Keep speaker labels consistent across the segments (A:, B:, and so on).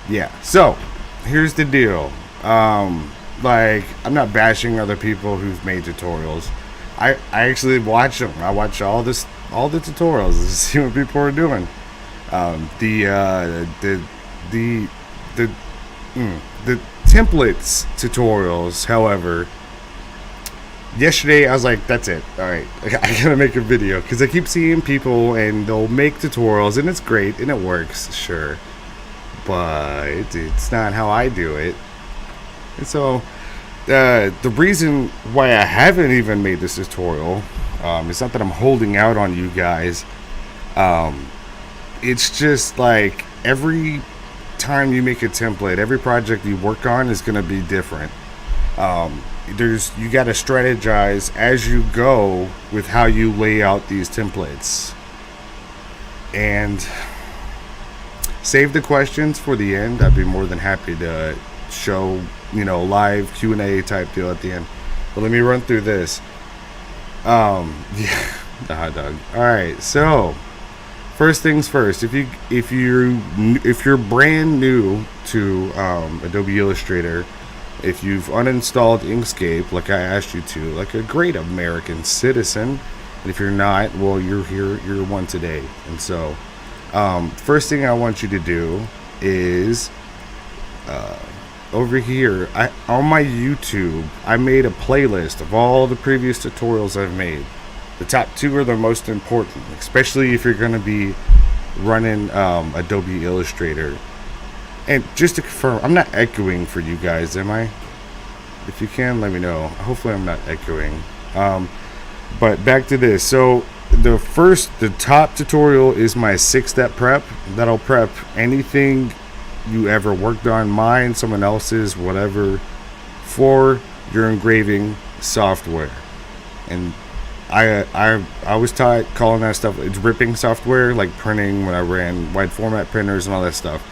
A: Yeah. So here's the deal. Like, I'm not bashing other people who've made tutorials. I actually watch them. I watch all the tutorials to see what people are doing. The the the templates tutorials, however, yesterday I was like, that's it. All right, I gotta make a video because I keep seeing people and they'll make tutorials and it's great and it works, sure, but it's not how I do it. And so the reason why I haven't even made this tutorial, it's not that I'm holding out on you guys. It's just like every time you make a template, every project you work on is going to be different. You got to strategize as you go with how you lay out these templates, and save the questions for the end. I'd be more than happy to show, live Q&A type deal at the end. But let me run through this. Yeah, the hot dog. All right, so first things first. If you're brand new to Adobe Illustrator, if you've uninstalled Inkscape like I asked you to, like a great American citizen, and if you're not, well, you're here, you're one today. And so, first thing I want you to do is over here on my YouTube, I made a playlist of all the previous tutorials I've made. The top 2 are the most important, especially if you're going to be running Adobe Illustrator. And just to confirm, I'm not echoing for you guys, am I? If you can, let me know. Hopefully I'm not echoing. But back to this. So the top tutorial is my 6-step prep. That'll prep anything you ever worked on, mine, someone else's, whatever, for your engraving software. And I was taught calling that stuff, it's ripping software, like printing when I ran wide format printers and all that stuff.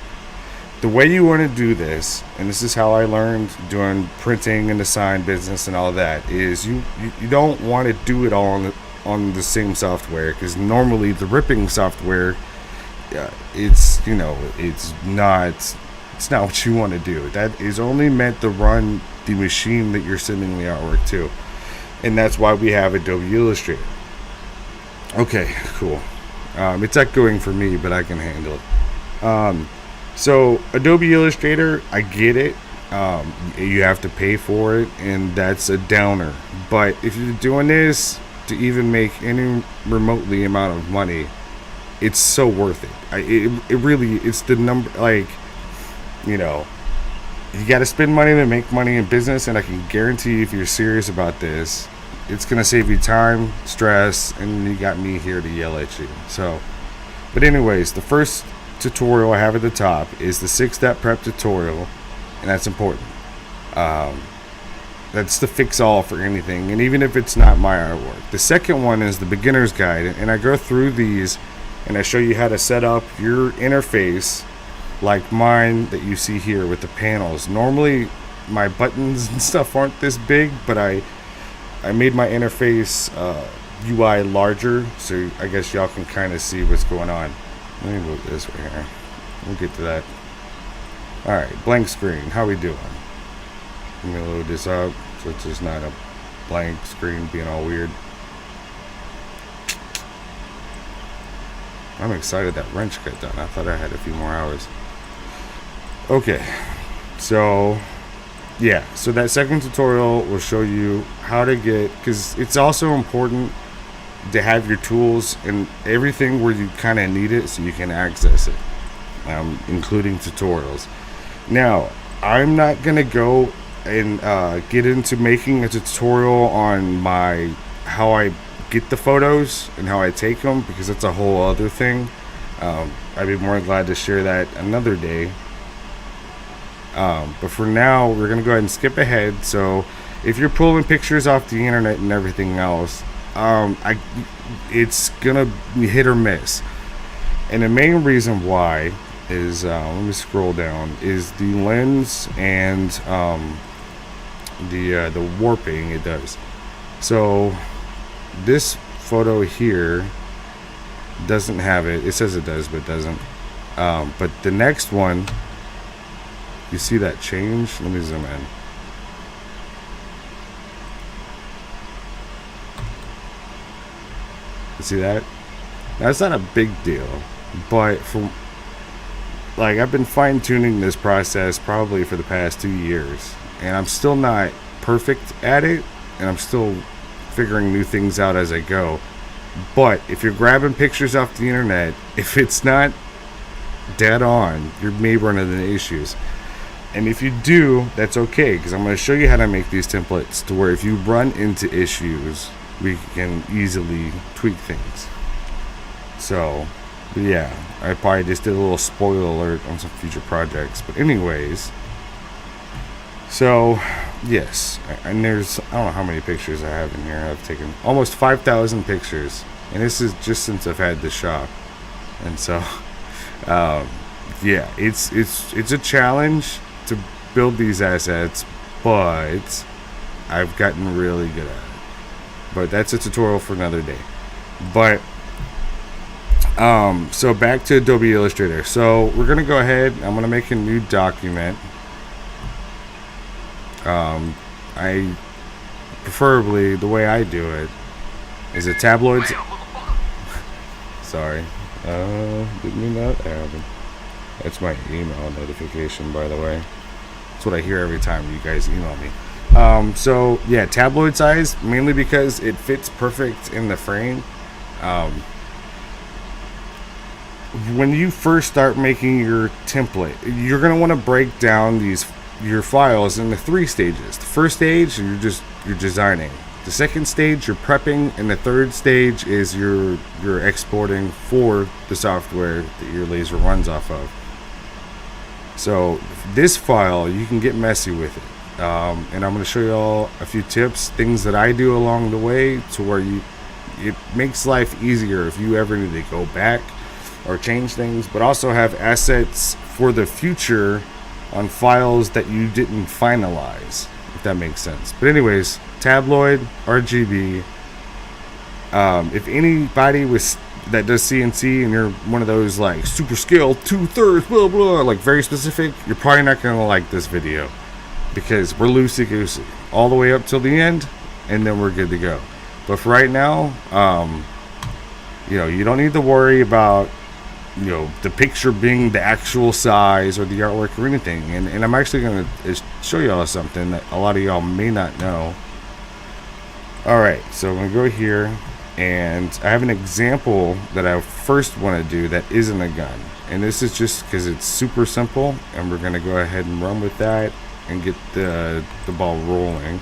A: The way you want to do this, and this is how I learned doing printing and the sign business and all that, is you don't want to do it all on the same software, because normally the ripping software, it's not what you want to do. That is only meant to run the machine that you're sending the artwork to, and that's why we have Adobe Illustrator. Okay, cool. It's echoing for me, but I can handle it. So Adobe Illustrator, I get it. You have to pay for it, and that's a downer. But if you're doing this to even make any remotely amount of money, it's so worth it. It really, it's the number, like, you got to spend money to make money in business, and I can guarantee if you're serious about this, it's going to save you time, stress, and you got me here to yell at you. So, but anyways, the first tutorial I have at the top is the 6-step prep tutorial, and that's important. That's the fix-all for anything, and even if it's not my artwork. The second one is the beginner's guide, and I go through these and I show you how to set up your interface like mine that you see here with the panels. Normally my buttons and stuff aren't this big, but I made my interface UI larger, so I guess y'all can kind of see what's going on. Let me move this right here. We'll get to that. Alright, blank screen. How we doing? Let me load this up so it's just not a blank screen being all weird. I'm excited that wrench got done. I thought I had a few more hours. Okay, so yeah, so that second tutorial will show you how to get, because it's also important to have your tools and everything where you kind of need it so you can access it, including tutorials. Now, I'm not gonna go and get into making a tutorial on how I get the photos and how I take them, because that's a whole other thing. I'd be more glad to share that another day. But for now, we're gonna go ahead and skip ahead. So if you're pulling pictures off the internet and everything else, it's gonna be hit or miss. And the main reason why is, let me scroll down, is the lens and the warping it does. So this photo here doesn't have it. It says it does, but it doesn't. But the next one You see that change? Let me zoom in. You see that? Now, it's not a big deal, but from like, I've been fine-tuning this process probably for the past 2 years, and I'm still not perfect at it, and I'm still figuring new things out as I go. But if you're grabbing pictures off the internet, if it's not dead on, you may run into issues. And if you do, that's okay, because I'm going to show you how to make these templates to where if you run into issues, we can easily tweak things. So, but yeah, I probably just did a little spoiler alert on some future projects. But anyways, so yes, and there's, I don't know how many pictures I have in here. I've taken almost 5,000 pictures, and this is just since I've had the shop. And so, yeah, it's a challenge to build these assets, but I've gotten really good at it. But that's a tutorial for another day. But so back to Adobe Illustrator. So we're gonna go ahead. I'm gonna make a new document. I preferably, the way I do it is a tabloid. Sorry, didn't mean that happen. That's my email notification, by the way. That's what I hear every time you guys email me. So yeah, tabloid size, mainly because it fits perfect in the frame. When you first start making your template, you're going to want to break down your files into 3 stages. The first stage, you're designing. The second stage, you're prepping, and the third stage is you're exporting for the software that your laser runs off of. So this file, you can get messy with it. And I'm going to show you all a few tips, things that I do along the way, to where it makes life easier if you ever need to go back or change things, but also have assets for the future on files that you didn't finalize, if that makes sense. But anyways, tabloid, RGB. If anybody that does CNC and you're one of those like super scale 2/3 blah blah, like very specific, you're probably not gonna like this video, because we're loosey-goosey all the way up till the end, and then we're good to go. But for right now, you don't need to worry about the picture being the actual size or the artwork or anything. And I'm actually going to show y'all something that a lot of y'all may not know. Alright, so I'm going to go here, and I have an example that I first want to do that isn't a gun. And this is just because it's super simple, and we're going to go ahead and run with that and get the ball rolling.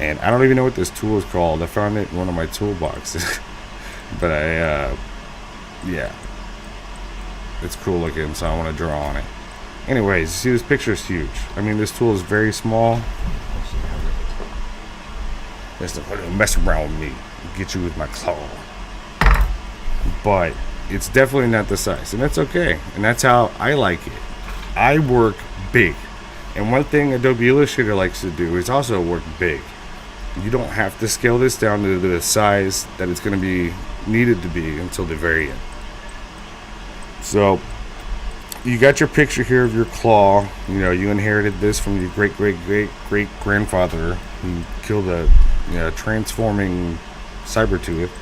A: And I don't even know what this tool is called. I found it in one of my toolboxes. But yeah, it's cool looking, so I want to draw on it. Anyways, you see, this picture is huge. I mean, this tool is very small. Just mess around with me, get you with my claw. But it's definitely not the size, and that's okay. And that's how I like it. I work big, and one thing Adobe Illustrator likes to do is also work big. You don't have to scale this down to the size that it's going to be needed to be until the very end. So you got your picture here of your claw. You inherited this from your great grandfather who killed a transforming saber tooth.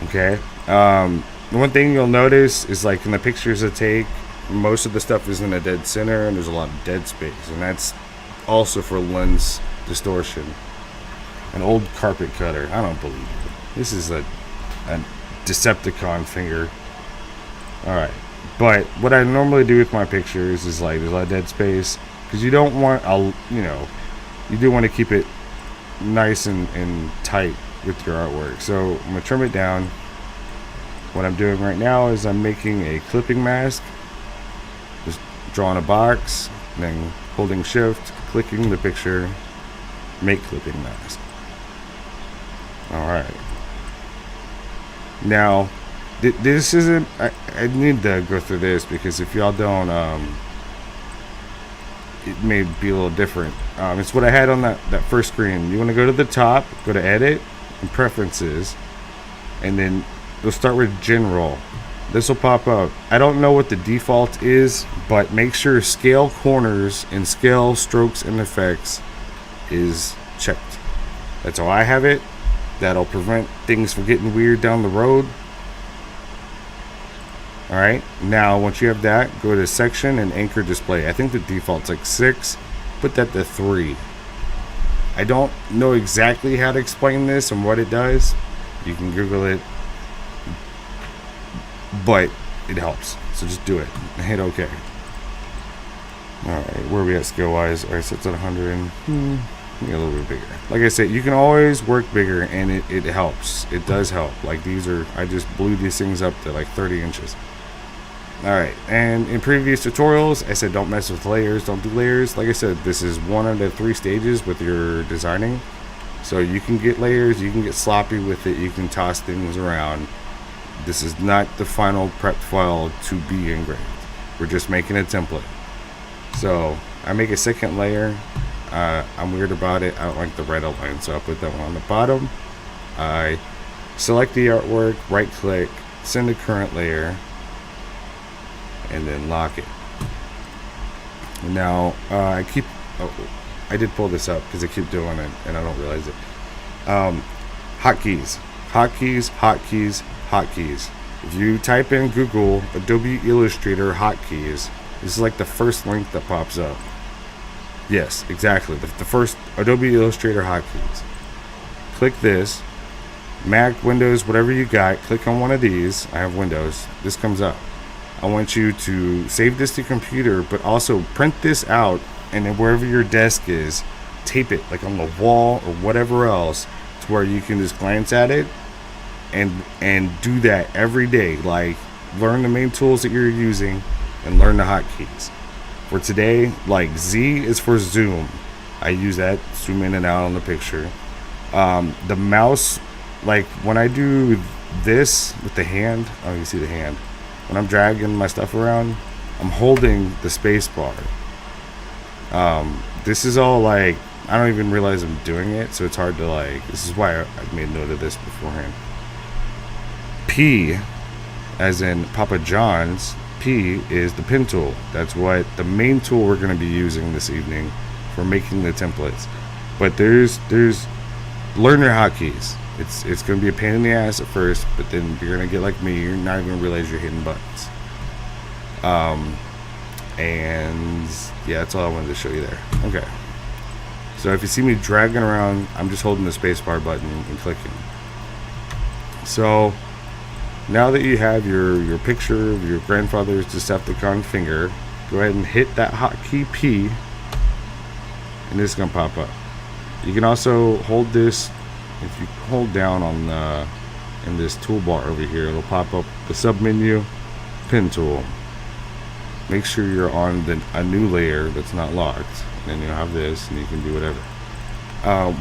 A: Okay. The one thing you'll notice is, like, in the pictures I take, most of the stuff is in a dead center, and there's a lot of dead space, and that's also for lens distortion. An old carpet cutter. I don't believe it. This is a Decepticon finger. Alright, but what I normally do with my pictures is, like, there's a lot of dead space, because you don't want, you do want to keep it nice and tight with your artwork. So I'm going to trim it down. What I'm doing right now is I'm making a clipping mask. Just drawing a box, then holding shift, clicking the picture, make clipping mask. Alright. Now, this isn't, I need to go through this, because if y'all don't, it may be a little different. It's what I had on that first screen. You want to go to the top, go to edit and preferences, and then you'll start with general. this will pop up. I don't know what the default is, but make sure scale corners and scale strokes and effects is checked. That's how I have it. That'll prevent things from getting weird down the road. Alright, now once you have that, go to section and anchor display. I think the default's like 6. Put that to 3. I don't know exactly how to explain this and what it does. You can Google it, but it helps. So just do it and hit OK. Alright, where are we at scale wise? Alright, so it's at 100 and a little bit bigger. Like I said, you can always work bigger, and it helps. It does help. Like these are, I just blew these things up to like 30 inches. Alright, and in previous tutorials, I said don't mess with layers, don't do layers. Like I said, this is one of the 3 stages with your designing. So you can get layers, you can get sloppy with it, you can toss things around. This is not the final prep file to be engraved. We're just making a template. So I make a second layer. I'm weird about it. I don't like the red outline, so I'll put that one on the bottom. I select the artwork, right click, send to current layer, and then lock it. Now I did pull this up because I keep doing it and I don't realize it. Hotkeys. If you type in Google Adobe Illustrator hotkeys, this is like the first link that pops up. Yes, exactly. The first Adobe Illustrator hotkeys. Click this. Mac, Windows, whatever you got, click on one of these. I have Windows. This comes up. I want you to save this to computer, but also print this out, and then wherever your desk is, tape it like on the wall or whatever else, to where you can just glance at it and do that every day. Like, learn the main tools that you're using and learn the hotkeys. For today, like Z is for zoom. I use that, zoom in and out on the picture. The mouse, like when I do this with the hand, oh, you see the hand. When I'm dragging my stuff around, I'm holding the space bar. This is all like, I don't even realize I'm doing it, so it's hard to like, this is why I made note of this beforehand. P, as in Papa John's, P is the pen tool. That's what the main tool we're going to be using this evening for making the templates. But there's learn your hotkeys. It's going to be a pain in the ass at first, but then you're going to get like me. You're not even going to realize you're hitting buttons. And yeah, that's all I wanted to show you there. Okay. So if you see me dragging around, I'm just holding the spacebar button and clicking. So now that you have your picture of your grandfather's Decepticon finger, go ahead and hit that hotkey P, and this is going to pop up. You can also hold this, if you hold down on the, in this toolbar over here, it'll pop up the submenu, pen tool. Make sure you're on a new layer that's not locked, and then you'll have this, and you can do whatever.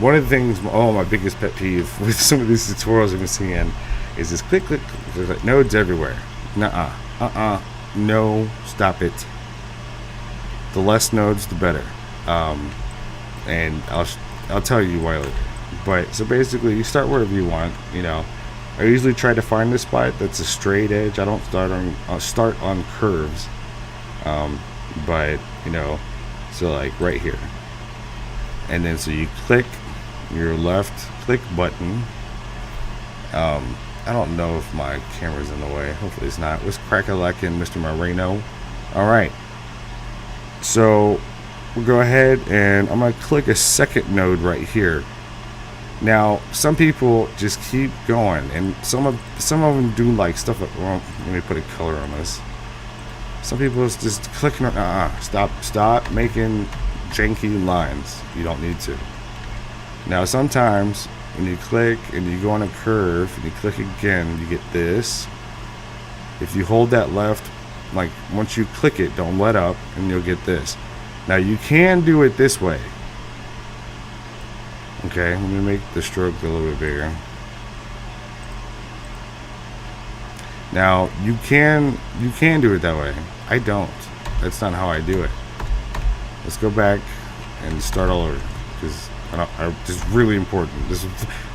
A: One of the things, my biggest pet peeve with some of these tutorials I've been seeing is this click. There's like nodes everywhere. No, stop it. The less nodes, the better. And I'll tell you why later. But so basically, you start wherever you want. You know, I usually try to find a spot that's a straight edge. I don't start on curves. But you know, so like right here, and then so you click your left click button. I don't know if my camera's in the way. Hopefully it's not. What's crack-a-lackin', Mr. Moreno? Alright. So we'll go ahead and I'm going to click a second node right here. Now, some people just keep going, and some of them do like stuff like, well, let me put a color on this. Some people is just clicking on, stop making janky lines. You don't need to. Now, sometimes when you click and you go on a curve and you click again, you get this. If you hold that left, like once you click it, don't let up, and you'll get this. Now you can do it this way. Okay, let me make the stroke a little bit bigger. Now you can do it that way. I don't. That's not how I do it. Let's go back and start all over, because this is really important.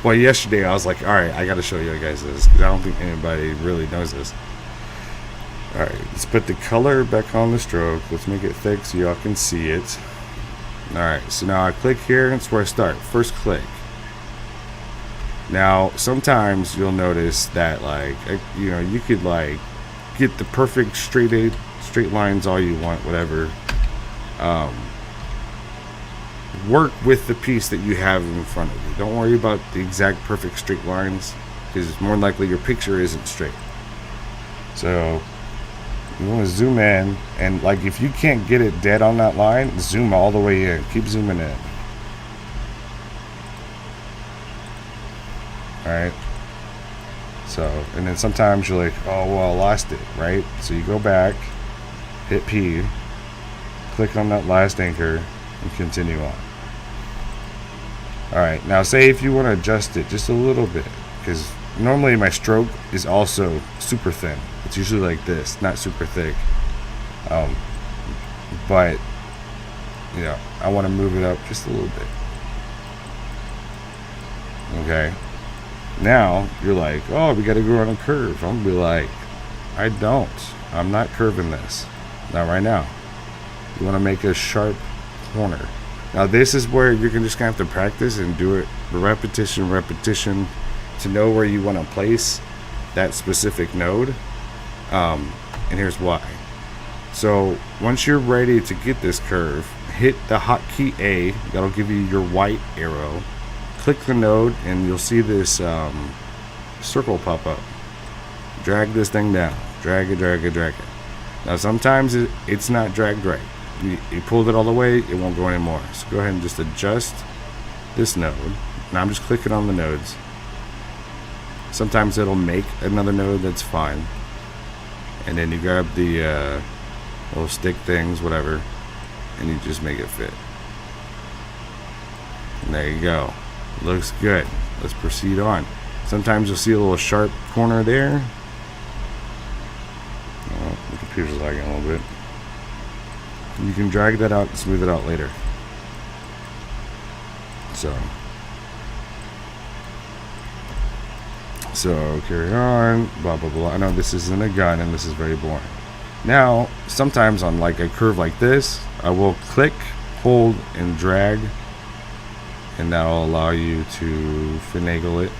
A: Well, yesterday I was like, all right, I got to show you guys this, because I don't think anybody really knows this. Alright, let's put the color back on the stroke. Let's make it thick so y'all can see it. Alright, so now I click here, and it's where I start. First click. Now, sometimes you'll notice that, like, you know, you could, like, get the perfect straight lines all you want, whatever. Work with the piece that you have in front of you. Don't worry about the exact perfect straight lines, because it's more likely your picture isn't straight. So you want to zoom in, and like if you can't get it dead on that line, zoom all the way in. Keep zooming in. Alright. So, and then sometimes you're like, oh well, I lost it, right? So you go back, hit P, click on that last anchor, and continue on. Alright, now say if you want to adjust it just a little bit, because normally my stroke is also super thin. It's usually like this, not super thick. But, you know, I want to move it up just a little bit. Okay. Now, you're like, oh, we got to go on a curve. I'm going to be like, I don't. I'm not curving this. Not right now. You want to make a sharp corner. Now, this is where you're just going to have to practice and do it repetition to know where you want to place that specific node. And here's why. So once you're ready to get this curve, hit the hotkey A. That'll give you your white arrow. Click the node and you'll see this circle pop up. Drag this thing down. Drag it. Now sometimes it's not dragged right. You pulled it all the way, it won't go anymore. So go ahead and just adjust this node. Now I'm just clicking on the nodes. Sometimes it'll make another node, that's fine. And then you grab the little stick things, whatever, and you just make it fit. And there you go. Looks good. Let's proceed on. Sometimes you'll see a little sharp corner there. Oh, the computer's lagging a little bit. You can drag that out and smooth it out later. So carry on, blah blah blah. I know this isn't a gun and this is very boring. Now, sometimes on like a curve like this, I will click, hold, and drag, and that'll allow you to finagle it.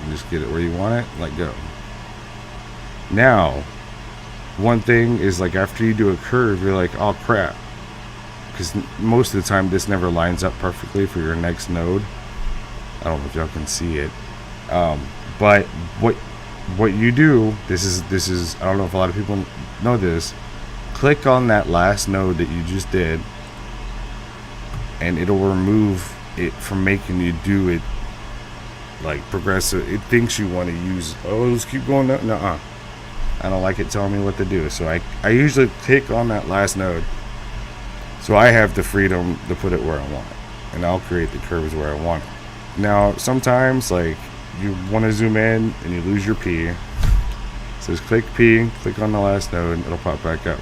A: And just get it where you want it, let go. Now, one thing is, like, after you do a curve, you're like, oh crap, because most of the time this never lines up perfectly for your next node. I don't know if y'all can see it, but what you do, this is I don't know if a lot of people know this. Click on that last node that you just did, and it'll remove it from making you do it like progressive. It thinks you want to use, oh, let's keep going up. Nuh-uh. I don't like it telling me what to do. So I usually click on that last node, so I have the freedom to put it where I want it, and I'll create the curves where I want it. Now sometimes, like, you want to zoom in and you lose your P, so just click P, click on the last node, it'll pop back up.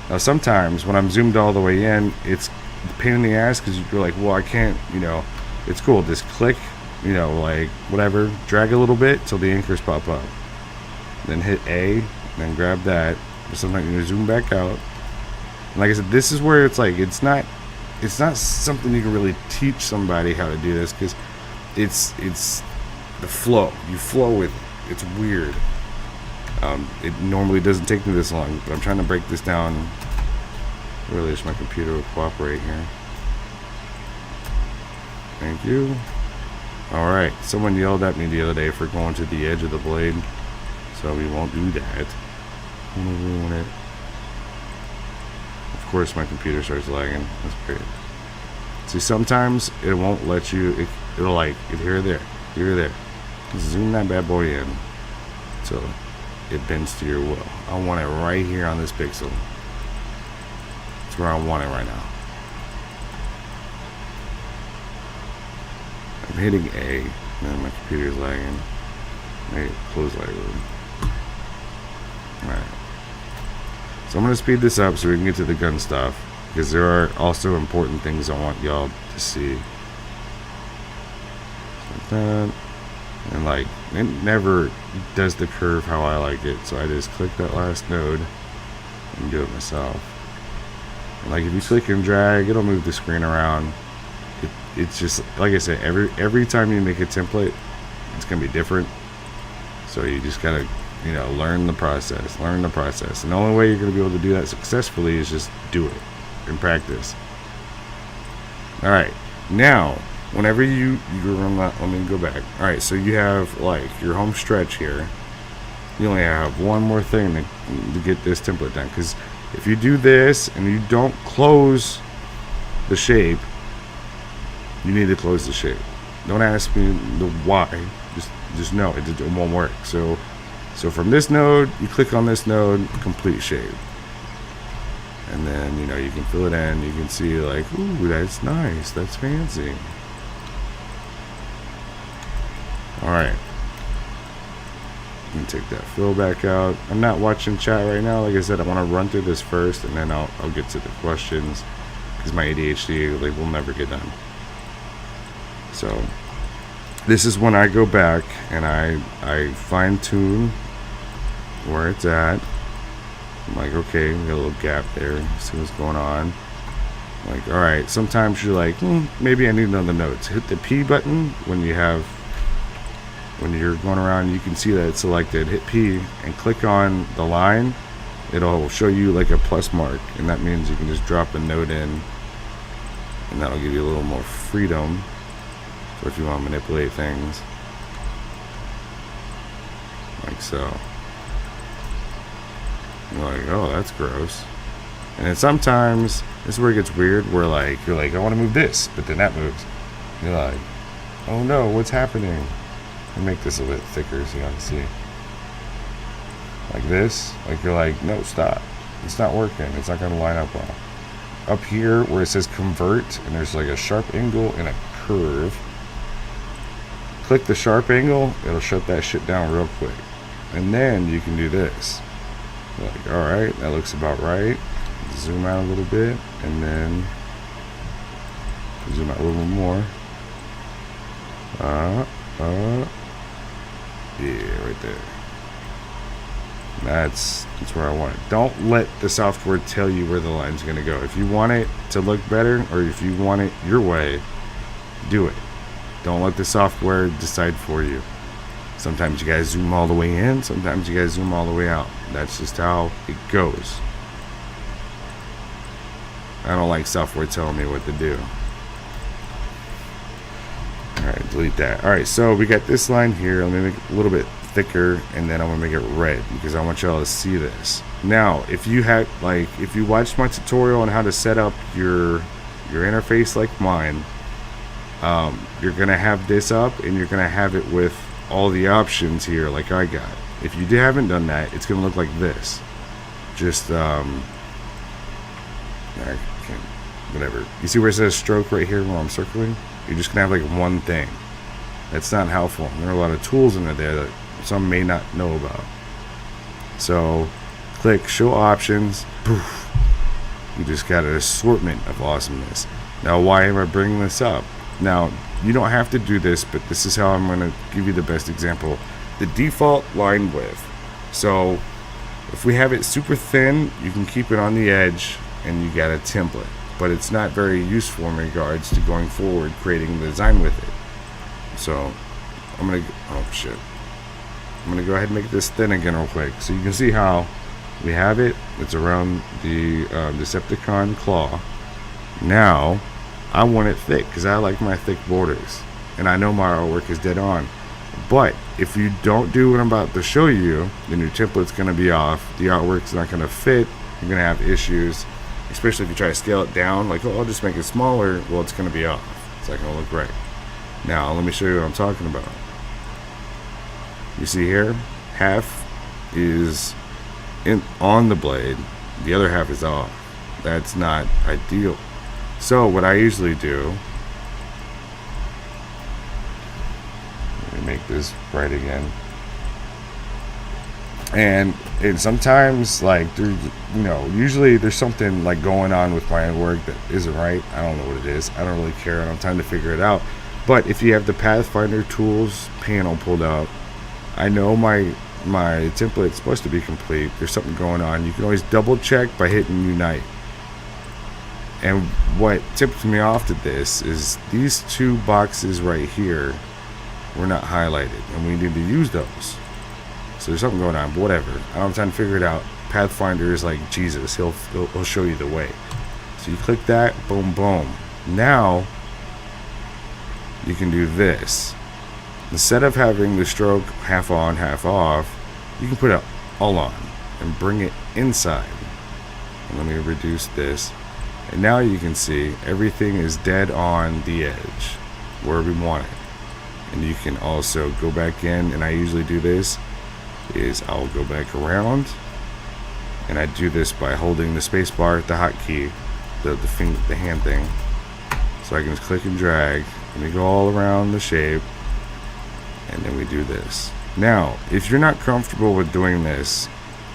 A: Now sometimes when I'm zoomed all the way in, it's a pain in the ass, because you're like, well, I can't, you know. It's cool, just click, you know, like whatever, drag a little bit till the anchors pop up, then hit A, then grab that. But sometimes you zoom back out, and like I said, this is where it's like, it's not something you can really teach somebody how to do this, because it's the flow. You flow with it. It's weird. It normally doesn't take me this long, but I'm trying to break this down. Really wish my computer would cooperate here. Thank you. Alright, someone yelled at me the other day for going to the edge of the blade, so we won't do that. I'm gonna ruin it. Of course my computer starts lagging. That's great. See, sometimes it won't let you, it'll like, here or there, here or there. Zoom that bad boy in till it bends to your will. I want it right here on this pixel. It's where I want it right now. I'm hitting A, and my computer's lagging. Maybe close Lightroom. Alright. So I'm going to speed this up so we can get to the gun stuff, because there are also important things I want y'all to see. Like that. And like, it never does the curve how I like it. So I just click that last node and do it myself. And like, if you click and drag, it'll move the screen around. It's just, like I said, every time you make a template, it's gonna be different. So you just gotta, learn the process. And the only way you're gonna be able to do that successfully is just do it in practice. All right, now whenever you run that, let me go back. All right, so you have like your home stretch here. You only have one more thing to get this template done, because if you do this and you don't close the shape, you need to close the shape. Don't ask me the why. Just know it won't work. So from this node, you click on this node, complete shape, and then you can fill it in. You can see like, ooh, that's nice. That's fancy. All right. And take that fill back out. I'm not watching chat right now. Like I said, I want to run through this first, and then I'll get to the questions, because my ADHD will never get done. So this is when I go back and I fine tune where it's at. I'm like, okay, we got a little gap there. See what's going on. Like, all right. Sometimes you're like, maybe I need another node. So hit the P button when you're going around. You can see that it's selected. Hit P and click on the line. It'll show you like a plus mark, and that means you can just drop a node in, and that'll give you a little more freedom for if you want to manipulate things like so. You're like, oh, that's gross. And then sometimes this is where it gets weird, where like you're like, I want to move this, but then that moves. You're like, oh no, what's happening? I'll make this a bit thicker so you can see. Like this, like you're like, no, stop. It's not working. It's not going to line up well. Up here where it says convert, and there's like a sharp angle and a curve. Click the sharp angle, it'll shut that shit down real quick. And then you can do this. Like, all right, that looks about right. Zoom out a little bit, and then zoom out a little more. Yeah, right there. That's where I want it. Don't let the software tell you where the line's going to go. If you want it to look better, or if you want it your way, do it. Don't let the software decide for you. Sometimes you guys zoom all the way in, sometimes you guys zoom all the way out. That's just how it goes. I don't like software telling me what to do. Alright, delete that. Alright, so we got this line here. Let me make it a little bit thicker, and then I'm gonna make it red because I want y'all to see this. Now, if you had, like, if you watched my tutorial on how to set up your interface like mine, you're gonna have this up, and you're gonna have it with all the options here like I got. If you haven't done that, it's gonna look like this. Just whatever. You see where it says stroke right here where I'm circling? You're just gonna have like one thing. That's not helpful. There are a lot of tools in there that some may not know about. So click show options. Poof. You just got an assortment of awesomeness. Now, why am I bringing this up? Now, you don't have to do this, but this is how I'm going to give you the best example. The default line width. So if we have it super thin, you can keep it on the edge and you got a template. But it's not very useful in regards to going forward creating the design with it. So I'm going to, oh shit. I'm going to go ahead and make this thin again real quick. So you can see how we have it. It's around the Decepticon claw. Now, I want it thick because I like my thick borders. And I know my artwork is dead on. But if you don't do what I'm about to show you, then your template's going to be off. The artwork's not going to fit. You're going to have issues. Especially if you try to scale it down. Like, oh, I'll just make it smaller. Well, it's going to be off. It's not going to look right. Now, let me show you what I'm talking about. You see here, half is on the blade. The other half is off. That's not ideal. So what I usually do, let me make this right again. And sometimes, like, there's, usually there's something like going on with my work that isn't right. I don't know what it is. I don't really care. I don't have time to figure it out. But if you have the Pathfinder tools panel pulled out, I know my template's supposed to be complete. There's something going on. You can always double check by hitting unite. And what tipped me off to this is these two boxes right here were not highlighted, and we need to use those. So there's something going on, but whatever. I don't have time to figure it out. Pathfinder is like Jesus. He'll show you the way. So you click that, boom, boom. Now you can do this. Instead of having the stroke half on, half off, you can put it all on and bring it inside. And let me reduce this. And now you can see everything is dead on the edge where we want it. And you can also go back in, and I usually do this, is I'll go back around, and I do this by holding the space bar, the hotkey, the hand thing. So I can just click and drag, and we go all around the shape, and then we do this. Now, if you're not comfortable with doing this,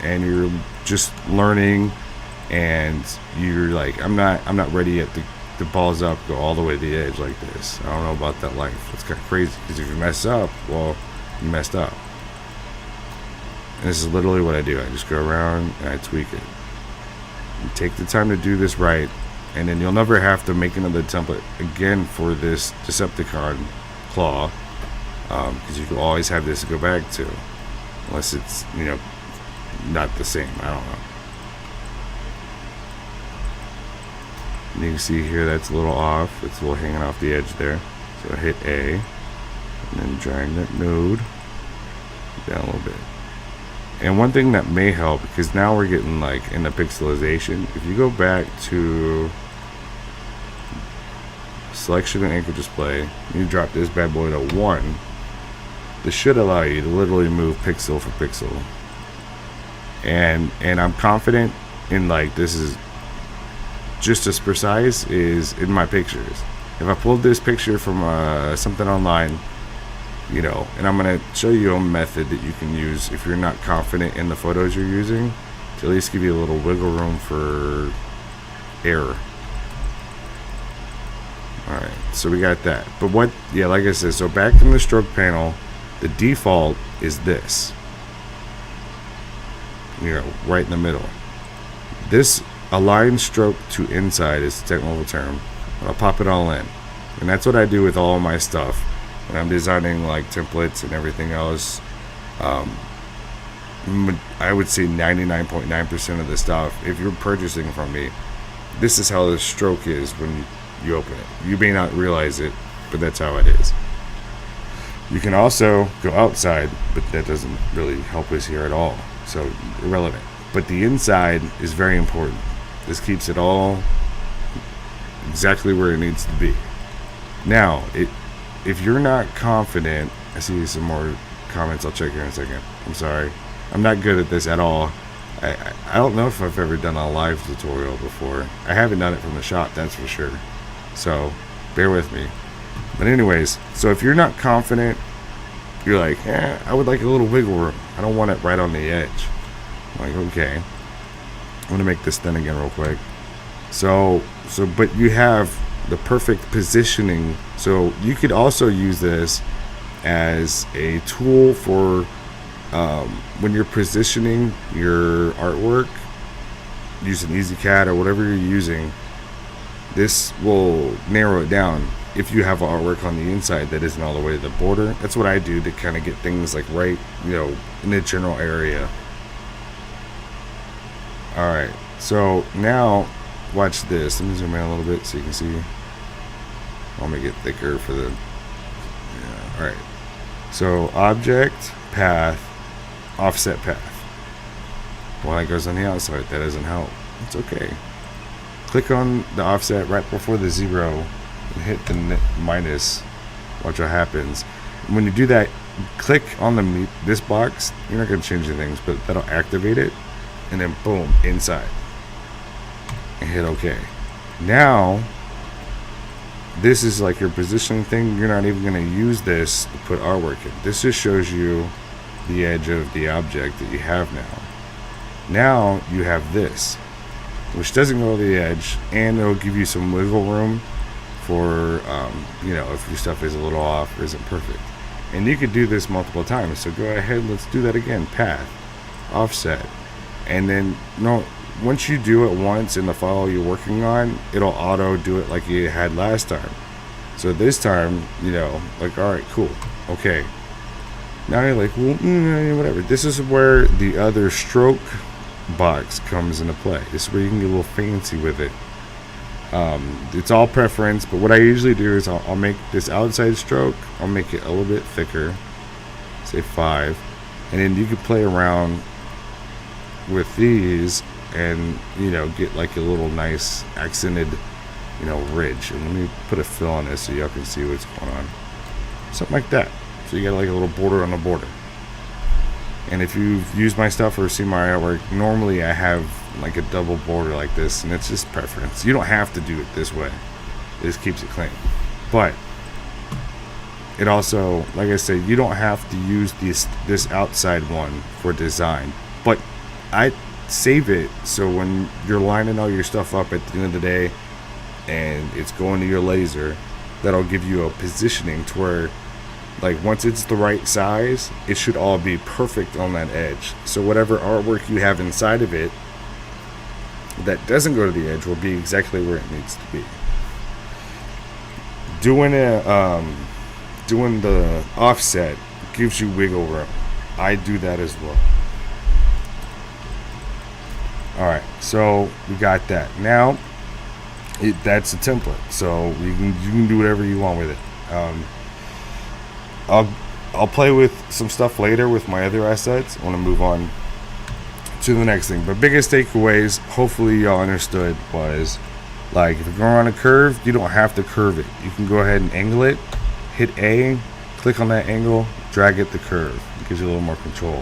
A: and you're just learning, and you're like, I'm not ready yet to balls up, go all the way to the edge like this. I don't know about that life. It's kind of crazy, because if you mess up, well, you messed up. And this is literally what I do. I just go around and I tweak it. You take the time to do this right, and then you'll never have to make another template again for this Decepticon claw, because you can always have this to go back to, unless it's, you know, not the same. I don't know. And you can see here that's a little off. It's a little hanging off the edge there. So I hit A, and then drag that node down a little bit. And one thing that may help, because now we're getting like in the pixelization, if you go back to selection and anchor display, you drop this bad boy to 1, this should allow you to literally move pixel for pixel. And I'm confident in, like, this is just as precise as in my pictures. If I pulled this picture from something online, you know, and I'm going to show you a method that you can use if you're not confident in the photos you're using, to at least give you a little wiggle room for error. Alright, so we got that. But what, yeah, like I said, so back in the stroke panel, the default is this. You know, right in the middle. This align stroke to inside is the technical term. I'll pop it all in. And that's what I do with all my stuff. When I'm designing like templates and everything else, I would say 99.9% of the stuff, if you're purchasing from me, this is how the stroke is when you open it. You may not realize it, but that's how it is. You can also go outside, but that doesn't really help us here at all, so irrelevant. But the inside is very important. This keeps it all exactly where it needs to be. Now, if you're not confident, I see some more comments. I'll check here in a second. I'm sorry. I'm not good at this at all. I don't know if I've ever done a live tutorial before. I haven't done it from the shop, that's for sure. So, bear with me. But anyways, so if you're not confident, you're like, I would like a little wiggle room. I don't want it right on the edge. I'm like, okay. I'm going to make this thin again real quick. So, but you have the perfect positioning. So you could also use this as a tool for when you're positioning your artwork using EasyCAD or whatever you're using. This will narrow it down if you have artwork on the inside that isn't all the way to the border. That's what I do to kind of get things like right, you know, in the general area. Alright, so now watch this. Let me zoom in a little bit so you can see. I'll make it thicker for the, yeah, alright. So object, path, offset path. Well, that goes on the outside. That doesn't help. It's okay. Click on the offset right before the 0 and hit the minus. Watch what happens. When you do that, click on this box. You're not going to change anything, but that'll activate it. And then boom, inside. And hit OK. Now, this is like your positioning thing. You're not even going to use this to put artwork in. This just shows you the edge of the object that you have now. Now you have this, which doesn't go to the edge, and it'll give you some wiggle room for you know, if your stuff is a little off or isn't perfect. And you could do this multiple times, so go ahead, let's do that again. Path, offset, and then once you do it once in the file you're working on, it'll auto do it like you had last time. So this time, you know, like, all right, cool, okay. Now you're like, well, whatever. This is where the other stroke box comes into play. This is where you can get a little fancy with it. It's all preference, but what I usually do is I'll make this outside stroke, I'll make it a little bit thicker, say 5, and then you can play around with these and, you know, get like a little nice accented, you know, ridge. And let me put a fill on this so y'all can see what's going on. Something like that. So you got like a little border on the border. And if you've used my stuff or seen my artwork, normally I have like a double border like this, and it's just preference. You don't have to do it this way. It just keeps it clean. But it also, like I said, you don't have to use this outside one for design. But I save it so when you're lining all your stuff up at the end of the day and it's going to your laser, that'll give you a positioning to where, like, once it's the right size, it should all be perfect on that edge. So whatever artwork you have inside of it that doesn't go to the edge will be exactly where it needs to be. Doing the offset gives you wiggle room. I do that as well. Alright, so we got that. Now, that's a template, so you can do whatever you want with it. I'll play with some stuff later with my other assets. I want to move on to the next thing. But biggest takeaways, hopefully y'all understood, was like, if you're going on a curve, you don't have to curve it. You can go ahead and angle it, hit A, click on that angle, drag it the curve. It gives you a little more control.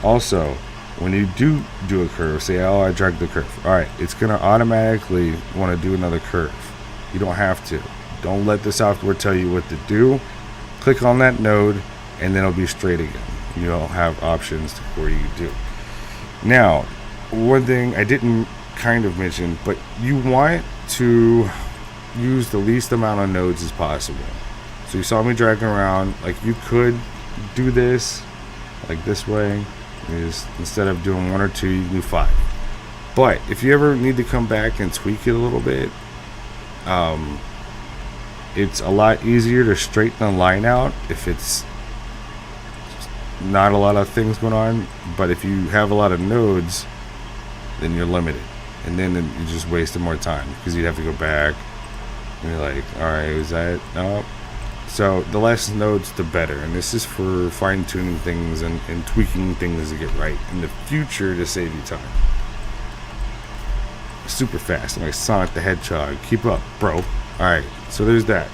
A: Also, when you do a curve, say, oh, I dragged the curve. Alright, it's going to automatically want to do another curve. You don't have to. Don't let the software tell you what to do. Click on that node, and then it'll be straight again. You'll have options where you do. Now, one thing I didn't kind of mention, but you want to use the least amount of nodes as possible. So you saw me dragging around. Like, you could do this like this way. Is instead of doing 1 or 2, you can do 5. But if you ever need to come back and tweak it a little bit, it's a lot easier to straighten the line out if it's not a lot of things going on. But if you have a lot of nodes, then you're limited, and then you're just wasting more time because you'd have to go back and you're like, all right, was that? No. So the less nodes, the better. And this is for fine-tuning things and tweaking things to get right in the future to save you time. Super fast, like Sonic the Hedgehog. Keep up, bro. Alright, so there's that.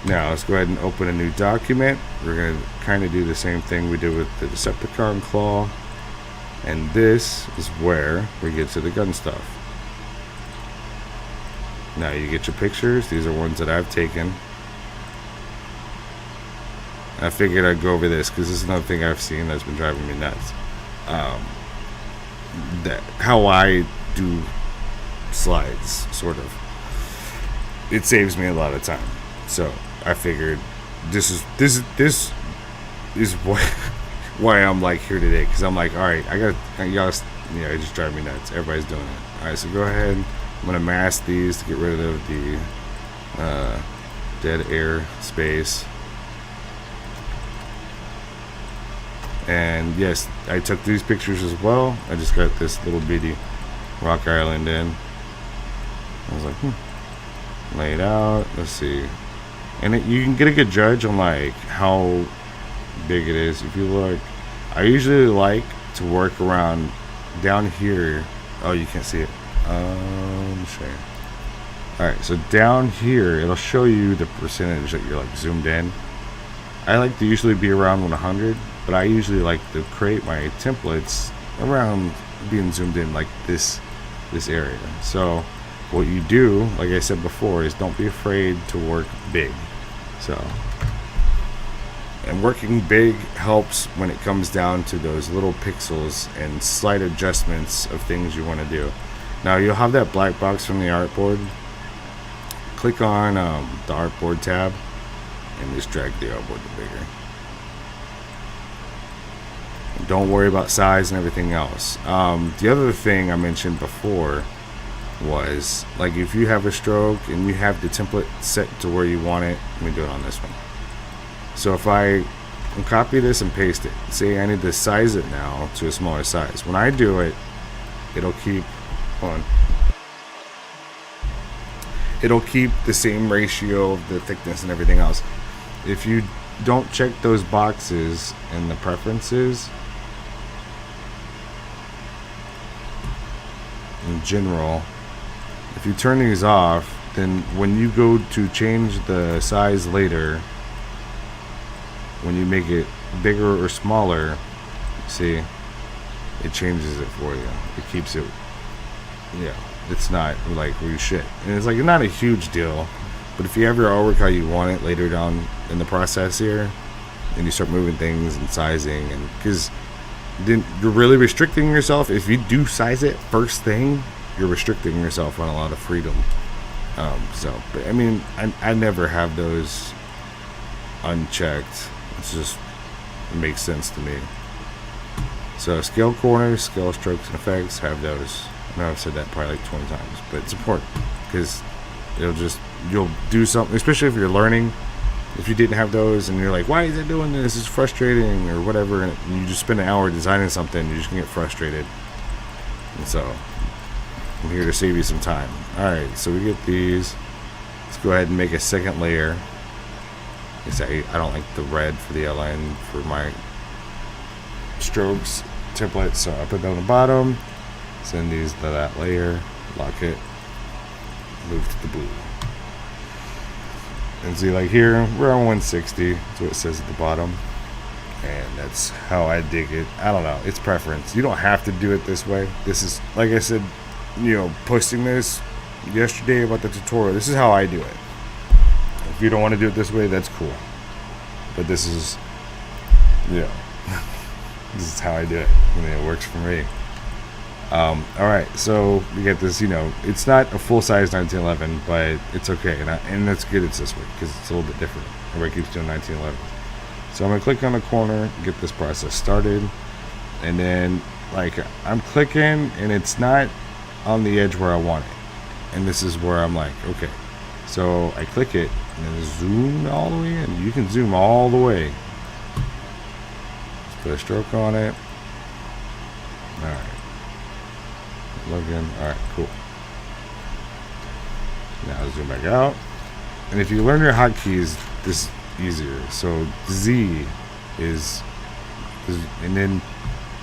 A: Now let's go ahead and open a new document. We're going to kind of do the same thing we did with the Decepticon claw. And this is where we get to the gun stuff. Now you get your pictures. These are ones that I've taken. I figured I'd go over this because this is another thing I've seen that's been driving me nuts. How I do slides, sort of. It saves me a lot of time. So I figured this is why I'm like here today, because I'm like, all right, y'all, it just drive me nuts. Everybody's doing it. All right, so go ahead. I'm gonna mask these to get rid of the dead air space. And yes, I took these pictures as well. I just got this little bitty rock island in. I was like, lay it out. Let's see. And you can get a good judge on like how big it is. If you look, I usually like to work around down here. Oh, you can't see it. Show you. Alright, so down here it'll show you the percentage that you're like zoomed in. I like to usually be around 100, but I usually like to create my templates around being zoomed in like this area. So what you do, like I said before, is don't be afraid to work big. And working big helps when it comes down to those little pixels and slight adjustments of things you want to do. Now you'll have that black box from the artboard. click on the artboard tab and just drag the artboard to bigger. And don't worry about size and everything else. The other thing I mentioned before was, like, if you have a stroke and you have the template set to where you want it, let me do it on this one. So if I copy this and paste it, say I need to size it now to a smaller size. When I do it, it'll keep it'll keep the same ratio of the thickness and everything else. If you don't check those boxes in the preferences, in general, if you turn these off, then when you go to change the size later, when you make it bigger or smaller, see, it changes it for you. It keeps it, yeah, it's not like shit. And it's like not a huge deal, but if you have your artwork how you want it later down in the process here, and you start moving things and sizing, and because then you're really restricting yourself. If you do size it first thing, you're restricting yourself on a lot of freedom. But I mean, I never have those unchecked. It's just, it makes sense to me. So scale corners, scale strokes and effects, have those. I know I've said that probably like 20 times, but it's important because you'll do something, especially if you're learning. If you didn't have those and you're like, why is it doing this? It's frustrating or whatever, and you just spend an hour designing something, you're just gonna get frustrated. And so I'm here to save you some time. Alright, so we get these. Let's go ahead and make a second layer. I don't like the red for the outline for my strokes template, so I put that on the bottom, send these to that layer, lock it, move to the blue. And see, like here, we're on 160. That's what it says at the bottom. And that's how I dig it. I don't know. It's preference. You don't have to do it this way. This is, like I said, posting this yesterday about the tutorial. This is how I do it. If you don't want to do it this way, that's cool. But this is, this is how I do it. I mean, it works for me. Alright, so we get this, it's not a full-size 1911, but it's okay, and that's good it's this way, because it's a little bit different. Everybody keeps doing 1911. So I'm going to click on the corner, get this process started, and then, like, I'm clicking, and it's not on the edge where I want it. And this is where I'm like, okay. So I click it, and then zoom all the way in. You can zoom all the way. Let's put a stroke on it. Alright. Login. Alright, cool. Now zoom back out. And if you learn your hotkeys, this is easier. So Z is, and then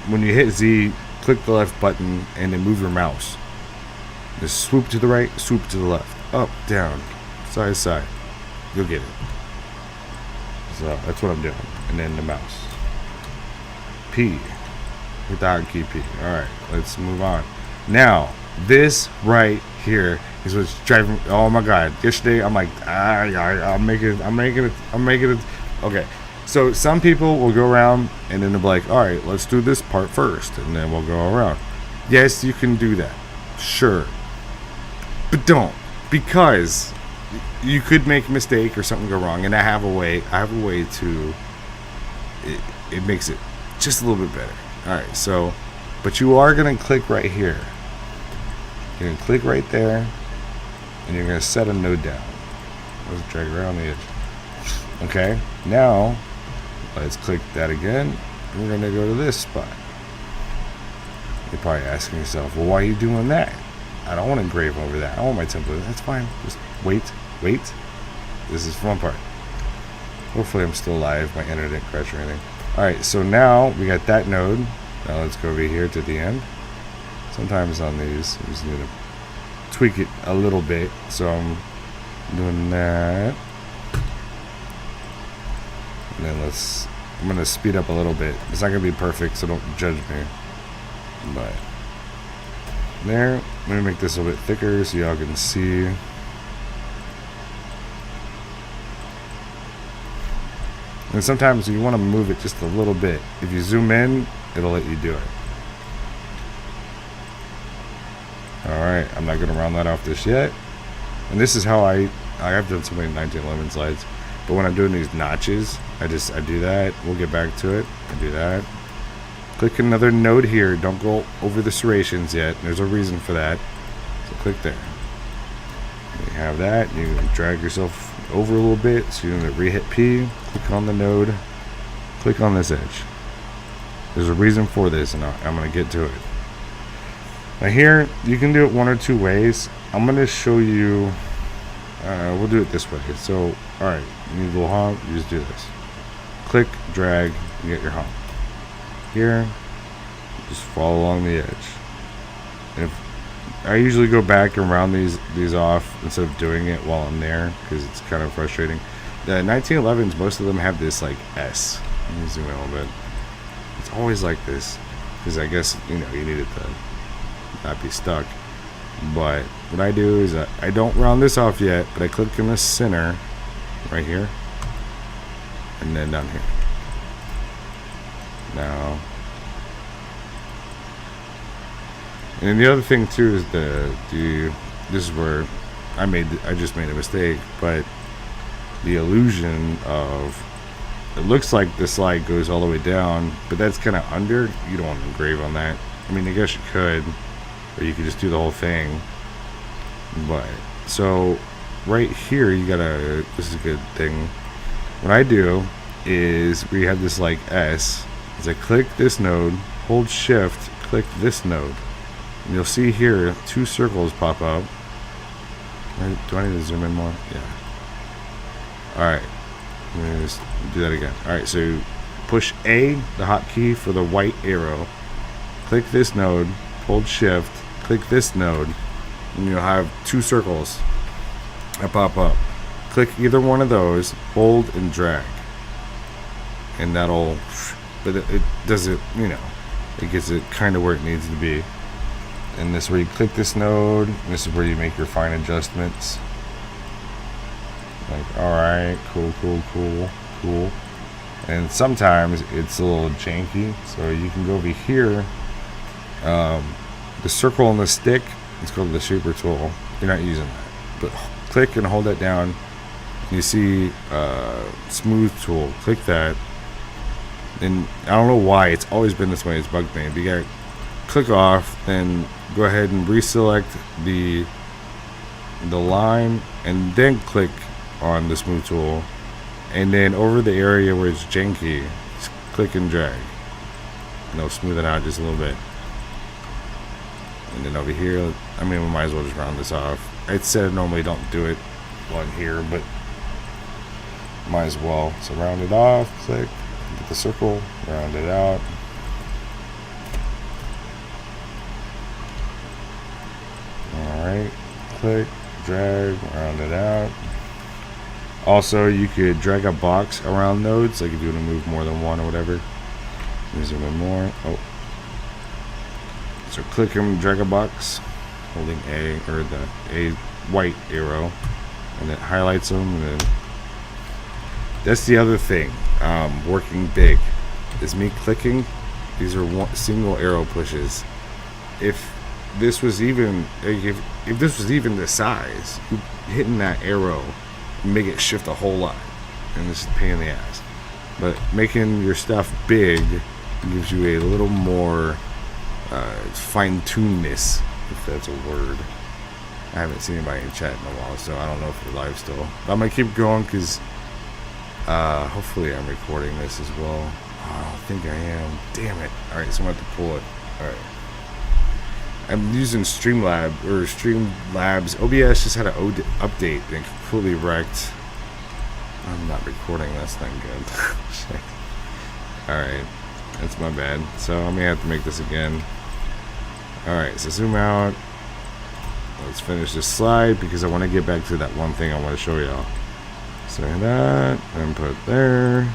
A: when you hit Z, click the left button and then move your mouse. Just swoop to the right, swoop to the left, up, down, side to side. You'll get it. So that's what I'm doing. And then the mouse. P. With the hotkey P. Alright, let's move on. Now, this right here is what's driving. Oh my god! Yesterday, I'm like, I'm making it. Okay, so some people will go around and then they'll be like, all right, let's do this part first, and then we'll go around. Yes, you can do that, sure, but don't, because you could make a mistake or something go wrong, and I have a way to. It makes it just a little bit better. All right, so. But you are going to click right here. You're going to click right there, and you're going to set a node down. Let's drag around the edge. Okay, now let's click that again. We're going to go to this spot. You're probably asking yourself, well, why are you doing that? I don't want to engrave over that. I want my template. That's fine. Just wait. This is fun part. Hopefully I'm still alive. My internet didn't crash or anything. Alright, so now we got that node. Now let's go over here to the end. Sometimes on these, we just need to tweak it a little bit. So I'm doing that. And then I'm going to speed up a little bit. It's not going to be perfect, so don't judge me. But there, I'm going to make this a little bit thicker so y'all can see. And sometimes you want to move it just a little bit. If you zoom in, it'll let you do it. Alright, I'm not going to round that off just yet. And this is how I I've done so many 1911 slides, but when I'm doing these notches, I do that. We'll get back to it. I do that. Click another node here. Don't go over the serrations yet. There's a reason for that. So click there. You have that. You drag yourself over a little bit. So you're going to re-hit P. Click on the node. Click on this edge. There's a reason for this, and I'm going to get to it. Now here, you can do it one or two ways. I'm going to show you. We'll do it this way. So, alright, you need a little hump. You just do this. Click, drag, you get your hump. Here, just follow along the edge. If I usually go back and round these off instead of doing it while I'm there, because it's kind of frustrating. The 1911s, most of them have this like S. Let me zoom in a little bit. It's always like this, because I guess you need it to not be stuck. But what I do is I don't round this off yet, but I click in the center right here, and then down here. Now, and then the other thing too is this is where I just made a mistake, but the illusion of it looks like the slide goes all the way down, but that's kind of under. You don't want to engrave on that. I mean, I guess you could, or you could just do the whole thing. But so right here, this is a good thing. What I do is we have this like S. Is I click this node, hold shift, click this node, and you'll see here 2 circles pop up. Do I need to zoom in more? Yeah. Alright, let me just do that again. Alright, so push A, the hotkey for the white arrow, click this node, hold shift, click this node, and you'll have 2 circles that pop up. Click either one of those, hold and drag, and that'll, but it does it, it gets it kind of where it needs to be. And this is where you click this node, and this is where you make your fine adjustments. Like, alright, cool. And sometimes it's a little janky, so you can go over here. The circle on the stick, it's called the shaper tool. You're not using that, but click and hold that down. You see smooth tool, click that. And I don't know why it's always been this way. It's bugged me. If you gotta click off, then go ahead and reselect the line, and then click on the smooth tool, and then over the area where it's janky, just click and drag. And it'll smooth it out just a little bit. And then over here, I mean, we might as well just round this off. I said normally don't do it on here, but might as well. So round it off, click. Get the circle, round it out. Alright, click, drag, round it out. Also, you could drag a box around nodes, like if you want to move more than one or whatever. Let me zoom in more. Oh. So click and drag a box, holding A, or the A white arrow, and it highlights them, and then that's the other thing. Working big is me clicking. These are single arrow pushes. If this was even the size, hitting that arrow make it shift a whole lot, and this is a pain in the ass. But making your stuff big gives you a little more fine-tunedness, if that's a word. I haven't seen anybody in chat in a while, so I don't know if you're live still. But I'm gonna keep going because hopefully I'm recording this as well. Oh, I think I am. Damn it. Alright, so I'm gonna have to pull it. Alright. I'm using Streamlabs. OBS just had an update and completely wrecked. I'm not recording this thing good. Shit. Alright. That's my bad. So I'm gonna have to make this again. Alright, so zoom out. Let's finish this slide because I want to get back to that one thing I want to show y'all. So that, and put there.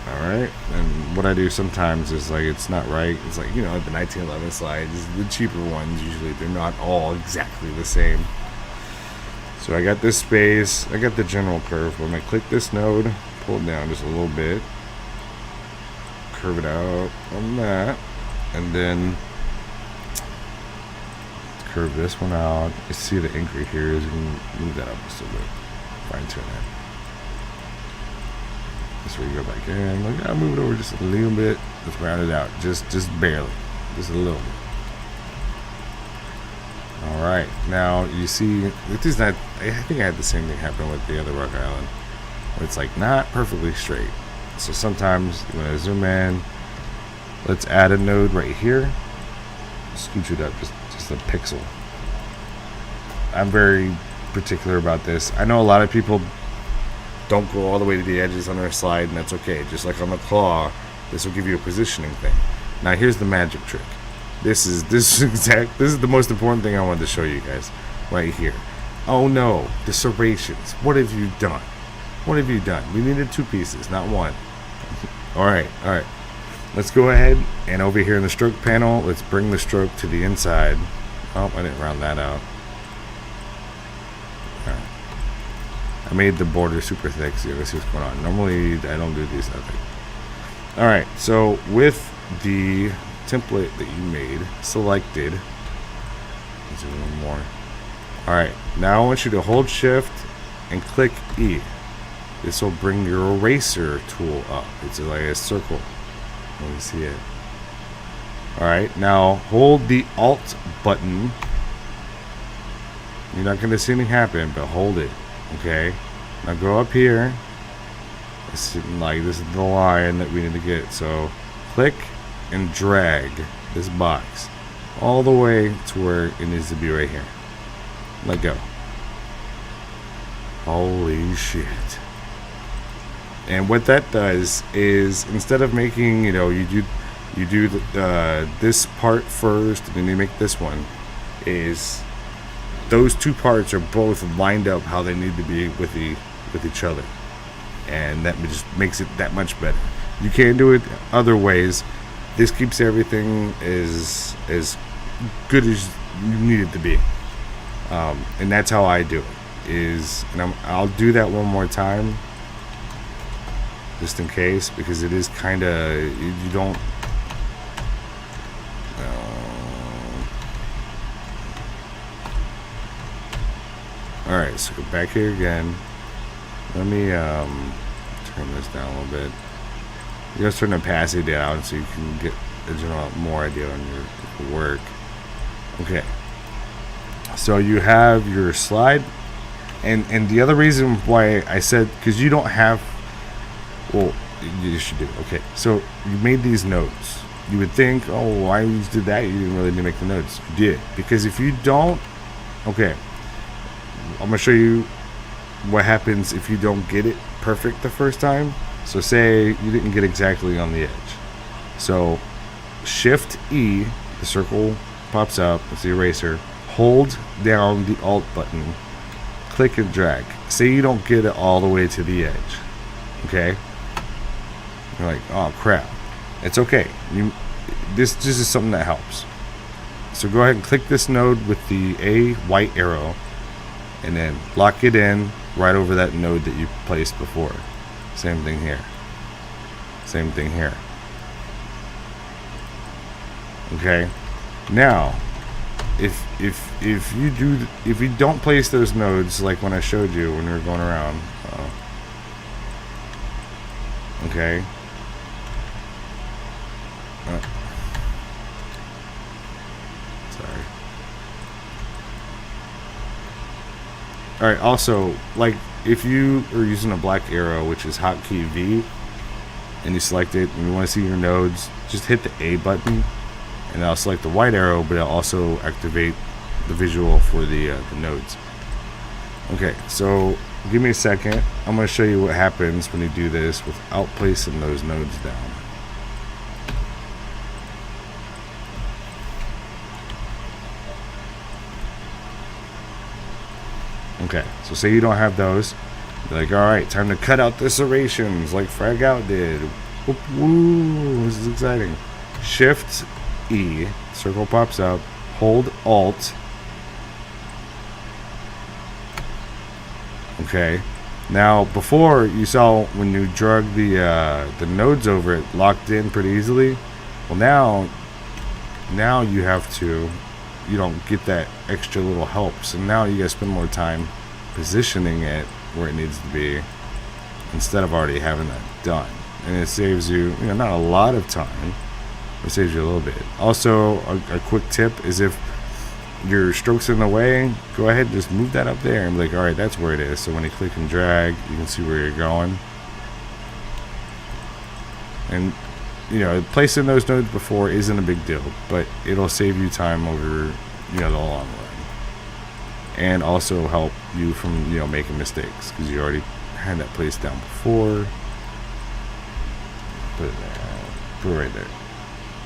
A: Alright, and what I do sometimes is like it's not right. It's like, the 1911 slides, the cheaper ones usually, they're not all exactly the same. So I got this space, I got the general curve. When I click this node, pull it down just a little bit, curve it out on that, and then curve this one out. You see the ink right here is going to move that up just a bit. Fine tune it. That's where you go back in. Look, I'll move it over just a little bit. Let's round it out. Just barely. Just a little bit. Alright, now you see, it is not, I think I had the same thing happen with the other Rock Island, where it's like not perfectly straight. So sometimes you want to zoom in. Let's add a node right here. Scooch it up just a pixel. I'm very particular about this. I know a lot of people don't go all the way to the edges on their slide, and that's okay. Just like on the claw, this will give you a positioning thing. Now here's the magic trick. This is the most important thing I wanted to show you guys right here. Oh no, the serrations. What have you done? What have you done? We needed 2 pieces, not 1. All right. Let's go ahead and over here in the stroke panel, let's bring the stroke to the inside. Oh, I didn't round that out. All right. I made the border super thick, so let's see what's going on. Normally, I don't do these nothing. All right, so with the template that you made selected, let's do a little more. All right, now I want you to hold shift and click E. This will bring your eraser tool up. It's like a circle. Let me see it. All right, now hold the Alt button. You're not going to see anything happen, but hold it. Okay. Now go up here. It's like this is the line that we need to get. So click and drag this box all the way to where it needs to be right here. Let go. Holy shit. And what that does is, instead of making, you do this part first and then you make this one, is those 2 parts are both lined up how they need to be with each other, and that just makes it that much better. You can't do it other ways. This keeps everything as good as you need it to be, and that's how I do it. I'll do that one more time, just in case, because it is kind of, you don't. All right, so go back here again. Let me turn this down a little bit. You gotta turn the opacity down so you can get a general more idea on your work. Okay, so you have your slide, and the other reason why I said, because you don't have, well, you should do. Okay, so you made these nodes. You would think, oh, why you did that? You didn't really need to make the nodes. You did, because if you don't, okay, I'm gonna show you what happens if you don't get it perfect the first time. So say you didn't get exactly on the edge. So Shift E, the circle pops up, it's the eraser. Hold down the Alt button, click and drag. Say you don't get it all the way to the edge. Okay? You're like, oh crap. It's okay. This is something that helps. So go ahead and click this node with the A white arrow, and then lock it in right over that node that you placed before. Same thing here. Same thing here. Okay. Now, if you don't place those nodes like when I showed you when we were going around, okay. Sorry. Alright, also, like, if you are using a black arrow, which is hotkey V, and you select it, and you want to see your nodes, just hit the A button, and I'll select the white arrow, but I'll also activate the visual for the nodes. Okay, so give me a second. I'm going to show you what happens when you do this without placing those nodes down. Okay, so say you don't have those. You're like, alright, time to cut out the serrations like Fragout did. Woo, this is exciting. Shift E, circle pops up, hold Alt. Okay, now before you saw when you drug the nodes over it locked in pretty easily. Well, now you have to you don't get that extra little help. So now you guys spend more time positioning it where it needs to be instead of already having that done. And it saves you, not a lot of time. It saves you a little bit. Also, a quick tip is if your stroke's in the way, go ahead and just move that up there and be like, all right, that's where it is. So when you click and drag, you can see where you're going. And placing those nodes before isn't a big deal, but it'll save you time over the long run, and also help you from making mistakes because you already had that placed down before. Put it right there.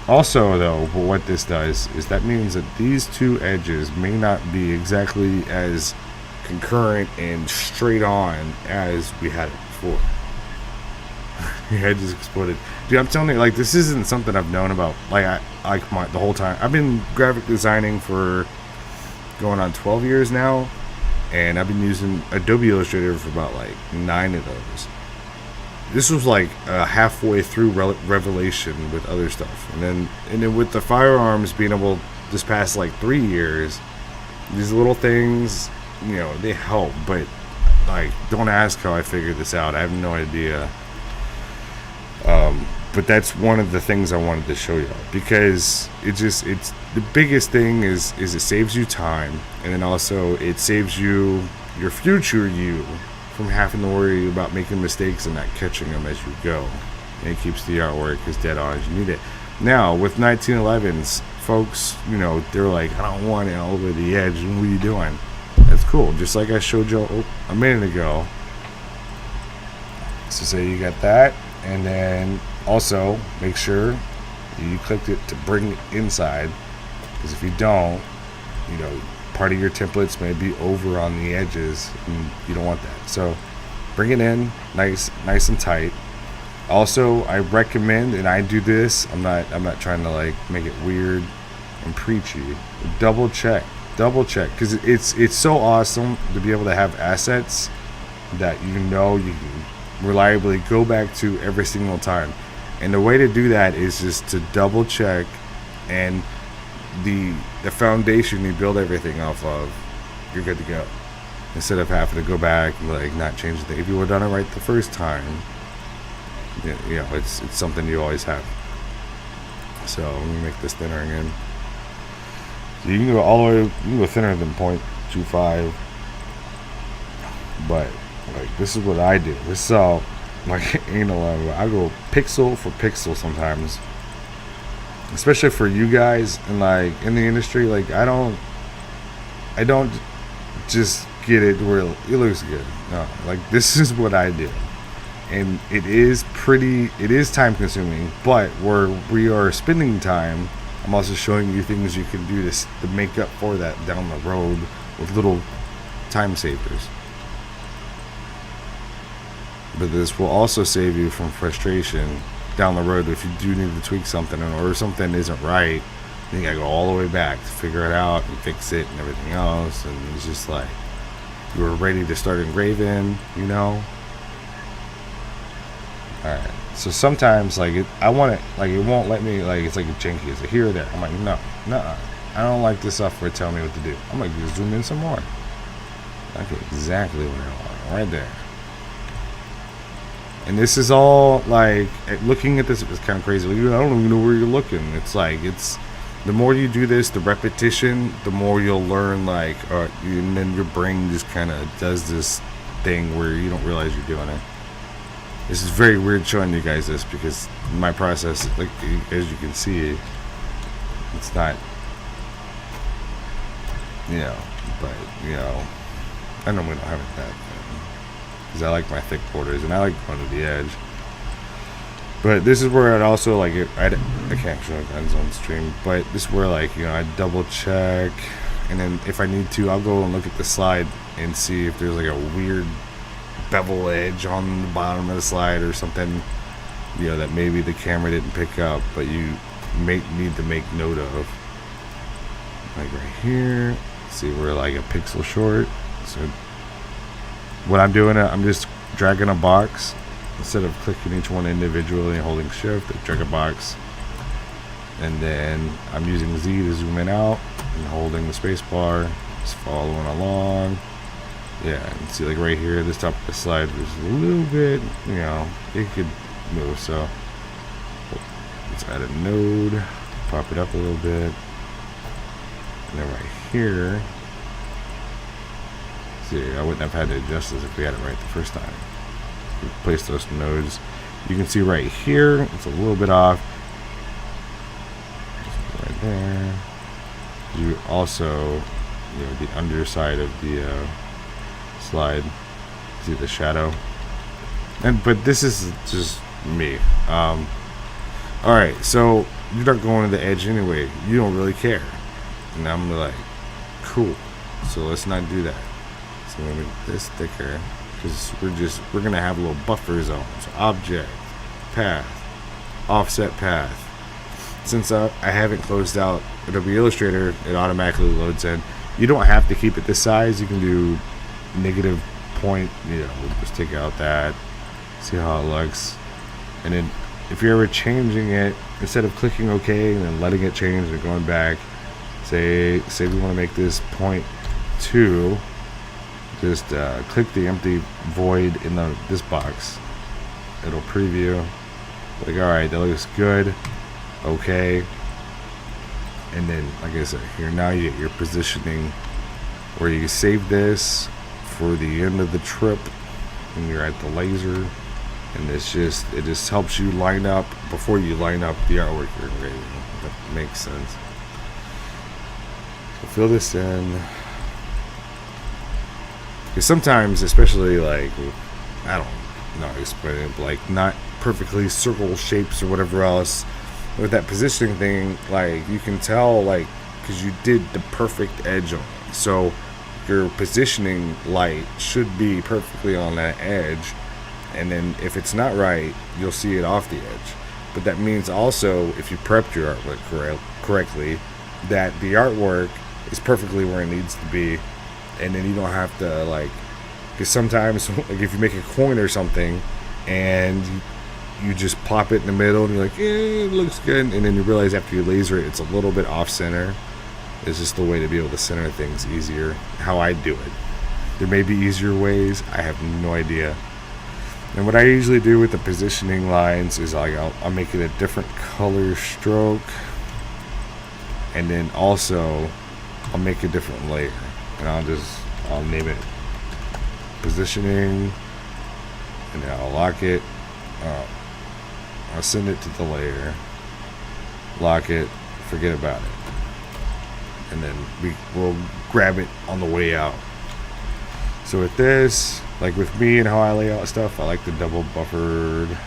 A: Also, though, what this does is that means that these two edges may not be exactly as concurrent and straight on as we had it before. Your head just exploded. Dude, I'm telling you, like, this isn't something I've known about, the whole time. I've been graphic designing for going on 12 years now, and I've been using Adobe Illustrator for about, 9 of those. This was, halfway through revelation with other stuff. And then with the Firearms being able, this past, 3 years, these little things, they help, but, don't ask how I figured this out. I have no idea. But that's one of the things I wanted to show y'all, because it's the biggest thing is it saves you time, and then also it saves you, your future you, from having to worry about making mistakes and not catching them as you go. And it keeps the artwork as dead on as you need it. Now with 1911s, folks, they're like, I don't want it all over the edge. What are you doing? That's cool. Just like I showed you a minute ago. So say you got that. And then also make sure you clicked it to bring it inside, because if you don't, part of your templates may be over on the edges, and you don't want that. So bring it in nice and tight. Also, I recommend, and I do this, I'm not trying to make it weird and preachy, double check, because it's so awesome to be able to have assets that you can reliably go back to every single time. And the way to do that is just to double check, and the foundation you build everything off of, you're good to go, instead of having to go back and not change the thing. If you would have done it right the first time, it's something you always have. So let me make this thinner again. So you can go all the way, you can go thinner than 0.25, but this is what I do. This is all ain't a lot. I go pixel for pixel sometimes, especially for you guys and in the industry. I don't just get it where it looks good. No, this is what I do, and it is time consuming. But where we are spending time, I'm also showing you things you can do to make up for that down the road with little time savers. But this will also save you from frustration down the road if you do need to tweak something, or something isn't right. Then you gotta go all the way back to figure it out and fix it and everything else. And it's just you were ready to start engraving, Alright, so sometimes I want it, it won't let me, it's janky. It's here or there. I'm no, I don't like this software telling me what to do. I'm just zoom in some more. Okay, exactly what I want right there. And this is all looking at this, it's kind of crazy. I don't even know where you're looking. It's the more you do this, the repetition, the more you'll learn. And then your brain just kind of does this thing where you don't realize you're doing it. This is very weird showing you guys this, because my process, as you can see, it's not, but I normally don't have it that. Because I like my thick borders, and I like going to the edge. But this is where I'd also I can't show guns on stream, but this is where I double check, and then if I need to, I'll go and look at the slide and see if there's a weird bevel edge on the bottom of the slide or something, that maybe the camera didn't pick up, but you may need to make note of. Right here, see, we're a pixel short. So what I'm doing, I'm just dragging a box instead of clicking each one individually and holding shift. I drag a box, and then I'm using Z to zoom in out, and holding the space bar, just following along. Yeah, and see, like right here, this top of the slide was a little bit, you know, it could move. So let's add a node, pop it up a little bit, and then right here, see, I wouldn't have had to adjust this if we had it right the first time. Place those nodes. You can see right here, it's a little bit off. Right there. You also, you know, the underside of the slide, see the shadow. But this is just me. All right, so you're not going to the edge anyway. You don't really care, and I'm like, cool. So let's not do that. So I'm gonna make this thicker because we're gonna have a little buffer zone. So object, path, offset path. Since I haven't closed out Adobe Illustrator, it automatically loads in. You don't have to keep it this size. You can do negative point. You know, we'll just take out that. See how it looks, and then if you're ever changing it, instead of clicking OK and then letting it change and going back, say we want to make this 0.2, just click the empty void in this box. It'll preview. Like, all right, that looks good. Okay. And then, like I said, here now you get your positioning where you save this for the end of the trip when you're at the laser. And it just helps you line up before you line up the artwork you're engraving. That makes sense. So fill this in. Because sometimes, especially like, I don't know how to explain it, but like not perfectly circle shapes or whatever else, with that positioning thing, like you can tell, like, because you did the perfect edge on it. So your positioning light should be perfectly on that edge. And then if it's not right, you'll see it off the edge. But that means also, if you prepped your artwork correctly, that the artwork is perfectly where it needs to be. And then you don't have to, like, because sometimes, like, if you make a coin or something and you just pop it in the middle and you're like, it looks good, and then you realize after you laser it, it's a little bit off center. It's just the way to be able to center things easier. How I do it. There may be easier ways. I have no idea. And what I usually do with the positioning lines is like I'll make it a different color stroke, and then also I'll make a different layer, and I'll name it positioning, and then I'll lock it. I'll send it to the layer, lock it, forget about it, and then we'll grab it on the way out. So with this, like with me and how I lay out stuff, I like the double buffered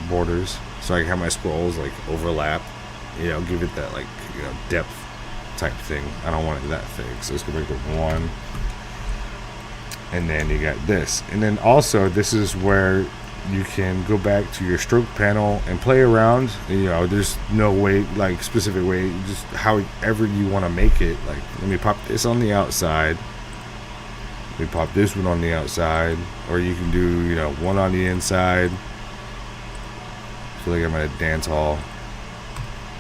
A: borders, so I can have my scrolls like overlap. You know, give it that, like, you know, depth type thing. I don't want it that thick, so let's go back to 1. And then you got this, and then also this is where you can go back to your stroke panel and play around. You know, there's no way, like, specific way, just however you want to make it. Like, let me pop this on the outside. We pop this one on the outside, or you can do, you know, one on the inside. I feel like I'm at a dance hall.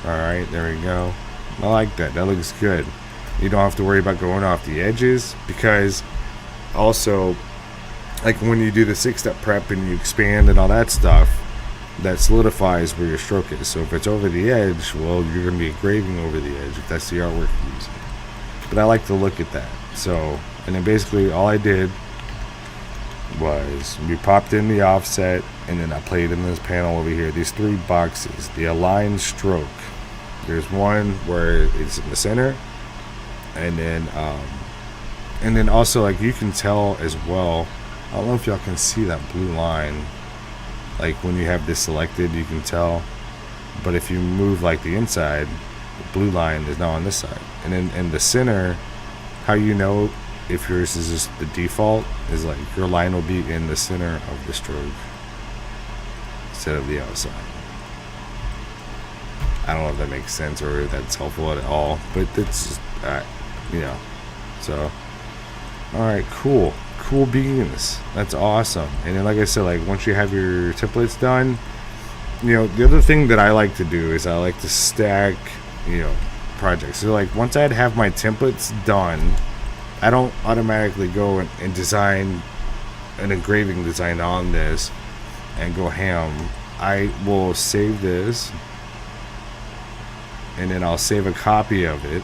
A: Alright, there we go. I like that. That looks good. You don't have to worry about going off the edges, because also, like when you do the 6-step prep and you expand and all that stuff, that solidifies where your stroke is. So if it's over the edge, well, you're going to be engraving over the edge if that's the artwork you're using. But I like to look at that. So, and then basically all I did was we popped in the offset, and then I played in this panel over here, these 3 boxes, the align stroke. There's one where it's in the center, and then also, like, you can tell as well, I don't know if y'all can see that blue line, like when you have this selected, you can tell, but if you move like the inside, the blue line is now on this side. And then in the center, how you know if yours is just the default is like your line will be in the center of the stroke instead of the outside. I don't know if that makes sense or if that's helpful at all, but it's just, you know, so alright, cool beans. That's awesome. And then, like I said, like once you have your templates done, you know, the other thing that I like to do is I like to stack, you know, projects. So like once I'd have my templates done, I don't automatically go and design an engraving design on this and go ham. I will save this, and then I'll save a copy of it,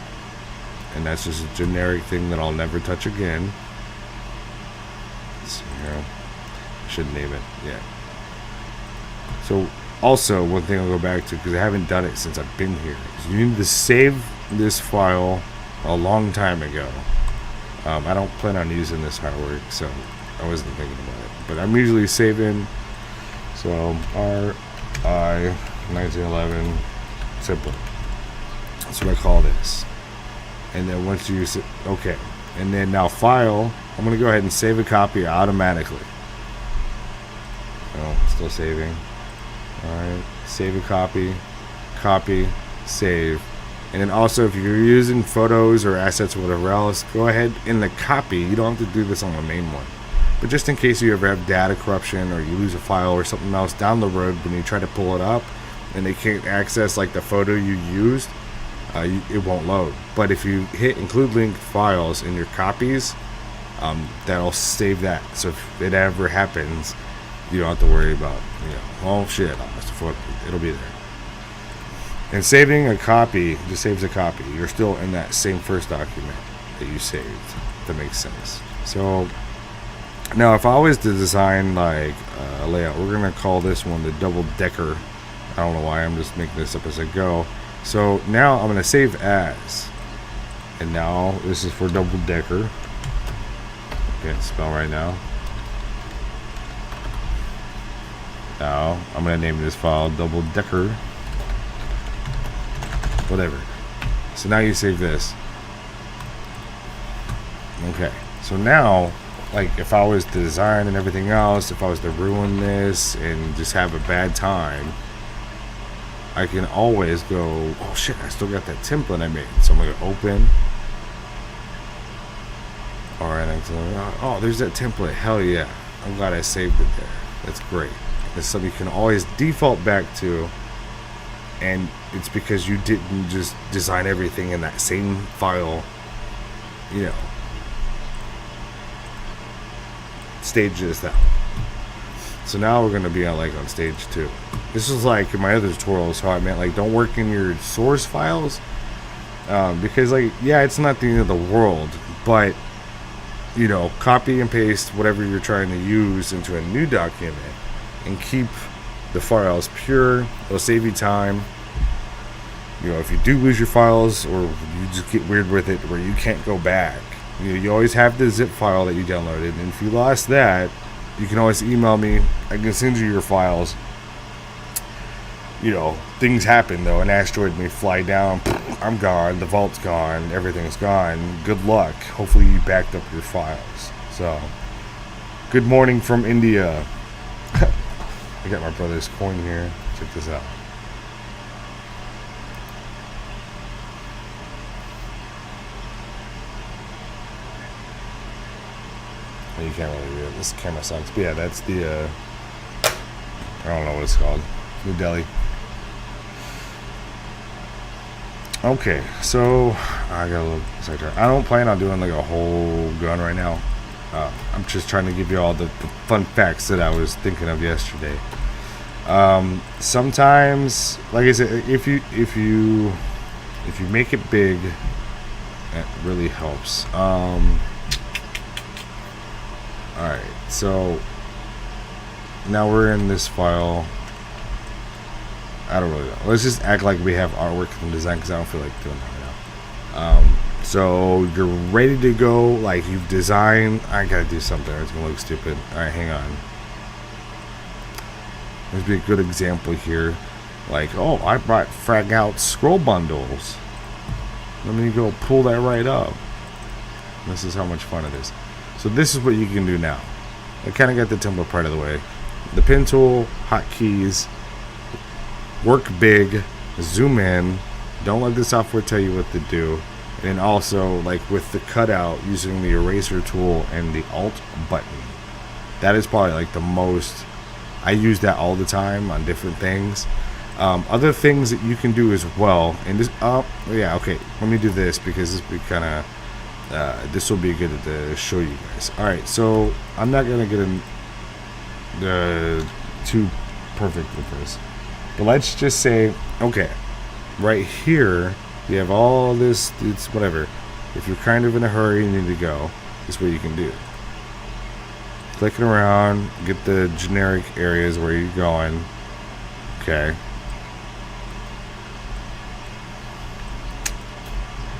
A: and that's just a generic thing that I'll never touch again. So, I should name it. Yeah. So also one thing I'll go back to, because I haven't done it since I've been here, is you need to save this file a long time ago. I don't plan on using this artwork, so I wasn't thinking about it, but I'm usually saving. So RI 1911 simple. That's what I call this. And then once you okay, and then now file, I'm gonna go ahead and save a copy automatically. Oh, still saving. Alright, save a copy, save. And then also, if you're using photos or assets or whatever else, go ahead in the copy. You don't have to do this on the main one, but just in case you ever have data corruption or you lose a file or something else down the road when you try to pull it up and they can't access like the photo you used, it won't load. But if you hit include linked files in your copies, that'll save that. So if it ever happens, you don't have to worry about, oh shit, I lost the photo. It'll be there. And saving a copy just saves a copy. You're still in that same first document that you saved. If that makes sense. So now if I was to design like a layout, we're gonna call this one the double decker. I don't know why, I'm just making this up as I go. So now I'm gonna save as, and now this is for double decker. Can't spell right now. Now I'm gonna name this file double decker. Whatever. So now you save this. Okay. So now, like, if I was to design and everything else, if I was to ruin this and just have a bad time, I can always go, oh shit, I still got that template I made. So I'm gonna open. Alright, oh, there's that template. Hell yeah. I'm glad I saved it there. That's great. It's something you can always default back to. And it's because you didn't just design everything in that same file, stage this out. So now we're going to be on stage 2. This was like in my other tutorials how I meant like don't work in your source files, because like it's not the end of the world, but copy and paste whatever you're trying to use into a new document and keep the files pure. It'll save you time. If you do lose your files or you just get weird with it where you can't go back, you always have the zip file that you downloaded, and if you lost that, you can always email me. I can send you your files. Things happen though. An asteroid may fly down, I'm gone, the vault's gone, everything's gone. Good luck. Hopefully you backed up your files. So good morning from India. I got my brother's coin here. Check this out. You can't really read it. This camera sucks. But yeah, that's the I don't know what it's called. New Delhi. Okay, so I got a little sidetracked. I don't plan on doing like a whole gun right now. I'm just trying to give you all the fun facts that I was thinking of yesterday. Sometimes, like I said, if you make it big, it really helps. Alright, so now we're in this file. I don't really know. Let's just act like we have artwork and design, because I don't feel like doing that right now. So you're ready to go, like you've designed. I gotta do something or it's gonna look stupid. Alright, hang on. There's be a good example here. Like, oh, I brought Fragout scroll bundles. Let me go pull that right up. This is how much fun it is. So this is what you can do now. I kind of got the template part of the way. The pen tool, hotkeys, work big, zoom in. Don't let the software tell you what to do. And also, like with the cutout, using the eraser tool and the alt button. That is probably like the most. I use that all the time on different things. Other things that you can do as well, and this, yeah, okay, let me do this because this will be kind of, this will be good to show you guys. All right, so I'm not gonna get too perfect with this, but let's just say, okay, right here you have all this. It's whatever. If you're kind of in a hurry and need to go, this is what you can do. Clicking around, get the generic areas where you're going. Okay.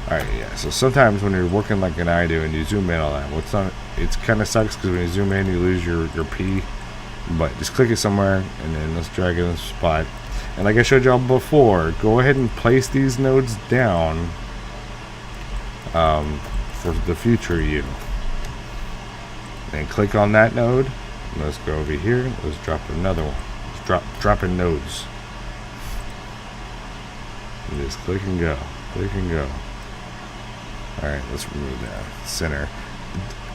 A: Alright, yeah, so sometimes when you're working like I do and you zoom in all that, it's kind of sucks because when you zoom in you lose your P, but just click it somewhere and then let's drag it in the spot. And like I showed y'all before, go ahead and place these nodes down for the future you. And click on that node. Let's go over here, let's drop another one. Let's drop in nodes. And just click and go, click and go. Alright, let's remove that center.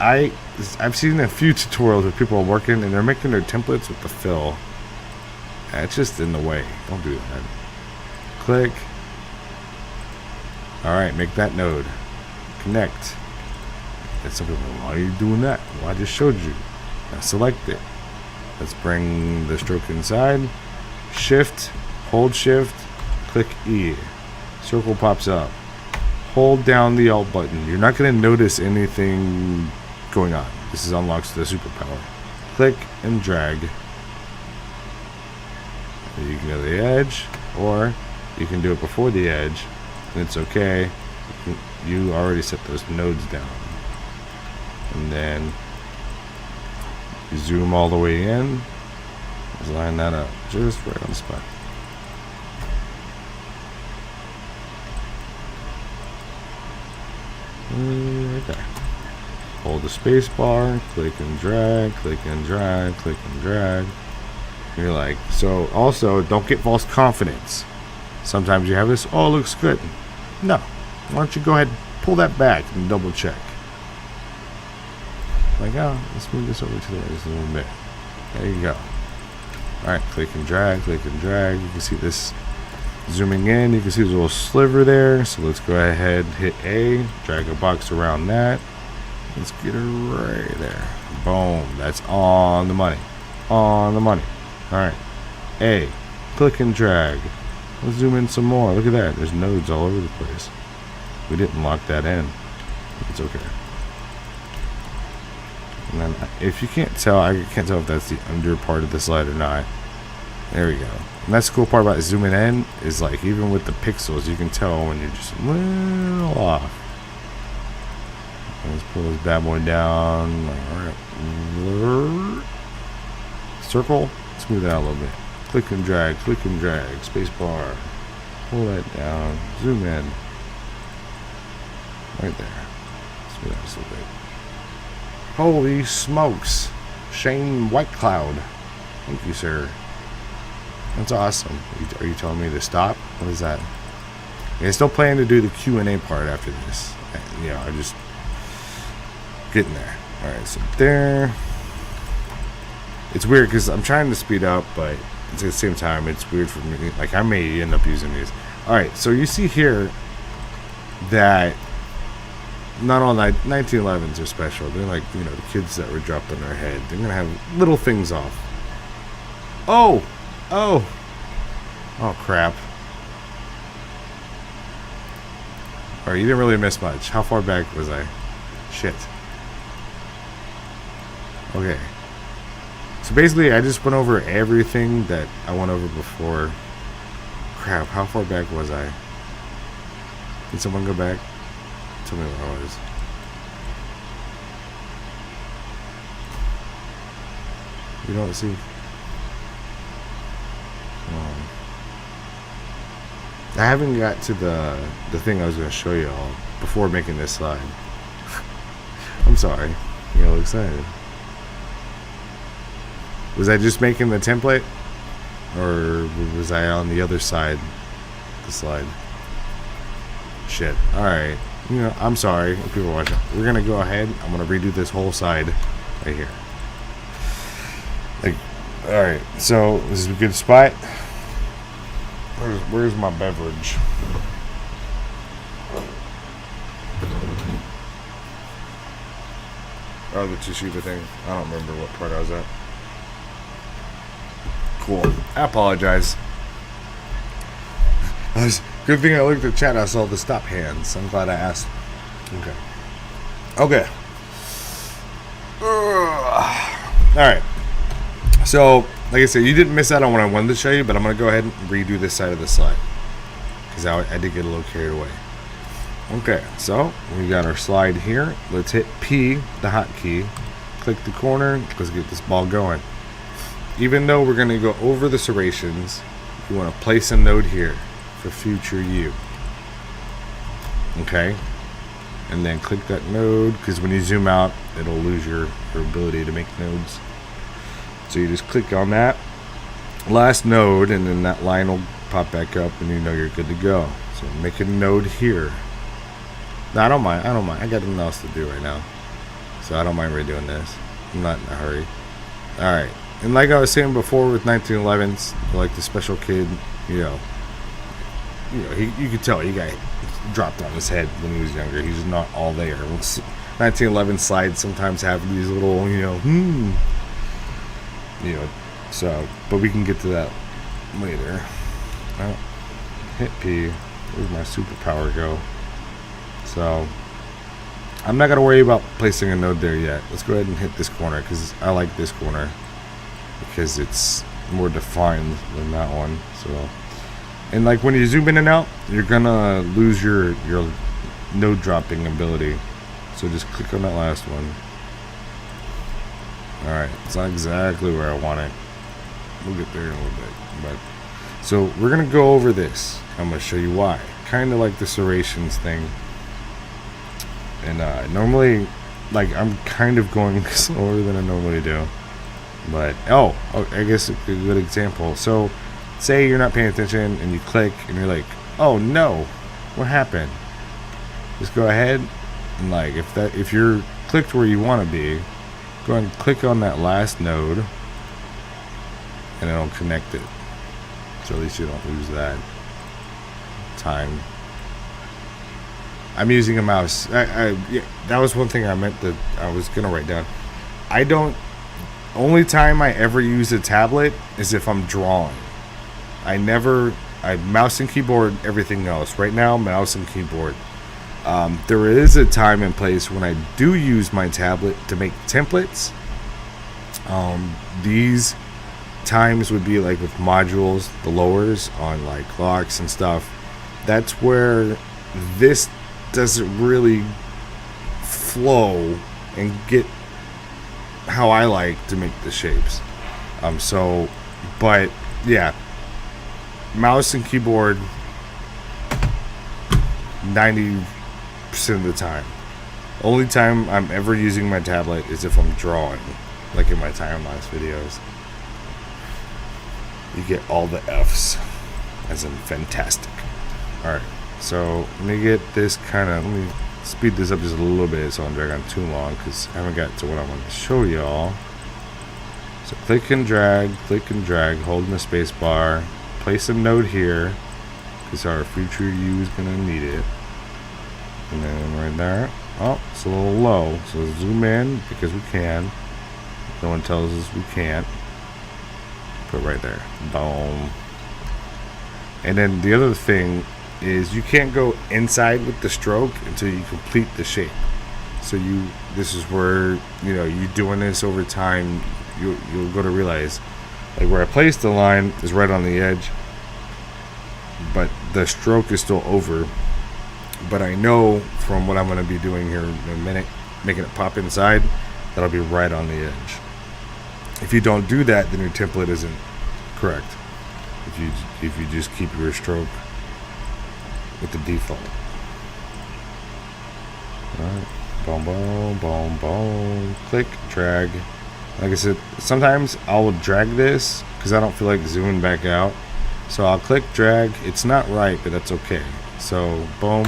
A: I've seen a few tutorials where people are working and they're making their templates with the fill. It's just in the way. Don't do that. Click. Alright, make that node. Connect. And some people, why are you doing that? Well, I just showed you. Now select it. Let's bring the stroke inside. Shift. Hold shift. Click E. Circle pops up. Hold down the Alt button. You're not going to notice anything going on. This is unlocks the superpower. Click and drag. You can go to the edge, or you can do it before the edge, and it's okay. You already set those nodes down. And then you zoom all the way in. Just line that up just right on the spot. Right there. Hold the space bar, click and drag, click and drag, click and drag. You're like, so also don't get false confidence. Sometimes you have this, oh, it looks good. No. Why don't you go ahead and pull that back and double check. Like, oh, let's move this over to the right just a little bit. There you go. Alright, click and drag, click and drag. You can see this zooming in. You can see there's a little sliver there. So let's go ahead, hit A, drag a box around that. Let's get her right there. Boom. That's on the money. On the money. Alright. A. Click and drag. Let's zoom in some more. Look at that. There's nodes all over the place. We didn't lock that in. It's okay. And then if you can't tell, I can't tell if that's the under part of the slide or not. There we go. And that's the cool part about zooming in is like even with the pixels you can tell when you're just a little off. Let's pull this bad boy down. Alright. Circle. Smooth it out a little bit. Click and drag, space bar. Pull that down. Zoom in. Right there. Smooth out just a little bit. Holy smokes. Shane Whitecloud. Thank you, sir. That's awesome. Are you telling me to stop? What is that? Yeah, I still plan to do the Q&A part after this. You know, I'm just getting there. Alright, so there. It's weird because I'm trying to speed up, but at the same time, it's weird for me. Like, I may end up using these. Alright, so you see here that not all 1911s are special. They're like, you know, the kids that were dropped on their head. They're going to have little things off. Oh! Oh! Oh, crap. Alright, you didn't really miss much. How far back was I? Shit. Okay. So basically, I just went over everything that I went over before. Crap, how far back was I? Did someone go back? Tell me where I was. You don't see? I haven't got to the thing I was going to show you all before making this slide. I'm sorry. You get all excited. Was I just making the template? Or was I on the other side of the slide? Shit. Alright. You know, I'm sorry if people are watching. We're going to go ahead. I'm going to redo this whole side right here. Like, alright. So, this is a good spot. Where's my beverage? Oh, the Toshiba thing. I don't remember what part I was at. Cool. I apologize. Good thing I looked at the chat. I saw the stop hands. I'm glad I asked. Okay. Alright. So, like I said, you didn't miss out on what I wanted to show you, but I'm going to go ahead and redo this side of the slide. Because I did get a little carried away. Okay, so we got our slide here. Let's hit P, the hotkey. Click the corner. Let's get this ball going. Even though we're going to go over the serrations, you want to place a node here for future you. Okay? And then click that node, because when you zoom out, it'll lose your ability to make nodes. So you just click on that last node, and then that line will pop back up, and you know you're good to go. So make a node here. No, I don't mind. I got nothing else to do right now, so I don't mind redoing this. I'm not in a hurry. Alright, and like I was saying before with 1911s, like the special kid, you could tell he got dropped on his head when he was younger. He's not all there. 1911 slides sometimes have these little, so, but we can get to that later. Hit P. Where's my superpower go? So, I'm not going to worry about placing a node there yet. Let's go ahead and hit this corner, because I like this corner, because it's more defined than that one. So, and like when you zoom in and out, you're going to lose your node dropping ability. So just click on that last one. Alright, it's not exactly where I want it. We'll get there in a little bit. But so we're going to go over this. I'm going to show you why. Kind of like the serrations thing. And normally, like, I'm kind of going slower than I normally do. But, I guess a good example. So, say you're not paying attention and you click and you're like, oh no, what happened? Just go ahead and, like, if you're clicked where you want to be, go ahead and click on that last node and it'll connect it. So at least you don't lose that time. I'm using a mouse. Yeah, that was one thing I meant that I was gonna write down. Only time I ever use a tablet is if I'm drawing. I mouse and keyboard, everything else. Right now, mouse and keyboard. There is a time and place when I do use my tablet to make templates. These times would be like with modules, the lowers on like locks and stuff. That's where this doesn't really flow and get how I like to make the shapes. But yeah, mouse and keyboard 90% of the time. Only time I'm ever using my tablet is if I'm drawing, like in my time-lapse videos. You get all the F's, as in fantastic. Alright, so let me speed this up just a little bit so I don't drag on too long, because I haven't got to what I want to show y'all. So click and drag, holding the space bar, place a node here, because our future you is going to need it. And then right there, it's a little low, so zoom in, because we can. No one tells us we can't. Put right there, boom. And then the other thing is you can't go inside with the stroke until you complete the shape. So this is where, you doing this over time, you'll go to realize, like where I placed the line is right on the edge, but the stroke is still over. But I know from what I'm going to be doing here in a minute, making it pop inside, that'll be right on the edge. If you don't do that, then your template isn't correct. If you just keep your stroke with the default. Alright, boom, boom, boom, boom. Click, drag. Like I said, sometimes I will drag this because I don't feel like zooming back out. So I'll click, drag. It's not right, but that's okay. So boom,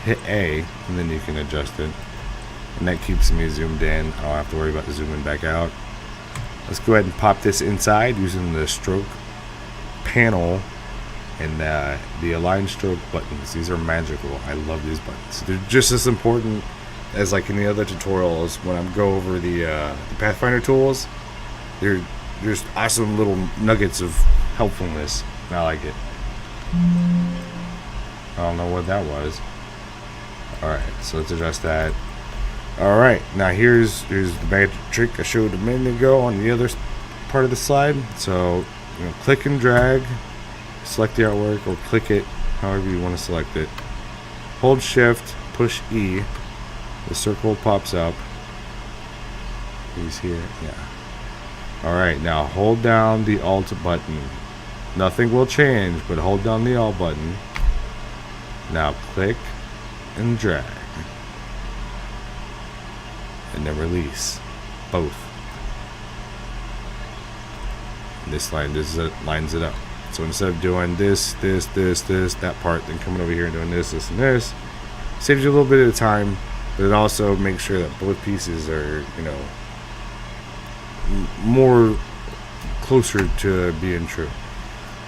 A: hit A, and then you can adjust it. And that keeps me zoomed in. I don't have to worry about zooming back out. Let's go ahead and pop this inside using the stroke panel And the align stroke buttons, these are magical. I love these buttons. They're just as important as like in the other tutorials when I go over the Pathfinder tools. They're just awesome little nuggets of helpfulness. I like it. I don't know what that was. Alright, so let's adjust that. Alright, now here's the magic trick I showed a minute ago on the other part of the slide. So, click and drag, select the artwork, or click it however you want to select it. Hold shift, push E, the circle pops up. He's here, yeah. Alright, now hold down the Alt button. Nothing will change, but hold down the Alt button. Now click and drag. And then release. Both. And this lines it up. So instead of doing this, that part, then coming over here and doing this, and this, saves you a little bit of time, but it also makes sure that both pieces are, more closer to being true.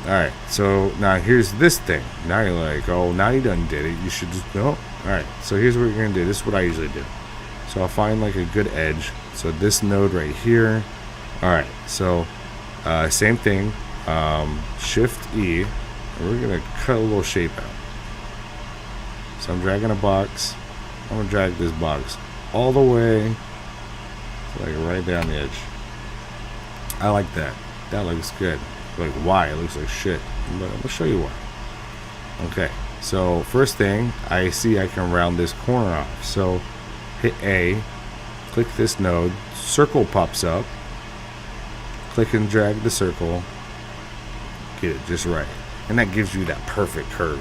A: Alright, so now here's this thing. Now you're like, oh, now you done did it. You should just go. Alright, so here's what you're going to do. This is what I usually do. So I'll find like a good edge. So this node right here. Alright, so same thing. Shift E. And we're going to cut a little shape out. So I'm dragging a box. I'm going to drag this box all the way, like right down the edge. I like that. That looks good. Like, why? It looks like shit. But I'm going to show you why. Okay, so first thing, I see I can round this corner off. So hit A, click this node, circle pops up, click and drag the circle, get it just right. And that gives you that perfect curve.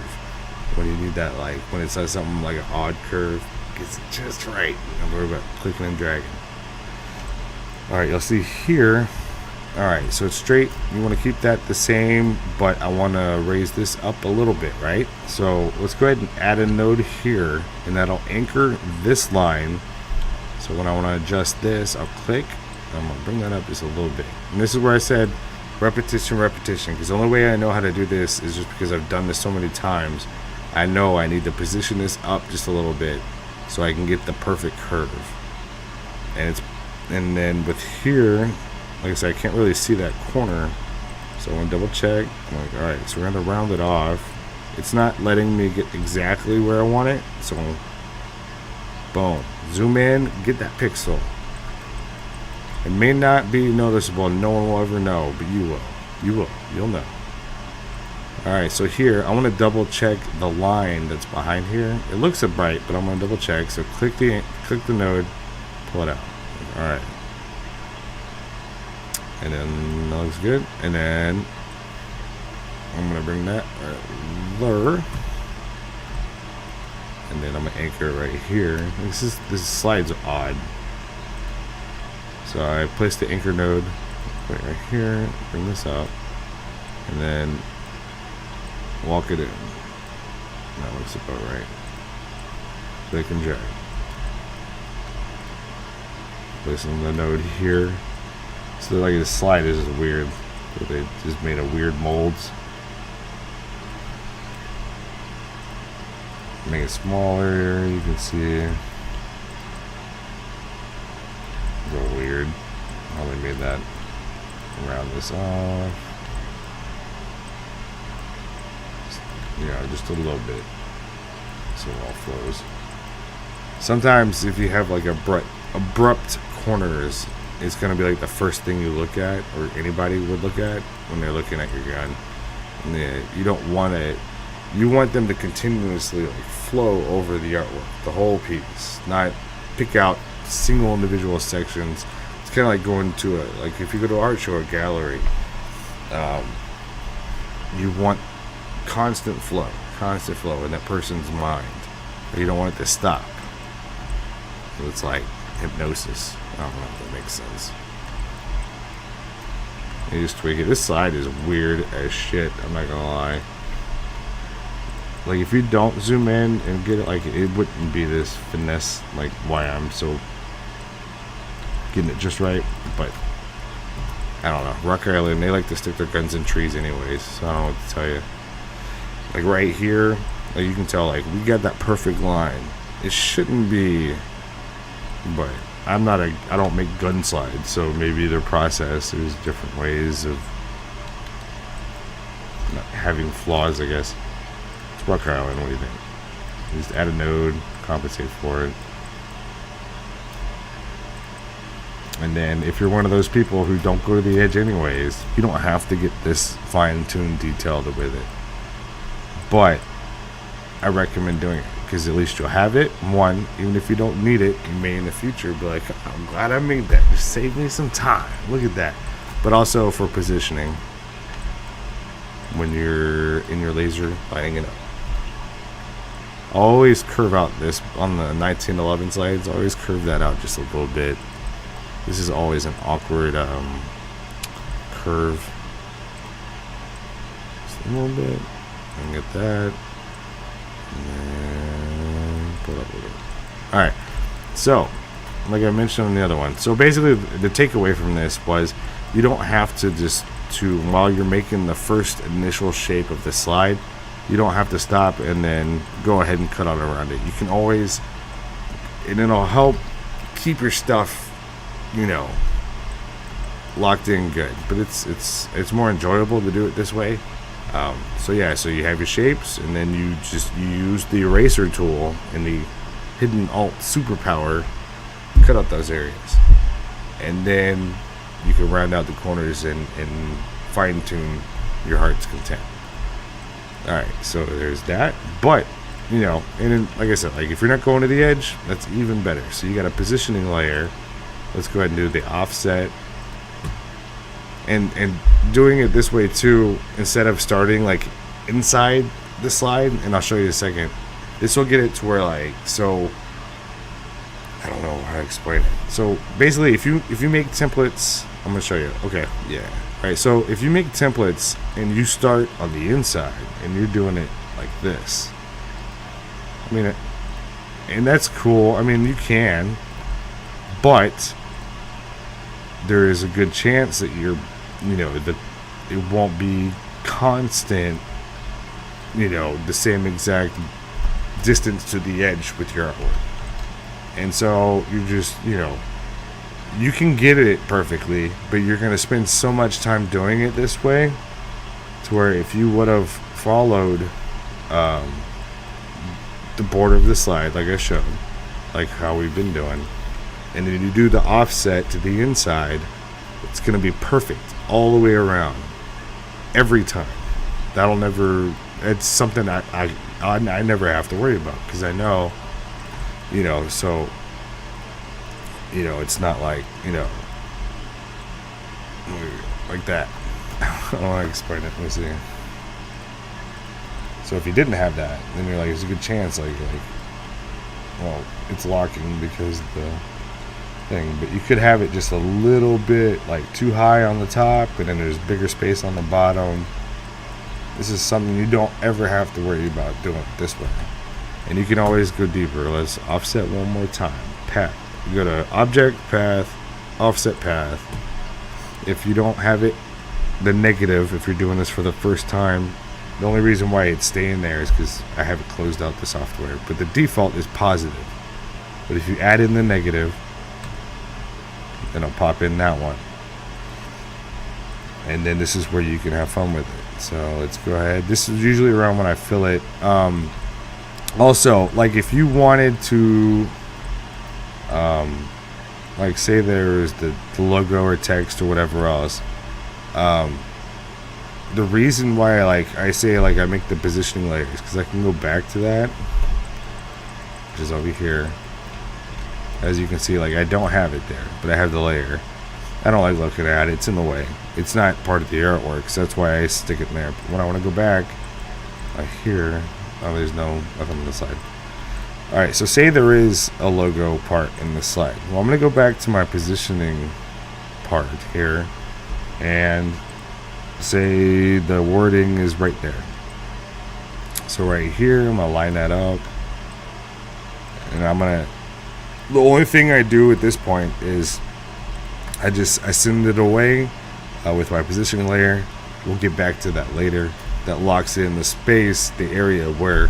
A: When you need that, like, when it says something like an odd curve, gets it just right. Don't worry about clicking and dragging. Alright, you'll see here. Alright, so it's straight. You want to keep that the same, but I want to raise this up a little bit, right? So let's go ahead and add a node here, and that'll anchor this line. So when I want to adjust this, I'll click. I'm going to bring that up just a little bit. And this is where I said repetition, because the only way I know how to do this is just because I've done this so many times. I know I need to position this up just a little bit so I can get the perfect curve. And then with here, like I said, I can't really see that corner, so I'm going to double check. I'm like, alright, so we're going to round it off. It's not letting me get exactly where I want it, so boom, zoom in, get that pixel. It may not be noticeable, no one will ever know, but you'll know. Alright, so here, I want to double check the line that's behind here. It looks bright, but I'm going to double check, so click the node, pull it out. Alright. And then that looks good. And then I'm gonna bring that blur, and then I'm gonna anchor right here. This slide's odd, so I place the anchor node right here. Bring this up, and then walk it in. That looks about right. Click and drag. Placing the node here. So like the slide is just weird. So they just made a weird molds. Make it smaller. You can see it's a little weird how they made that. Round this off. Just a little bit, so it all flows. Sometimes if you have like abrupt corners, it's going to be like the first thing you look at, or anybody would look at when they're looking at your gun. And you don't want it. You want them to continuously like flow over the artwork, the whole piece, not pick out single individual sections. It's kind of like going to like if you go to an art show or gallery, you want constant flow in that person's mind. You don't want it to stop. So it's like hypnosis. I don't know if that makes sense. You just tweak it. This side is weird as shit, I'm not gonna lie. Like if you don't zoom in and get it, like it wouldn't be this finesse, like why I'm so getting it just right. But I don't know. Rock Island, they like to stick their guns in trees anyways, so I don't know what to tell you. like right here, like you can tell, like we got that perfect line. It shouldn't be, but I don't make gun slides, so maybe their process, there's different ways of not having flaws, I guess. It's Rucker Island, what do you think? Just add a node, compensate for it. And then if you're one of those people who don't go to the edge anyways, you don't have to get this fine-tuned detailed with it. But I recommend doing it, because at least you'll have it. One, even if you don't need it, you may in the future be like, I'm glad I made that. Just save me some time. Look at that. But also for positioning, when you're in your laser lighting it up. Always curve out this on the 1911 slides. Always curve that out just a little bit. This is always an awkward curve. Just a little bit. And get that. And then pull up a little bit. Alright. So, like I mentioned on the other one. So basically the takeaway from this was you don't have to while you're making the first initial shape of the slide, you don't have to stop and then go ahead and cut out around it. You can always, and it'll help keep your stuff, locked in good. But it's more enjoyable to do it this way. So you have your shapes, and then you use the eraser tool and the hidden alt superpower, cut out those areas, and then you can round out the corners and fine tune your heart's content. Alright, so there's that. But, and then, like I said, like if you're not going to the edge, that's even better. So you got a positioning layer. Let's go ahead and do the offset. And doing it this way too, instead of starting like inside the slide, and I'll show you in a second. This will get it to where I don't know how to explain it. So basically, if you make templates, I'm gonna show you. Okay, yeah. All right. So if you make templates and you start on the inside and you're doing it like this, and that's cool. You can, but there is a good chance that that it won't be constant. The same exact distance to the edge with your artwork. And so you just, you can get it perfectly, but you're going to spend so much time doing it this way to where if you would have followed the border of the slide like I showed, like how we've been doing, and then you do the offset to the inside, it's going to be perfect all the way around every time. It's something I never have to worry about, because I know, so, it's not like, like that. I don't want to explain it. Let me see. So if you didn't have that, then you're like, there's a good chance, well, it's locking because of the thing. But you could have it just a little bit, too high on the top, and then there's bigger space on the bottom. This is something you don't ever have to worry about doing it this way. And you can always go deeper. Let's offset one more time. Path. You go to object, path, offset path. If you don't have it, the negative, if you're doing this for the first time, the only reason why it's staying there is because I haven't closed out the software. But the default is positive. But if you add in the negative, then I'll pop in that one. And then this is where you can have fun with it. So let's go ahead. This is usually around when I fill it. Also, if you wanted to, say there's the logo or text or whatever else, the reason why I say I make the positioning layers, because I can go back to that, which is over here. As you can see, I don't have it there, but I have the layer. I don't like looking at it. It's in the way. It's not part of the artwork, so that's why I stick it in there. But when I want to go back, here, there's nothing on the slide. Alright, so say there is a logo part in the slide. Well, I'm going to go back to my positioning part here, and say the wording is right there. So right here, I'm going to line that up, and the only thing I do at this point is I send it away with my positioning layer. We'll get back to that later. that locks in the space, the area where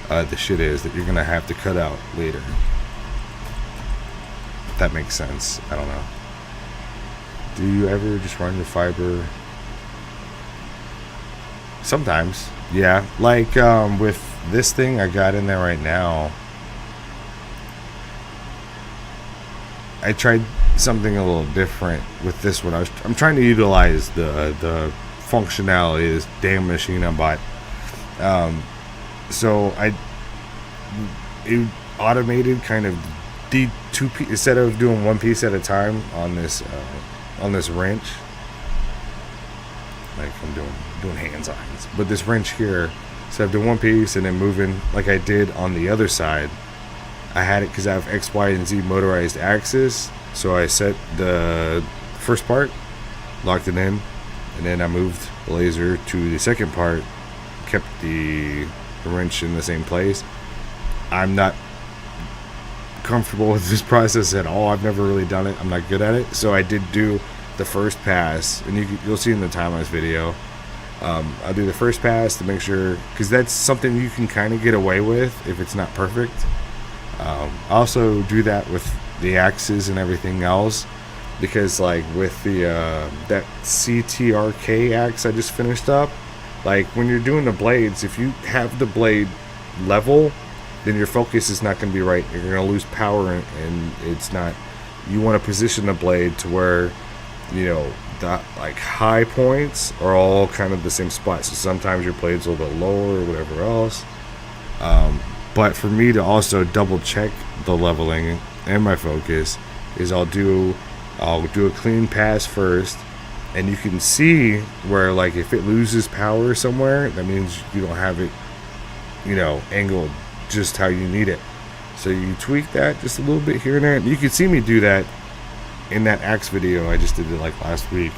A: the shit is that you're gonna have to cut out later. If that makes sense. I don't know. Do you ever just run your fiber? Sometimes, yeah. Like with this thing I got in there right now, I tried something a little different with this one. I'm trying to utilize the functionality of this damn machine I bought. So it automated kind of the two piece instead of doing one piece at a time on this wrench. Like I'm doing hands-ons, but this wrench here, instead of doing one piece and then moving like I did on the other side, I had it because I have X, Y, and Z motorized axis. So I set the first part, locked it in, and then I moved the laser to the second part, kept the wrench in the same place. I'm not comfortable with this process at all. I've never really done it. I'm not good at it. So I did do the first pass, and you'll see in the time-lapse video. I'll do the first pass to make sure, because that's something you can kind of get away with if it's not perfect. I also do that with the axes and everything else, because like with the that CTRK axe I just finished up, like when you're doing the blades, if you have the blade level, then your focus is not going to be right. You're going to lose power, and it's not. You want to position the blade to where, you know, the like high points are all kind of the same spot. So sometimes your blade's a little bit lower or whatever else. But for me to also double check the leveling and my focus is I'll do a clean pass first, and you can see where like if it loses power somewhere, that means you don't have it, you know, angled just how you need it. So you tweak that just a little bit here and there. You can see me do that in that axe video I just did it like last week.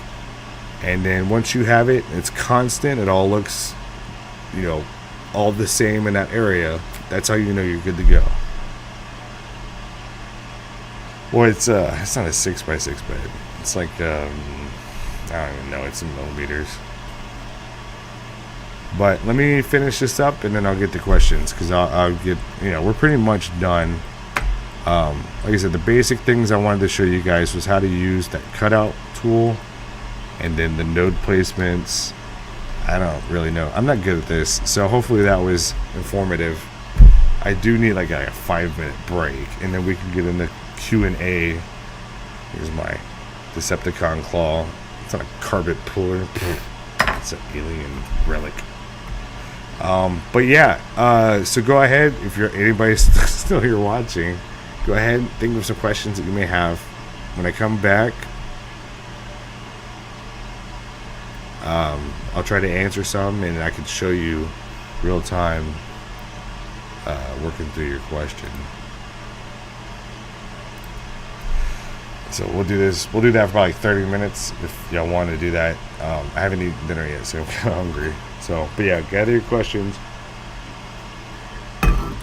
A: And then once you have it, it's constant, it all looks, you know, all the same in that area. That's how you know you're good to go. Well, it's not a 6x6 bed. It's like I don't even know. It's in millimeters. But let me finish this up, and then I'll get to questions, because I'll get, you know, we're pretty much done. Like I said, the basic things I wanted to show you guys was how to use that cutout tool, and then the node placements. I don't really know. I'm not good at this, so hopefully that was informative. I do need like a 5-minute break, and then we can get into Q&A. Here's my Decepticon claw. It's not a carpet puller. It's an alien relic. But yeah, so go ahead, if you're anybody's still here watching, go ahead and think of some questions that you may have. When I come back, I'll try to answer some, and I can show you real time working through your question. So we'll do this. We'll do that for about like 30 minutes if y'all want to do that. I haven't eaten dinner yet, so I'm kind of hungry. So, but yeah, gather your questions,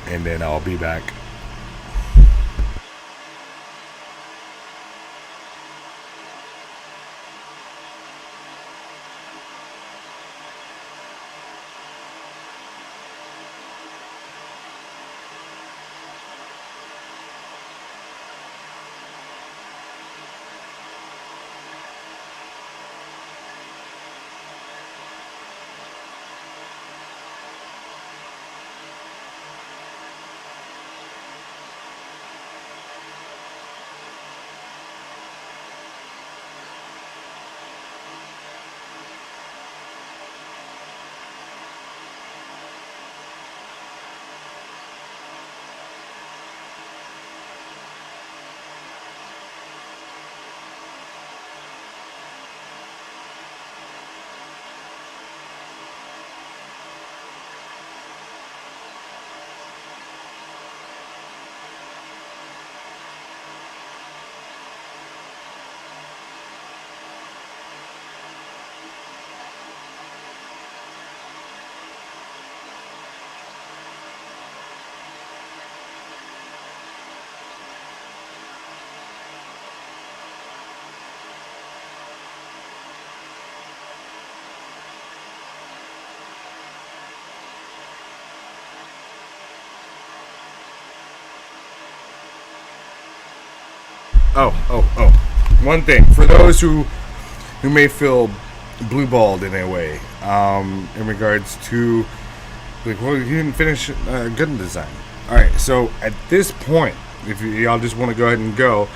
A: and then I'll be back. Oh. One thing for those who may feel blue balled in a way, in regards to like, well, you didn't finish gun design. All right, so at this point, if y'all just want to go ahead and go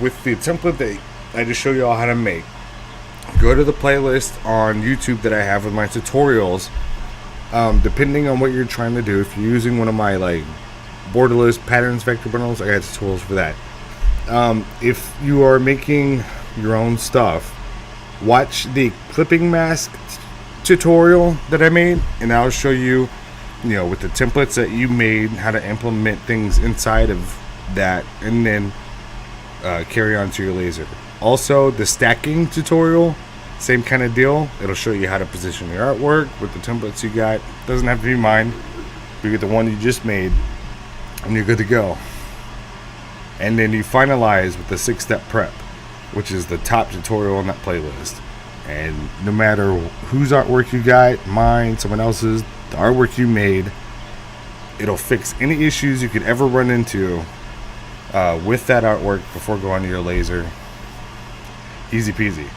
A: with the template that I just showed y'all how to make, go to the playlist on YouTube that I have with my tutorials. Depending on what you're trying to do, if you're using one of my like borderless patterns vector bundles, I got tutorials for that. If you are making your own stuff, watch the clipping mask tutorial that I made, and I'll show you, with the templates that you made, how to implement things inside of that, and then carry on to your laser. Also, the stacking tutorial, same kind of deal. It'll show you how to position your artwork with the templates you got. Doesn't have to be mine. You get the one you just made, and you're good to go. And then you finalize with the 6-step prep, which is the top tutorial on that playlist. And no matter whose artwork you got, mine, someone else's, the artwork you made, it'll fix any issues you could ever run into with that artwork before going to your laser. Easy peasy.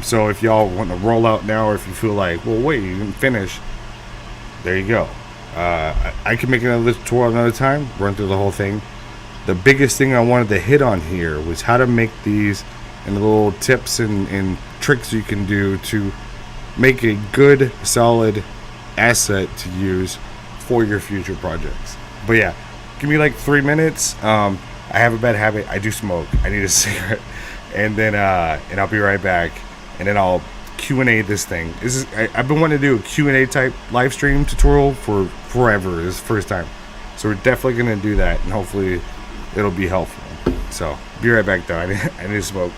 A: So if y'all want to roll out now, or if you feel like, well, wait, you didn't finish, there you go. I can make another tutorial another time, run through the whole thing. The biggest thing I wanted to hit on here was how to make these, and the little tips and tricks you can do to make a good, solid asset to use for your future projects. But yeah, give me like 3 minutes. I have a bad habit. I do smoke. I need a cigarette. And then and I'll be right back. And then I'll Q&A this thing. I've been wanting to do a Q&A type live stream tutorial for forever. This is the first time. So we're definitely going to do that, and hopefully it'll be helpful. So be right back though. I need to smoke.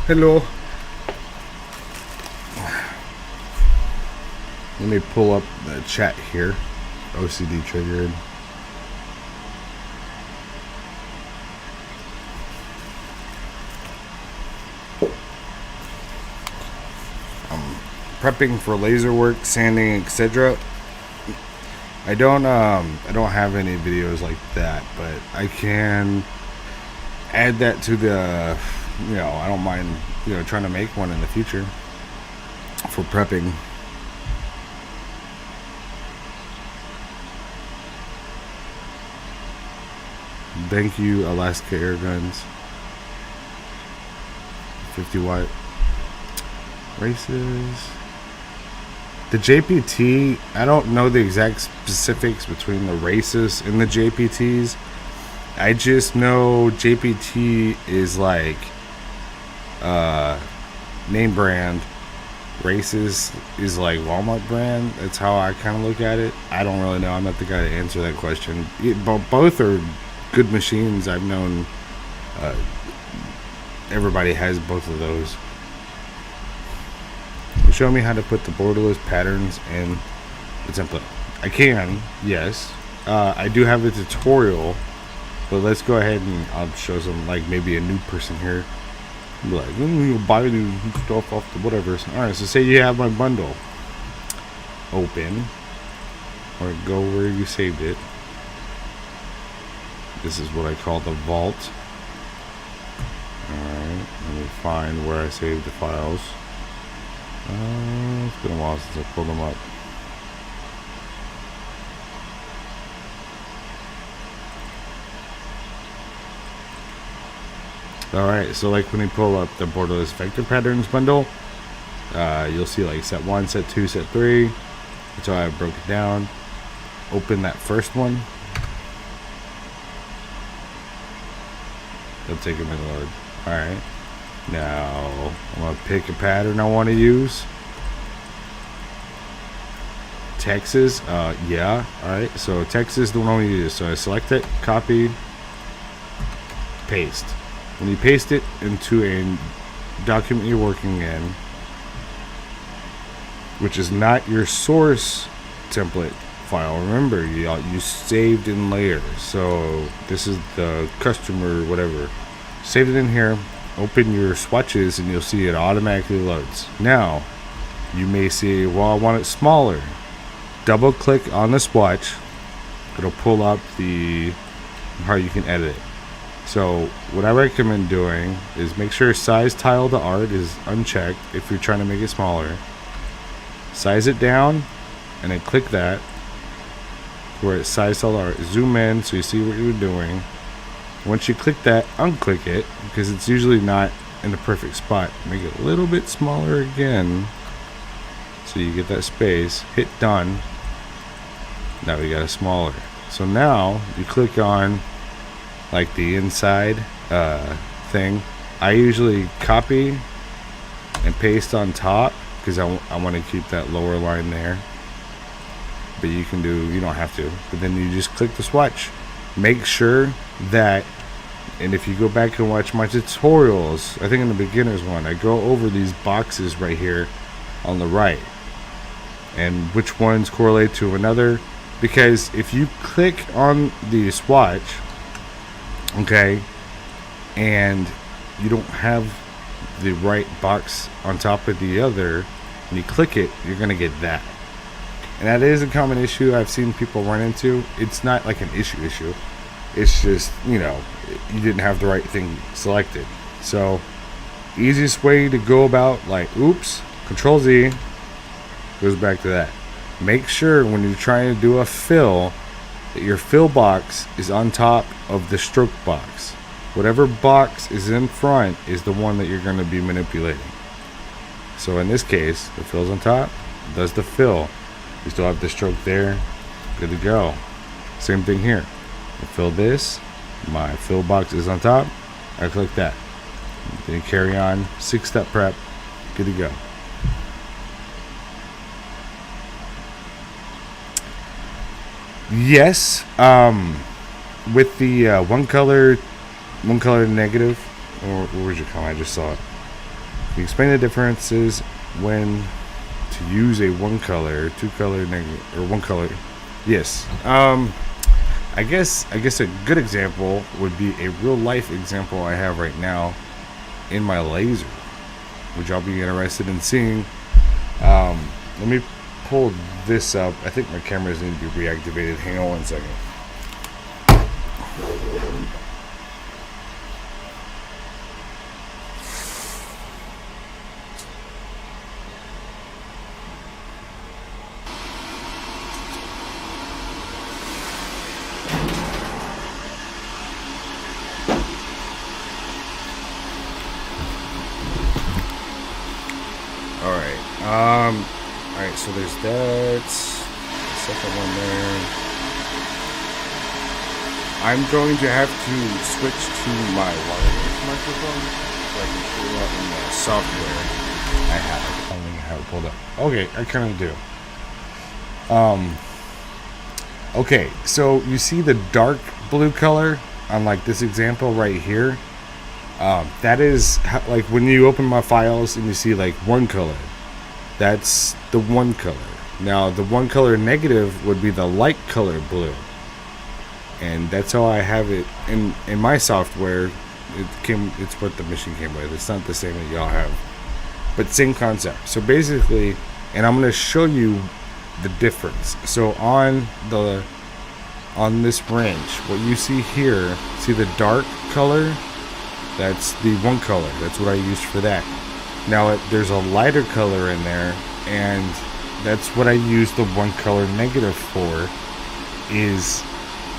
A: Hello. Let me pull up the chat here. OCD triggered. I'm prepping for laser work, sanding, etc. I don't have any videos like that, but I can add that to the, I don't mind, trying to make one in the future for prepping. Thank you, Alaska Air Guns. 50-watt races. The JPT, I don't know the exact specifics between the races and the JPTs. I just know JPT is like name brand. Races is like Walmart brand. That's how I kind of look at it. I don't really know. I'm not the guy to answer that question. Both are good machines. I've known everybody has both of those. Show me how to put the borderless patterns in the template. I can, yes. I do have a tutorial, but let's go ahead and I'll show some, like maybe a new person here. Be like, you'll buy new stuff off the whatever. Alright, so say you have my bundle. Open. Or go where you saved it. This is what I call the vault. Alright, let me find where I saved the files. It's been a while since I pulled them up. Alright, so like when you pull up the borderless vector patterns bundle, you'll see like set 1, set 2, set 3. That's how I broke it down. Open that first one. It'll take a minute to load. Alright. Now, I'm going to pick a pattern I want to use. Texas, yeah. Alright, so Texas, the one I want to use. So I select it, copy, paste. When you paste it into a document you're working in, which is not your source template file, remember, you saved in layers. So this is the customer, whatever. Save it in here. Open your swatches and you'll see it automatically loads. Now you may say, well, I want it smaller. Double click on the swatch. It'll pull up how you can edit it. So what I recommend doing is make sure size tile to art is unchecked if you're trying to make it smaller. Size it down and then click that where it's size tile to art. Zoom in so you see what you're doing. Once you click that, unclick it because it's usually not in the perfect spot. Make it a little bit smaller again so you get that space. Hit done. Now we got a smaller. So now you click on like the inside thing. I usually copy and paste on top because I want to keep that lower line there. But you don't have to. But then you just click the swatch. Make sure that, and if you go back and watch my tutorials, I think in the beginner's one, I go over these boxes right here on the right and which ones correlate to another, because if you click on the swatch, okay, and you don't have the right box on top of the other and you click it, you're gonna get that. And that is a common issue I've seen people run into. It's not like an issue. It's just, you didn't have the right thing selected. So, easiest way to go about, like, oops, Control Z, goes back to that. Make sure when you're trying to do a fill, that your fill box is on top of the stroke box. Whatever box is in front is the one that you're going to be manipulating. So in this case, the fill's on top, does the fill. You still have the stroke there, good to go. Same thing here. I fill this, my fill box is on top, I click that. Then carry on, 6-step prep, good to go. Yes, with the one color negative, or where's your comment? I just saw it. You explain the differences when to use a one color, two color, negative, or one color. Yes. I guess a good example would be a real life example I have right now in my laser, which I'll be interested in seeing. Let me pull this up. I think my cameras need to be reactivated. Hang on one second. Alright, so there's that. The second one there. I'm going to have to switch to my wireless microphone so I can show that in the software I have. I don't even have it pulled up. Okay, I kind of do. Okay, so you see the dark blue color on like this example right here? That is how, like when you open my files and you see like one color. That's the one color. Now the one color negative would be the light color blue, and that's how I have it in my software. It's what the machine came with. It's not the same that y'all have, but same concept. So basically, and I'm going to show you the difference. So on this wrench, what you see here, see the dark color? That's the one color. That's what I used for that. Now there's a lighter color in there, and that's what I use the one color negative for. Is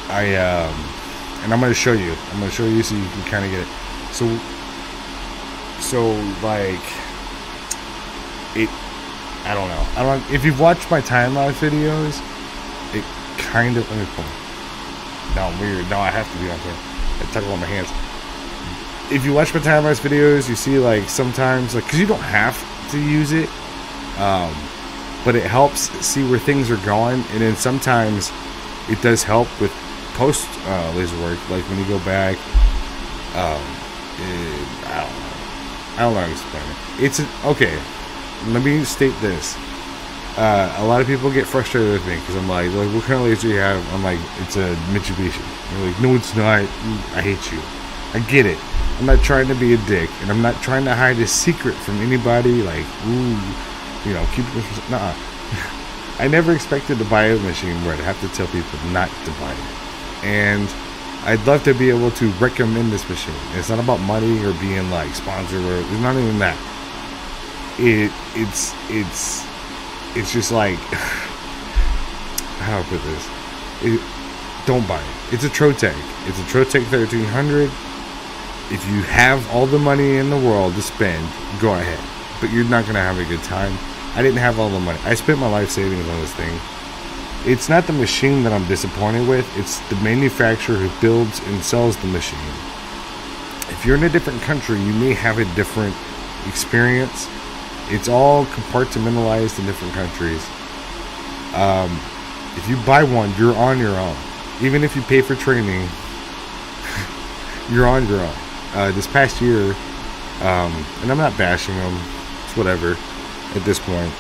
A: and I'm going to show you. I'm going to show you so you can kind of get it. So like it. I don't know. If you've watched my time-lapse videos, it kind of. Let me pull. No, I'm weird. No, I have to be on here. I talk about my hands. If you watch my time-lapse videos, you see like sometimes like because you don't have to use it, but it helps see where things are going, and then sometimes it does help with post laser work. Like when you go back, I don't know how to explain it. Okay. Let me state this. A lot of people get frustrated with me because I'm like, what kind of laser do you have? I'm like, it's a Mitsubishi. They're like, no, it's not. I hate you. I get it. I'm not trying to be a dick, and I'm not trying to hide a secret from anybody. Like, keep it. Nuh-uh. I never expected to buy a machine where I'd have to tell people not to buy it, and I'd love to be able to recommend this machine. It's not about money or being like sponsored, or it's not even that. It's just like how do I put this? Don't buy it. It's a Trotec. It's a Trotec 1300. If you have all the money in the world to spend, go ahead. But you're not gonna have a good time. I didn't have all the money. I spent my life savings on this thing. It's not the machine that I'm disappointed with. It's the manufacturer who builds and sells the machine. If you're in a different country, you may have a different experience. It's all compartmentalized in different countries. If you buy one, you're on your own. Even if you pay for training, you're on your own. This past year, and I'm not bashing them, it's whatever at this point.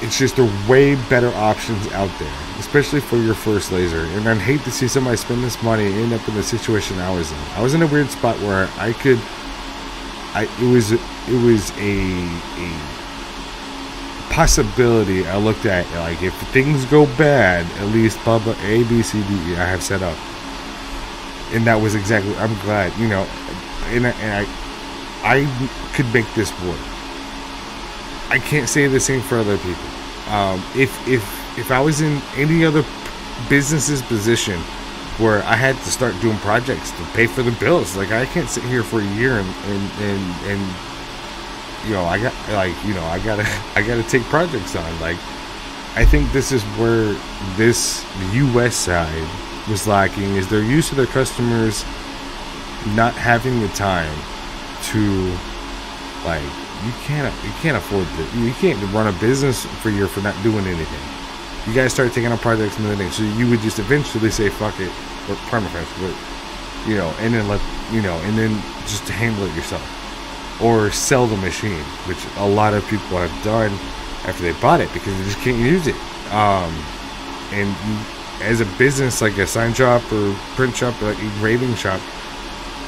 A: It's just there are way better options out there, especially for your first laser. And I'd hate to see somebody spend this money and end up in the situation I was in. I was in a weird spot where it was a possibility I looked at, like if things go bad, at least Bubba A, B, C, D, E I have set up. And that was exactly, I'm glad, and I could make this work. I can't say the same for other people. If I was in any other business's position where I had to start doing projects to pay for the bills, like I can't sit here for a year and I gotta take projects on. Like I think this is where the U.S. side was lacking, is they're used to their customers not having the time to like. You can't afford this. You can't run a business for a year for not doing anything. You guys start taking on projects and everything, so you would just eventually say fuck it, or permafrost, but and then and then just handle it yourself. or sell the machine, which a lot of people have done after they bought it because they just can't use it. And as a business like a sign shop or print shop or engraving shop,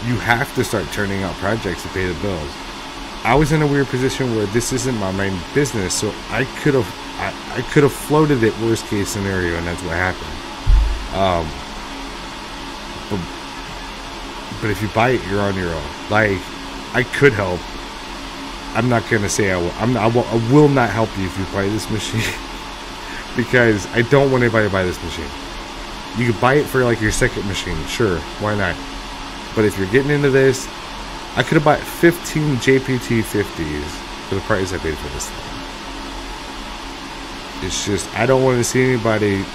A: you have to start turning out projects to pay the bills. I was in a weird position where this isn't my main business, so I could have floated it worst case scenario, and that's what happened. But if you buy it, you're on your own. Like, I could help. I'm not gonna say I will. I will not help you if you buy this machine because I don't want anybody to buy this machine. You could buy it for like your second machine, sure, why not? But if you're getting into this, I could have bought 15 JPT 50s for the price I paid for this thing. It's just, I don't want to see anybody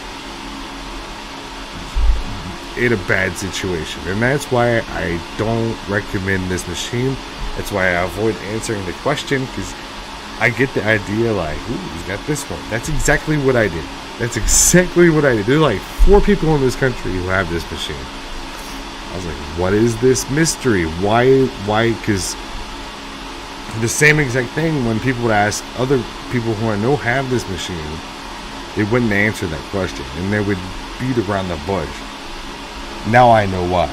A: in a bad situation. And that's why I don't recommend this machine. That's why I avoid answering the question, because I get the idea like, ooh, he's got this one. That's exactly what I did. That's exactly what I did. There are like 4 people in this country who have this machine. I was like, what is this mystery? Why? Because the same exact thing when people would ask other people who I know have this machine, they wouldn't answer that question, and they would beat around the bush. Now I know why.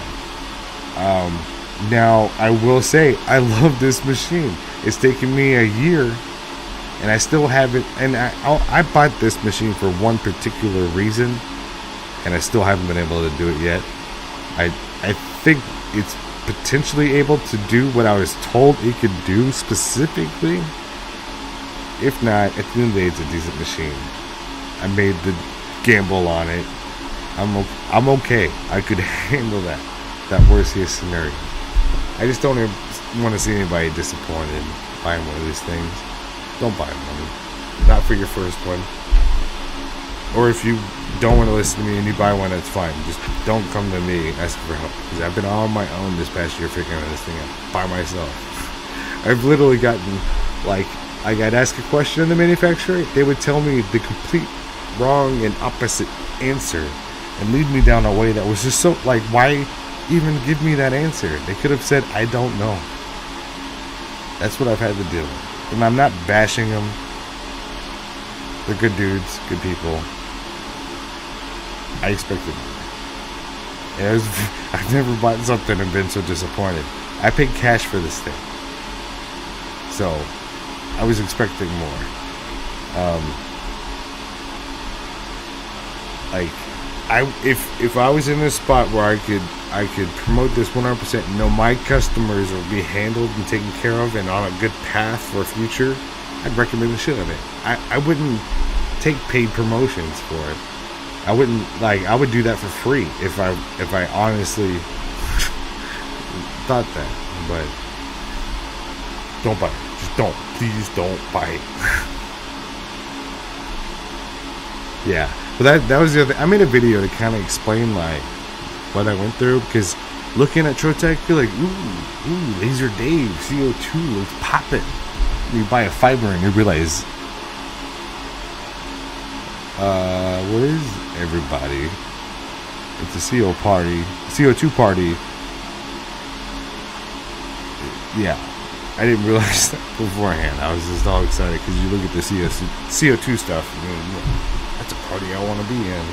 A: Now I will say I love this machine. It's taken me a year, and I still haven't. And I bought this machine for one particular reason, and I still haven't been able to do it yet. I think it's potentially able to do what I was told it could do specifically. If not, at the end of the day, it's a decent machine. I made the gamble on it. I'm okay. I could handle that worst case scenario. I just don't want to see anybody disappointed buying one of these things. Don't buy one. Not for your first one. Or if you don't want to listen to me and you buy one, that's fine. Just don't come to me asking for help, because I've been on my own this past year figuring this thing out by myself. I've literally gotten, like, I got asked a question of the manufacturer, they would tell me the complete wrong and opposite answer and lead me down a way that was just so, like, why even give me that answer? They could have said, I don't know. That's what I've had to deal with. And I'm not bashing them. They're good dudes, good people. I expected more. I've never bought something and been so disappointed. I paid cash for this thing, so I was expecting more. If I was in a spot where I could promote this 100% and know my customers will be handled and taken care of and on a good path for a future, I'd recommend the shit of it. I wouldn't take paid promotions for it. I would do that for free if I honestly thought that. But don't buy it. Just don't. Please don't buy it. Yeah. But that was the other. I made a video to kind of explain like what I went through, because looking at Trotec, you're like, ooh, Laser Dave, CO2, it's popping. You buy a fiber and you realize, what is everybody? It's a CO2 party. Yeah, I didn't realize that beforehand. I was just all excited because you look at the CO2 stuff and you're like, that's a party I want to be in.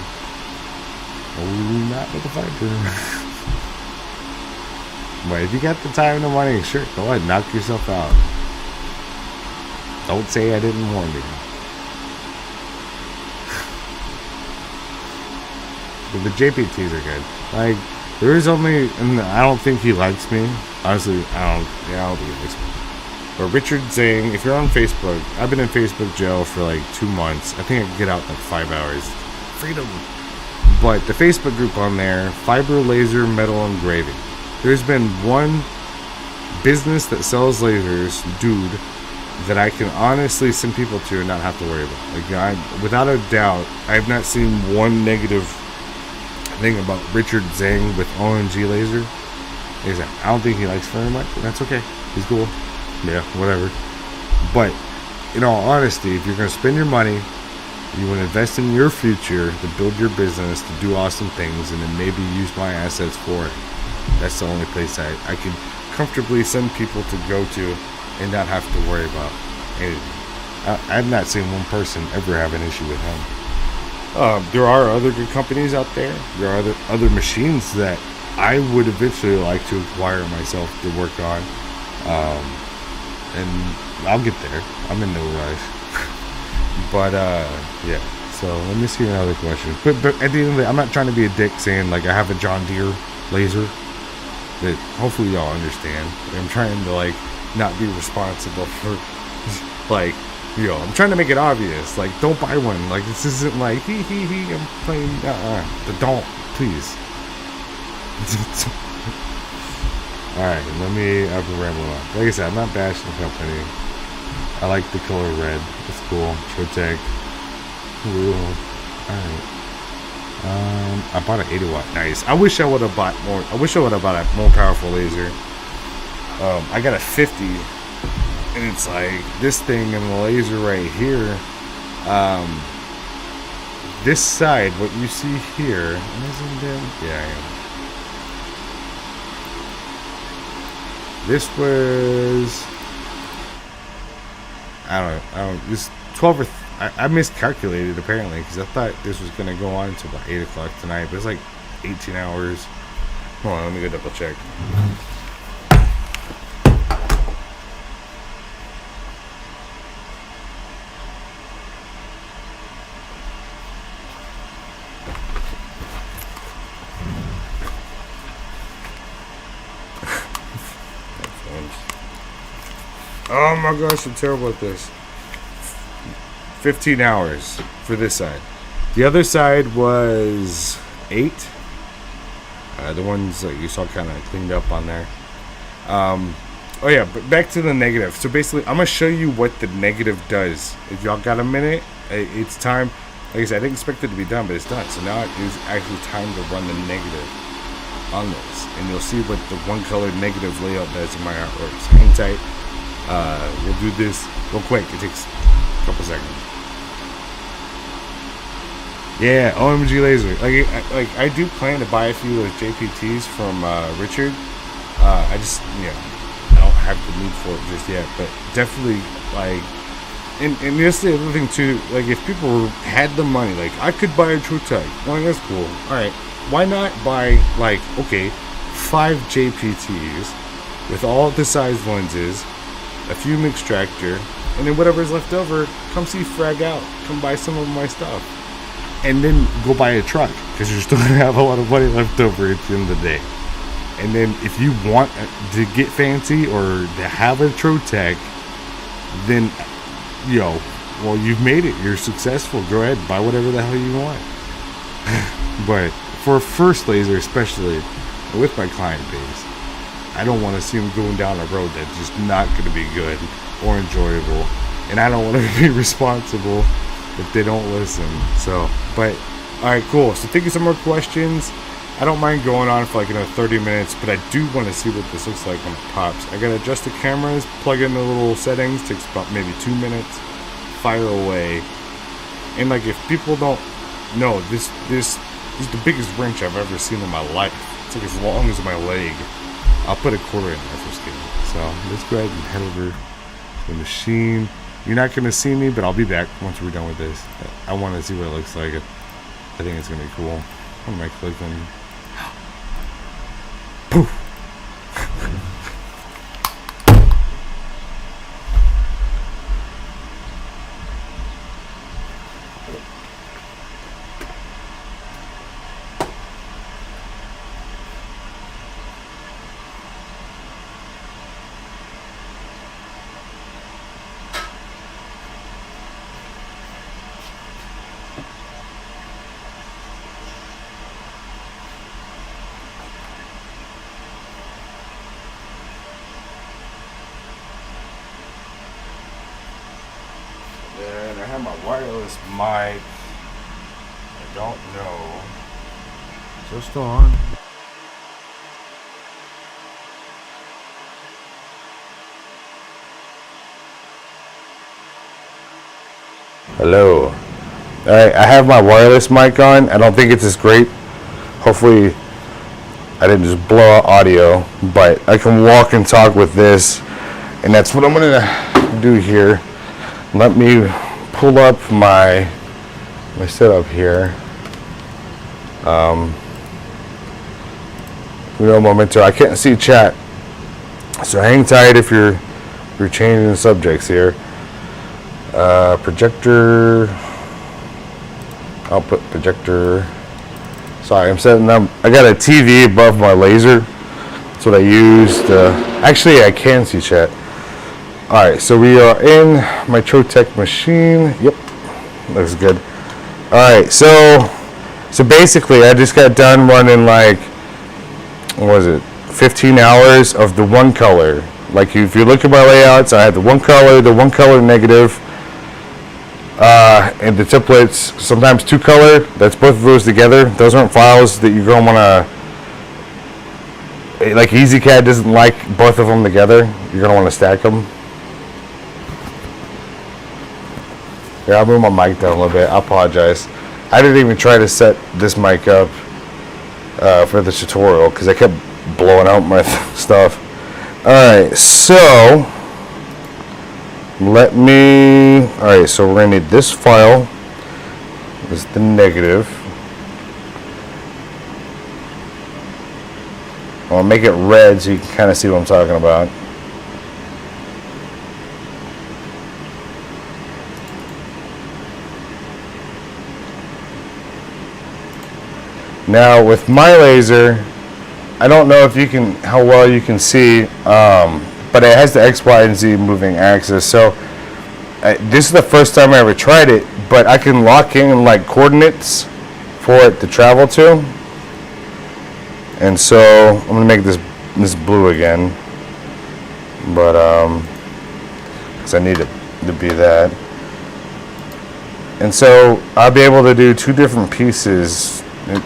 A: Oh, not with the fiber. But if you got the time and the money, sure, go ahead, knock yourself out. Don't say I didn't warn you. But the JPTs are good. Like, there is only, and I don't think he likes me. Honestly, I don't think he likes me. But Richard Zhang, if you're on Facebook, I've been in Facebook jail for like 2 months. I think I can get out in like 5 hours. Freedom. But the Facebook group on there, Fiber Laser Metal Engraving. There's been one business that sells lasers, dude, that I can honestly send people to and not have to worry about. Like, without a doubt, I have not seen one negative thing about Richard Zhang with OMG laser. I don't think he likes very much, and that's okay. He's cool. Yeah, whatever. But in all honesty, if you're going to spend your money, you want to invest in your future to build your business, to do awesome things, and then maybe use my assets for it. That's the only place I can comfortably send people to go to and not have to worry about anything. I've not seen one person ever have an issue with him. There are other good companies out there. There are other machines that I would eventually like to acquire myself to work on, and I'll get there. I'm in no rush. But yeah. So let me see another question. But at the end of the day, I'm not trying to be a dick saying like I have a John Deere laser. That hopefully y'all understand. I'm trying to like not be responsible for like. I'm trying to make it obvious. Like, don't buy one. Like, this isn't like, I'm playing, don't, please. Alright, let me, I've been rambling on. Like I said, I'm not bashing the company. I like the color red. It's cool. Protect. Cool. Alright. I bought an 80 watt. Nice. I wish I would have bought more. I wish I would have bought a more powerful laser. I got a 50. And it's like this thing and the laser right here. This side, what you see here, yeah, I am. This was, I don't. This 12 or I miscalculated apparently because I thought this was gonna go on until about 8 o'clock tonight, but it's like 18 hours. Hold on, let me go double check. Oh my gosh, I'm terrible at this. 15 hours for this side. The other side was 8. The ones that you saw kind of cleaned up on there. Oh yeah, but back to the negative. So basically, I'm going to show you what the negative does. If y'all got a minute, it's time. Like I said, I didn't expect it to be done, but it's done. So now it is actually time to run the negative on this. And you'll see what the one color negative layout does in my artwork. So hang tight. We'll do this real quick. It takes a couple seconds. Yeah, OMG laser. I do plan to buy a few of those JPTs from Richard. I just, I don't have the need for it just yet. But definitely, like, and that's the other thing too. Like, if people had the money, like, I could buy a TrueTech. Well, that's cool. All right, why not buy 5 JPTs with all the size lenses, a fume extractor, and then whatever's left over, come see Fragout. Come buy some of my stuff. And then go buy a truck, because you're still going to have a lot of money left over at the end of the day. And then if you want to get fancy or to have a TrueTech, then, well, you've made it. You're successful. Go ahead, buy whatever the hell you want. But for a first laser, especially with my client base, I don't want to see them going down a road that's just not going to be good or enjoyable. And I don't want to be responsible if they don't listen. So, but, alright, cool. So think of some more questions. I don't mind going on for 30 minutes, but I do want to see what this looks like when it pops. I got to adjust the cameras, plug in the little settings, takes about maybe 2 minutes, fire away. And if people don't know, this is the biggest wrench I've ever seen in my life. It's as long as my leg. I'll put a quarter in there for scale. So let's go ahead and head over to the machine. You're not going to see me, but I'll be back once we're done with this. I want to see what it looks like. I think it's going to be cool. What am I clicking? Poof! And I have my wireless mic. I don't know. Is it still on? Hello. Alright, I have my wireless mic on. I don't think it's as great. Hopefully I didn't just blow out audio, but I can walk and talk with this. And that's what I'm gonna do here. Let me pull up my setup here. Momento. I can't see chat, so hang tight if you're changing subjects here. Projector. I'll put projector. Sorry, I'm setting up. I got a TV above my laser. That's what I used. Actually, I can see chat. All right, so we are in my Trotec machine. Yep, looks good. All right, so basically, I just got done running like, what was it, 15 hours of the one color. Like if you look at my layouts, I had the one color negative, and the templates, sometimes two color. That's both of those together. Those aren't files that you're going to want to, like EasyCAD doesn't like both of them together. You're going to want to stack them. Here, I'll move my mic down a little bit. I apologize. I didn't even try to set this mic up for the tutorial because I kept blowing out my stuff. Alright, so so we're going to need this file. This is the negative. I'll make it red so you can kind of see what I'm talking about. Now with my laser, I don't know if how well you can see, but it has the X, Y, and Z moving axis. So this is the first time I ever tried it, but I can lock in like coordinates for it to travel to. And so I'm gonna make this blue again, but because I need it to be that. And so I'll be able to do two different pieces.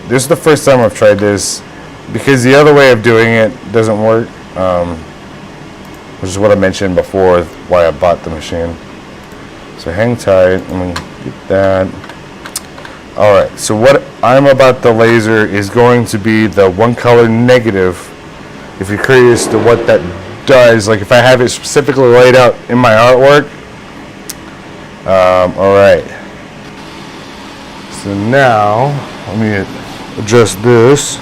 A: This is the first time I've tried this because the other way of doing it doesn't work, which is what I mentioned before, why I bought the machine. So hang tight, I'm gonna get that. Alright, so what I'm about the laser is going to be the one color negative. If you're curious to what that does, like if I have it specifically laid out in my artwork. Alright. So now, let me adjust this.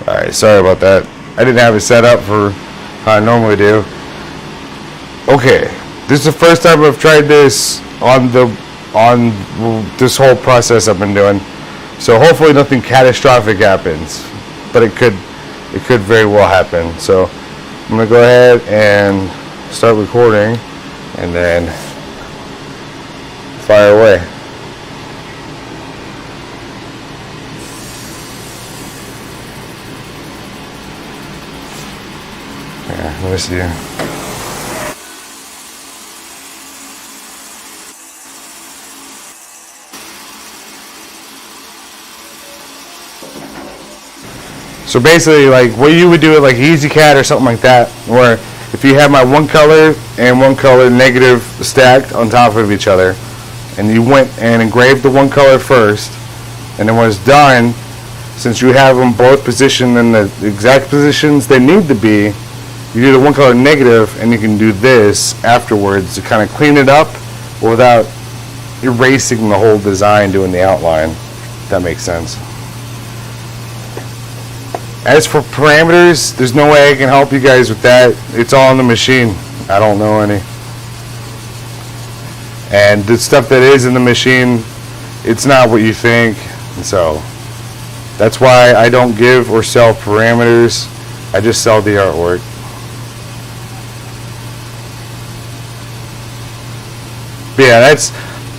A: Alright, sorry about that. I didn't have it set up for how I normally do. Okay, this is the first time I've tried this on this whole process I've been doing. So hopefully nothing catastrophic happens, but it could very well happen. So I'm gonna go ahead and start recording and then fire away. Let me see. So basically, like what you would do it like EasyCAD or something like that, where if you have my one color and one color negative stacked on top of each other, and you went and engraved the one color first, and then when it's done, since you have them both positioned in the exact positions they need to be, you do the one color negative, and you can do this afterwards to kind of clean it up without erasing the whole design doing the outline, if that makes sense. As for parameters, there's no way I can help you guys with that. It's all on the machine. I don't know any. And the stuff that is in the machine, it's not what you think. So that's why I don't give or sell parameters. I just sell the artwork. But yeah,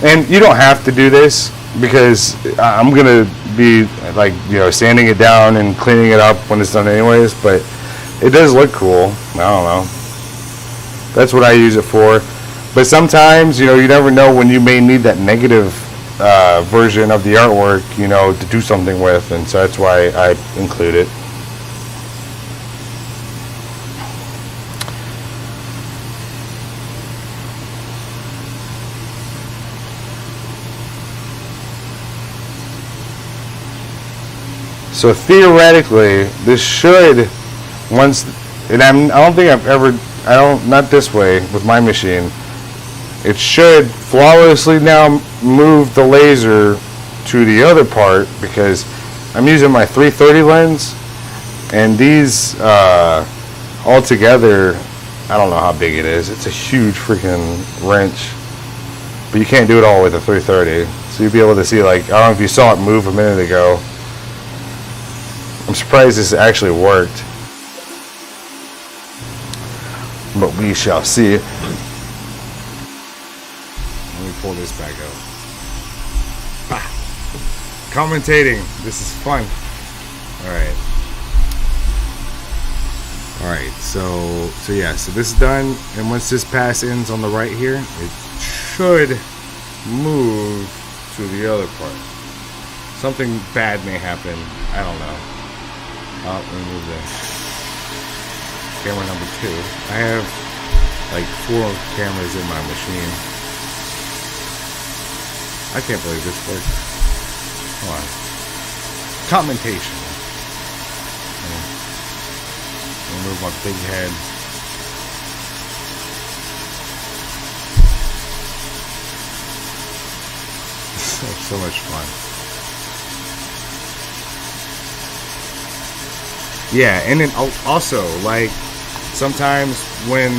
A: and you don't have to do this because I'm gonna be like, sanding it down and cleaning it up when it's done anyways, but it does look cool. I don't know. That's what I use it for. But sometimes, you never know when you may need that negative version of the artwork, to do something with, and so that's why I include it. So theoretically, this should, not this way with my machine, it should flawlessly now move the laser to the other part, because I'm using my 330 lens, and these all together, I don't know how big it is. It's a huge freaking wrench, but you can't do it all with a 330. So you'll be able to see, like, I don't know if you saw it move a minute ago. I'm surprised this actually worked, but we shall see. Let me pull this back out. Commentating, this is fun. All right. So yeah. So this is done, and once this pass ends on the right here, it should move to the other part. Something bad may happen. I don't know. Let me move this. Camera number 2. I have like 4 cameras in my machine. I can't believe this worked. Hold on. Commentation. Move my big head. So much fun. Yeah, and then also, like, sometimes when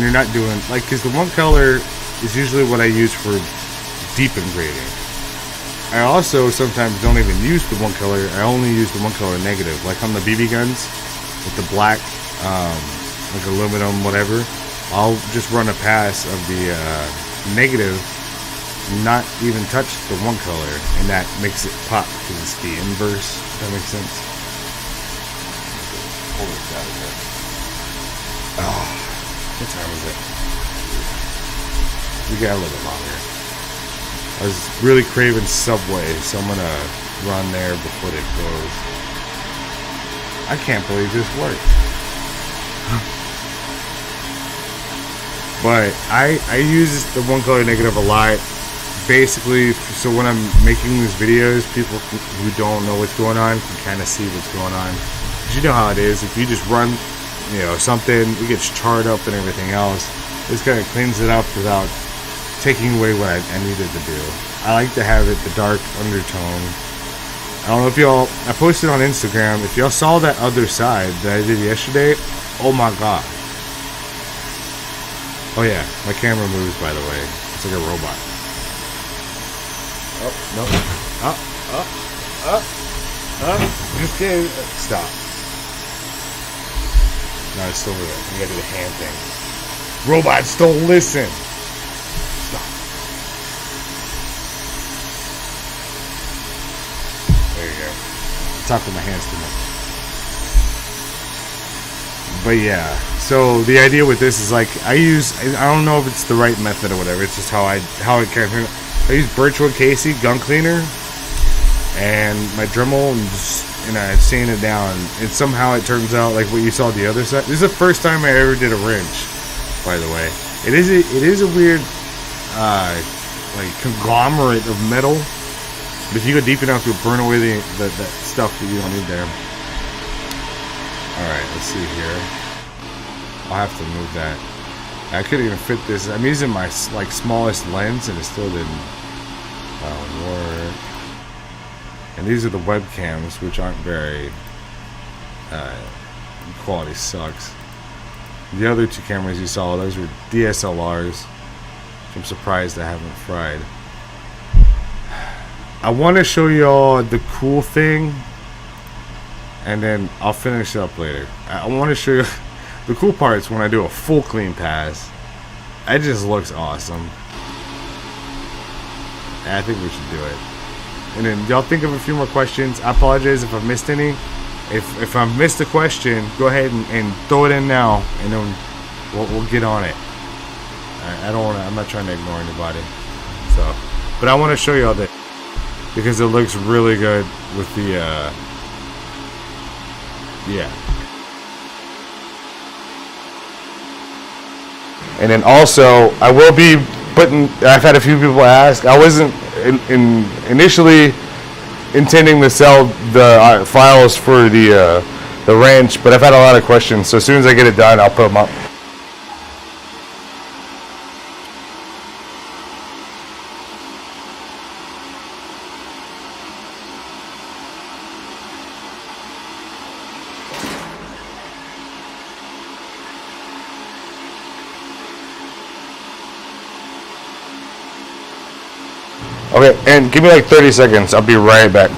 A: you're not doing, like, because the one color is usually what I use for deep engraving. I also sometimes don't even use the one color. I only use the one color negative, like on the BB guns with the black, like aluminum, whatever. I'll just run a pass of the negative, not even touch the one color, and that makes it pop because it's the inverse. If that makes sense. Oh, what time is it? We got a little bit longer. I was really craving Subway, so I'm gonna run there before they close. I can't believe this worked. But I use the one color negative a lot, basically, so when I'm making these videos, people who don't know what's going on can kind of see what's going on. Because you know how it is, if you just run, something, it gets charred up and everything else. This kind of cleans it up without taking away what I needed to do. I like to have it the dark undertone. I don't know if y'all, I posted on Instagram, if y'all saw that other side that I did yesterday, oh my god. Oh yeah, my camera moves, by the way. It's like a robot. Oh, no. Just kidding. Stop. No, it's still there. You gotta do the hand thing. Robots don't listen. Stop. There you go. I talk with my hands too much. But yeah, so the idea with this is like I don't know if it's the right method or whatever. It's just how it kind of. I use Birchwood Casey gun cleaner, and my Dremel, and I sand it down, and somehow it turns out like what you saw the other side. This is the first time I ever did a wrench, by the way. It is a weird like conglomerate of metal, but if you go deep enough, you'll burn away that stuff that you don't need there. All right, let's see here. I'll have to move that. I couldn't even fit this. I'm using my like smallest lens, and it still didn't work. And these are the webcams, which aren't very quality sucks. The other two cameras you saw, those were DSLRs, which I'm surprised I haven't fried. I want to show you all the cool thing, and then I'll finish it up later. I want to show you the cool parts when I do a full clean pass. It just looks awesome. I think we should do it. And then y'all think of a few more questions. I apologize if I've missed any. If I've missed a question, go ahead and throw it in now, and then we'll get on it. I don't want to. I'm not trying to ignore anybody. So, but I want to show you all that because it looks really good with the yeah. And then also, I will be putting. I've had a few people ask. I wasn't initially intending to sell the files for the wrench, but I've had a lot of questions. So as soon as I get it done, I'll put them up. Okay, and give me like 30 seconds. I'll be right back.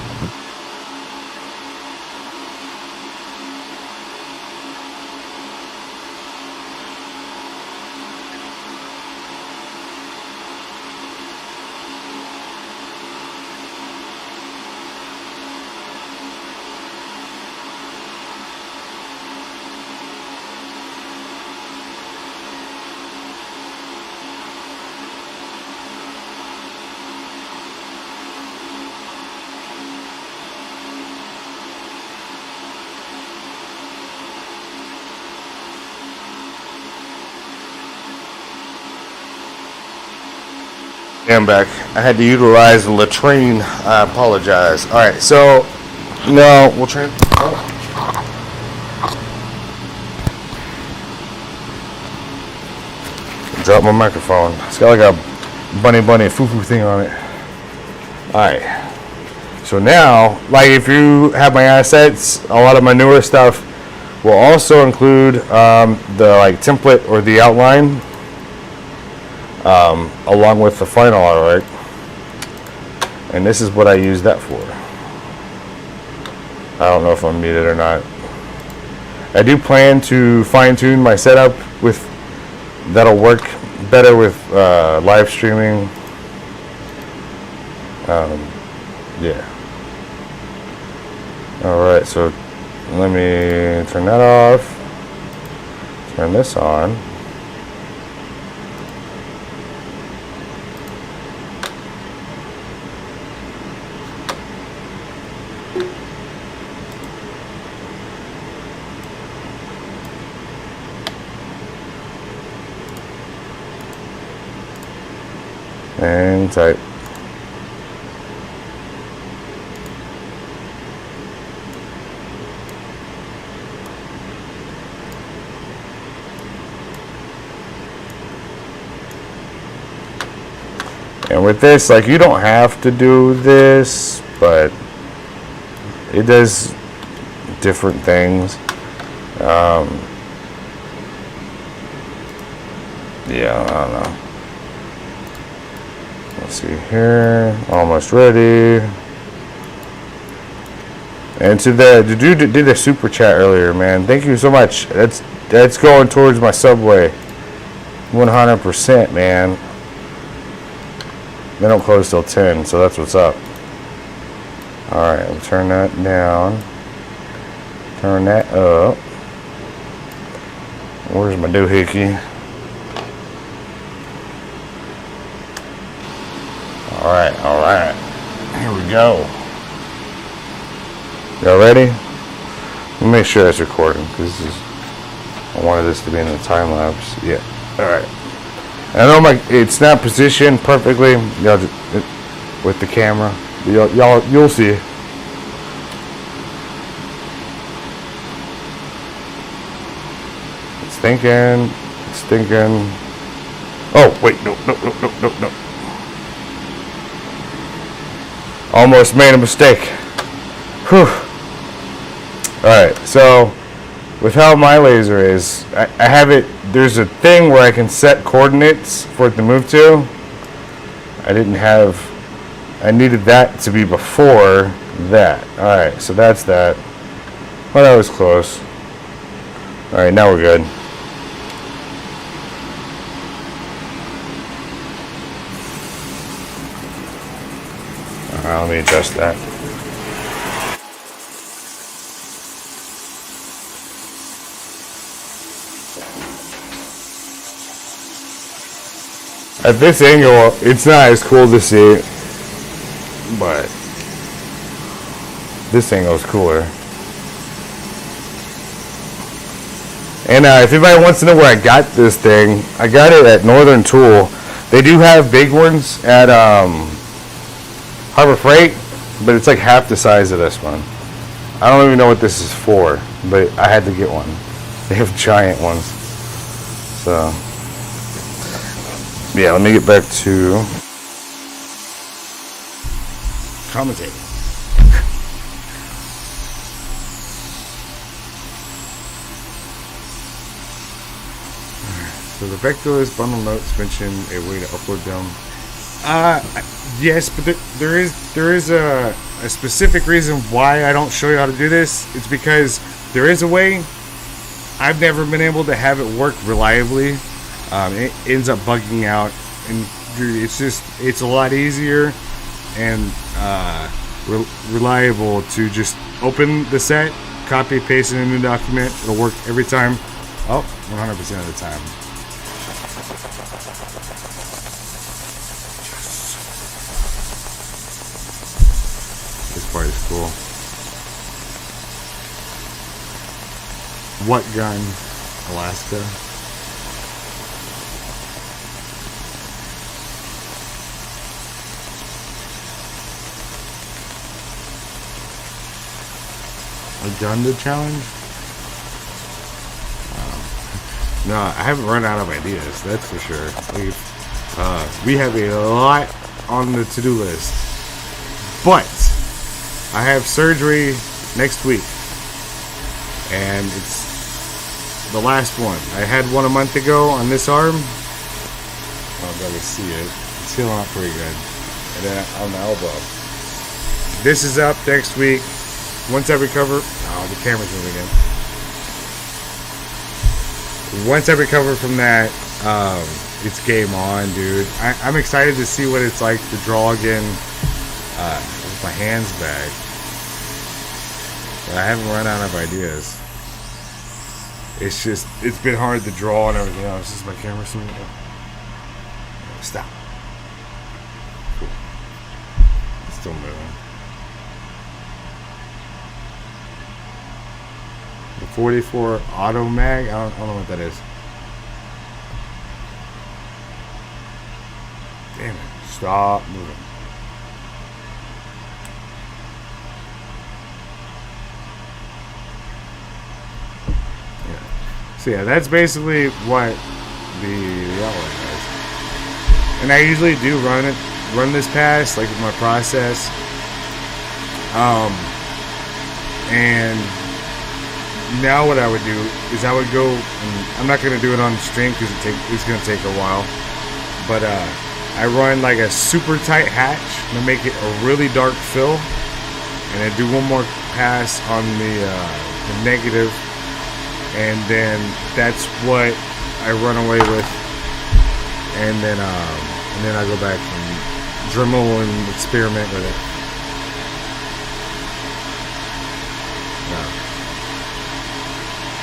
A: I'm back. I had to utilize the latrine. I apologize. Alright, so no, we'll try. Drop my microphone. It's got like a bunny foo-foo thing on it. Alright. So now, like if you have my assets, a lot of my newer stuff will also include the like template or the outline. Along with the final art, and this is what I use that for. I don't know if I'm muted or not. I do plan to fine-tune my setup with that'll work better with live streaming. Yeah. Alright, so let me turn that off, turn this on. And type. And with this, like, you don't have to do this, but it does different things. Yeah, I don't know. Let's see here, almost ready. And to the dude that did a super chat earlier, man, thank you so much. That's going towards my Subway, 100%, man. They don't close till 10, so that's what's up. All right, we'll turn that down. Turn that up. Where's my doohickey? All right, here we go. Y'all ready? Let me make sure it's recording, because I wanted this to be in the time lapse. Yeah. Alright. I know it's not positioned perfectly, y'all, with the camera. You'll see. It's thinking. Oh, wait, no. Almost made a mistake. Whew. Alright, so with how my laser is, I have it, there's a thing where I can set coordinates for it to move to. I needed that to be before that. Alright, so that's that. Well, that was close. Alright, now we're good. Alright, let me adjust that. At this angle, it's not as cool to see, but this angle is cooler. And if anybody wants to know where I got this thing, I got it at Northern Tool. They do have big ones at Harbor Freight, but it's like half the size of this one. I don't even know what this is for, but I had to get one. They have giant ones. So yeah, let me get back to commentating. So the vectorless bundle notes mention a way to upload them. Yes, but there is a specific reason why I don't show you how to do this. It's because there is a way. I've never been able to have it work reliably. It ends up bugging out, and it's a lot easier and reliable to just open the set, copy, paste in a new document. It'll work every time. 100% of the time. This part is cool. What gun? Alaska. A gun to challenge? No, I haven't run out of ideas, that's for sure. We have a lot on the to-do list. But I have surgery next week. And it's the last one. I had one a month ago on this arm. I'll be able to see it. It's healing up pretty good. And then on the elbow. This is up next week. Once I recover, the camera's moving again. Once I recover from that, it's game on, dude. I'm excited to see what it's like to draw again with my hands back. But I haven't run out of ideas. It's been hard to draw and everything else. This is my camera soon. Stop. Cool. It's still moving. The 44 auto mag. I don't know what that is. Damn it! Stop moving. So yeah, that's basically what the outline is. And I usually do run this pass, like with my process. And now what I would do is I would go, and I'm not going to do it on the stream because it's going to take a while. But I run like a super tight hatch to make it a really dark fill. And I do one more pass on the negative. And then that's what I run away with, and then I go back and Dremel and experiment with it.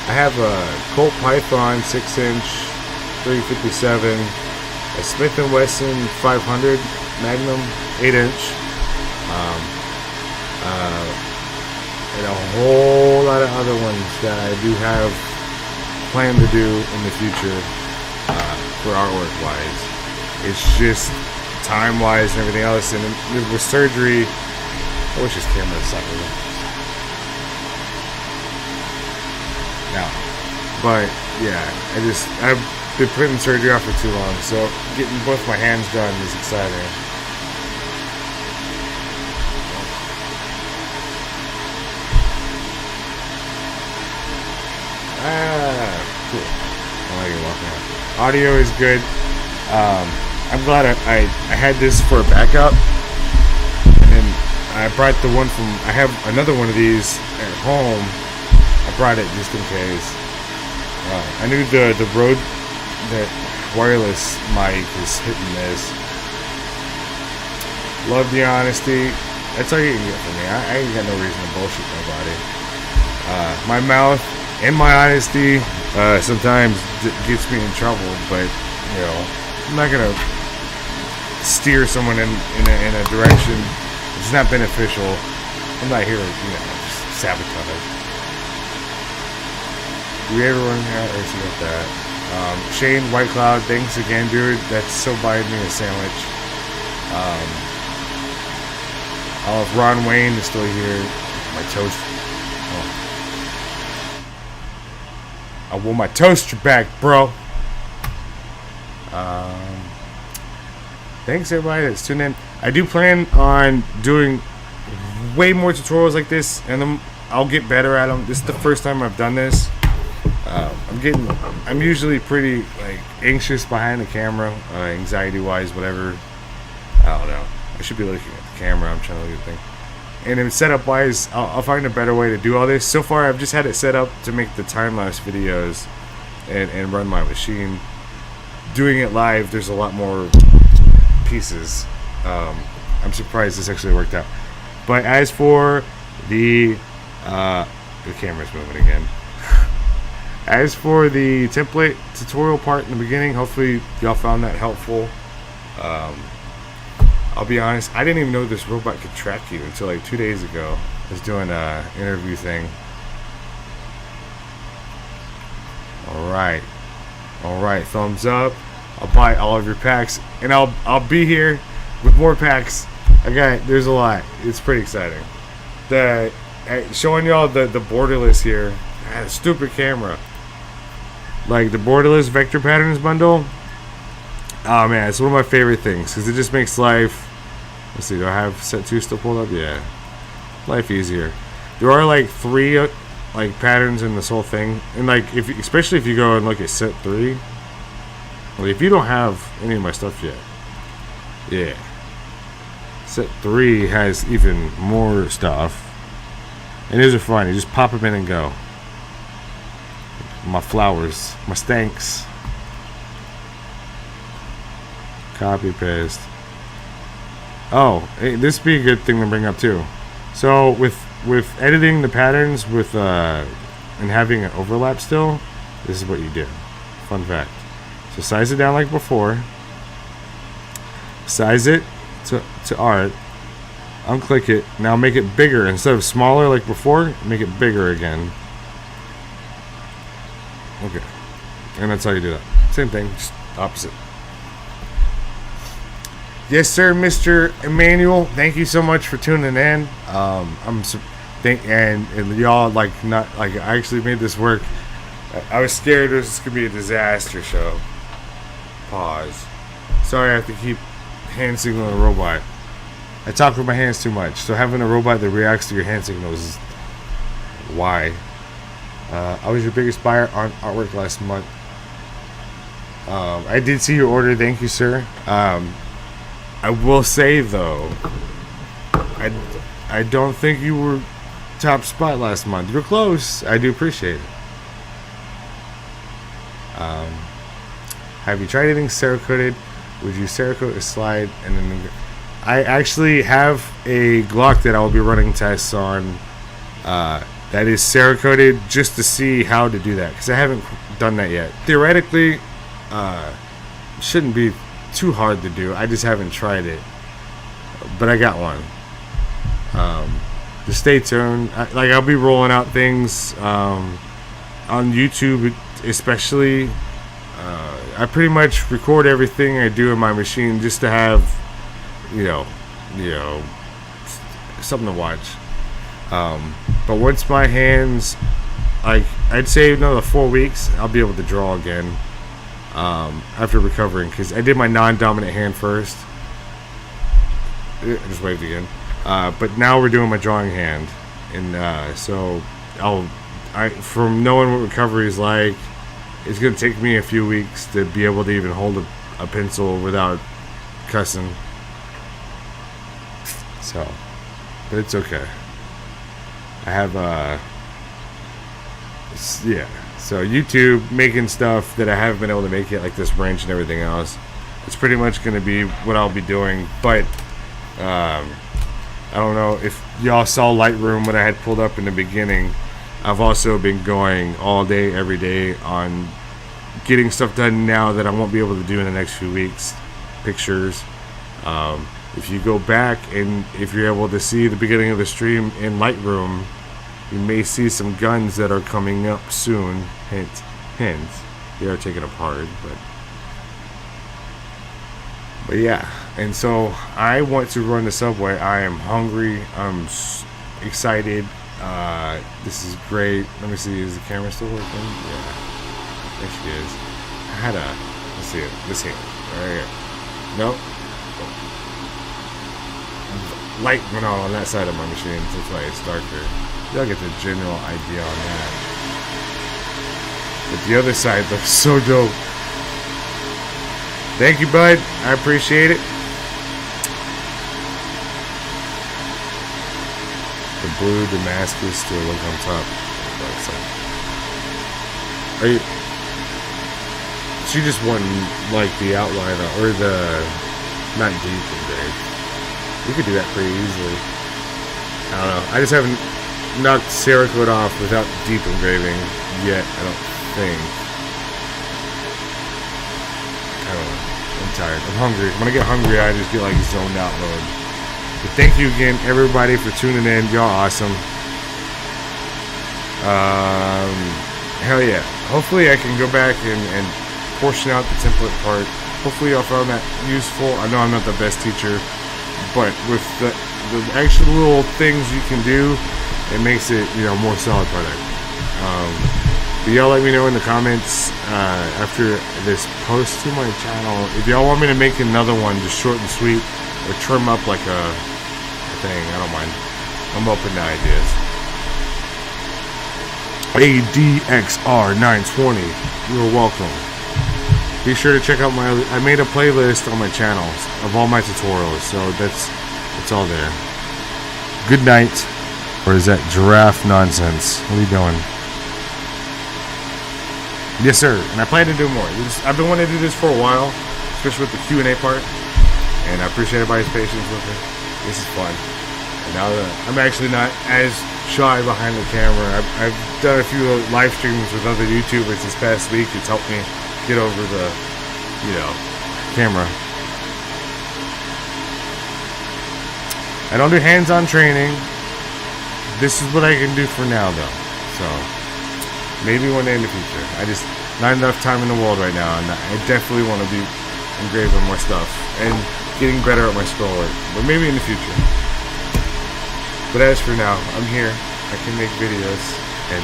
A: I have a Colt Python 6-inch 357, a Smith & Wesson 500 Magnum 8-inch, and a whole lot of other ones that I do have planned to do in the future for artwork wise. It's just time wise and everything else, and with surgery, I wish this camera was something now. But yeah, I've been putting surgery off for too long, so getting both my hands done is exciting. Cool. I like it walking out. Audio is good. I'm glad I had this for a backup, and then I brought the one from. I have another one of these at home. I brought it just in case. I knew the Rode, that wireless mic is hit and miss. Love the honesty. That's all you can get from me. I ain't got no reason to bullshit nobody. My mouth and my honesty sometimes gets me in trouble, but you know, I'm not gonna steer someone in a direction that's not beneficial. I'm not here to just sabotage. We everyone out or see about that. Shane White Cloud, thanks again, dude. That's so buying me a sandwich. If Ron Wayne is still here, my toast. I want my toaster back, bro. Thanks everybody that's tuning in. I do plan on doing way more tutorials like this, and then I'll get better at them. This is the first time I've done this. I'm usually pretty anxious behind the camera, anxiety wise, whatever. I don't know. I should be looking at the camera. I'm trying to look at the thing. And then setup wise, I'll find a better way to do all this. So far, I've just had it set up to make the time-lapse videos and run my machine. Doing it live, there's a lot more pieces. I'm surprised this actually worked out. But as for the camera's moving again. As for the template tutorial part in the beginning, hopefully y'all found that helpful. I'll be honest, I didn't even know this robot could track you until 2 days ago. I was doing an interview thing. Alright, thumbs up. I'll buy all of your packs, and I'll be here with more packs. There's a lot. It's pretty exciting. Showing y'all the borderless here. Stupid camera. Like the borderless vector patterns bundle. Oh man, it's one of my favorite things because it just makes life. Let's see, do I have set 2 still pulled up? Yeah, life easier. There are 3 patterns in this whole thing, and especially if you go and look at set 3. If you don't have any of my stuff yet, yeah, set 3 has even more stuff, and these are fun. You just pop them in and go. My flowers, my stanks. Copy paste. Oh, hey, this would be a good thing to bring up too. So with editing the patterns and having an overlap still, this is what you do. Fun fact. So size it down like before. Size it to art. Unclick it. Now make it bigger instead of smaller like before. Make it bigger again. Okay, and that's how you do that. Same thing, just opposite. Yes, sir, Mr. Emmanuel. Thank you so much for tuning in. And y'all I actually made this work. I was scared it was just gonna be a disaster show. Pause. Sorry, I have to keep hand signaling a robot. I talk with my hands too much, so having a robot that reacts to your hand signals is why. I was your biggest buyer on artwork last month. I did see your order. Thank you, sir. I will say though, I don't think you were top spot last month. You were close. I do appreciate it. Have you tried anything Cerakoted? Would you Cerakote a slide and then? I actually have a Glock that I will be running tests on. That is Cerakoted just to see how to do that because I haven't done that yet. Theoretically, shouldn't be too hard to do. I just haven't tried it, but I got one. just stay tuned. I'll be rolling out things on YouTube, especially. I pretty much record everything I do in my machine just to have, you know, something to watch. But once my hands, I'd say another 4 weeks, I'll be able to draw again. After recovering, because I did my non-dominant hand first. I just waved again. But now we're doing my drawing hand, and so from knowing what recovery is like, it's gonna take me a few weeks to be able to even hold a pencil without cussing. So, but it's okay. I have yeah. So YouTube, making stuff that I haven't been able to make yet, like this wrench and everything else, it's pretty much going to be what I'll be doing. But I don't know if y'all saw Lightroom when I had pulled up in the beginning. I've also been going all day, every day on getting stuff done now that I won't be able to do in the next few weeks. Pictures. If you go back and if you're able to see the beginning of the stream in Lightroom, you may see some guns that are coming up soon. Hint, hint. They are taken apart, but yeah. And so I want to run the subway. I am hungry. I'm excited. This is great. Let me see. Is the camera still working? Yeah. There she is. I had a. Let's see it. This hand. Right here. Nope. Light went on that side of my machine. That's why it's darker. Y'all get the general idea on that. But the other side looks so dope. Thank you, bud. I appreciate it. The blue Damascus still look on top. Are you? She just wanted like the outline or the not deep engraved. You could do that pretty easily. I don't know. I just haven't knocked Cerakote off without deep engraving yet, I don't think. I don't know. I'm tired. I'm hungry. When I get hungry, I just get like zoned out mode. But thank you again, everybody, for tuning in. Y'all awesome. Hell yeah. Hopefully I can go back and portion out the template part. Hopefully y'all found that useful. I know I'm not the best teacher, but with the actual little things you can do, it makes it, more solid product. But y'all let me know in the comments after this post to my channel if y'all want me to make another one, just short and sweet, or trim up like a thing. I don't mind. I'm open to ideas. ADXR920, you're welcome. Be sure to check out I made a playlist on my channels of all my tutorials, so it's all there. Good night. Or is that giraffe nonsense? What are you doing? Yes, sir. And I plan to do more. I've been wanting to do this for a while, especially with the Q&A part. And I appreciate everybody's patience with me. This is fun. And now that I'm actually not as shy behind the camera, I've done a few live streams with other YouTubers this past week. It's helped me get over the, camera. I don't do hands-on training. This is what I can do for now, though. So, maybe one day in the future. Not enough time in the world right now, and I definitely want to be engraving more stuff and getting better at my scroll work. But maybe in the future. But as for now, I'm here. I can make videos and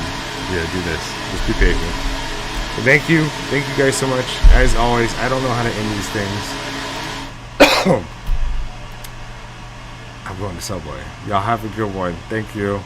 A: do this. Just be patient. But thank you guys so much. As always, I don't know how to end these things. I'm going to Subway. Y'all have a good one. Thank you.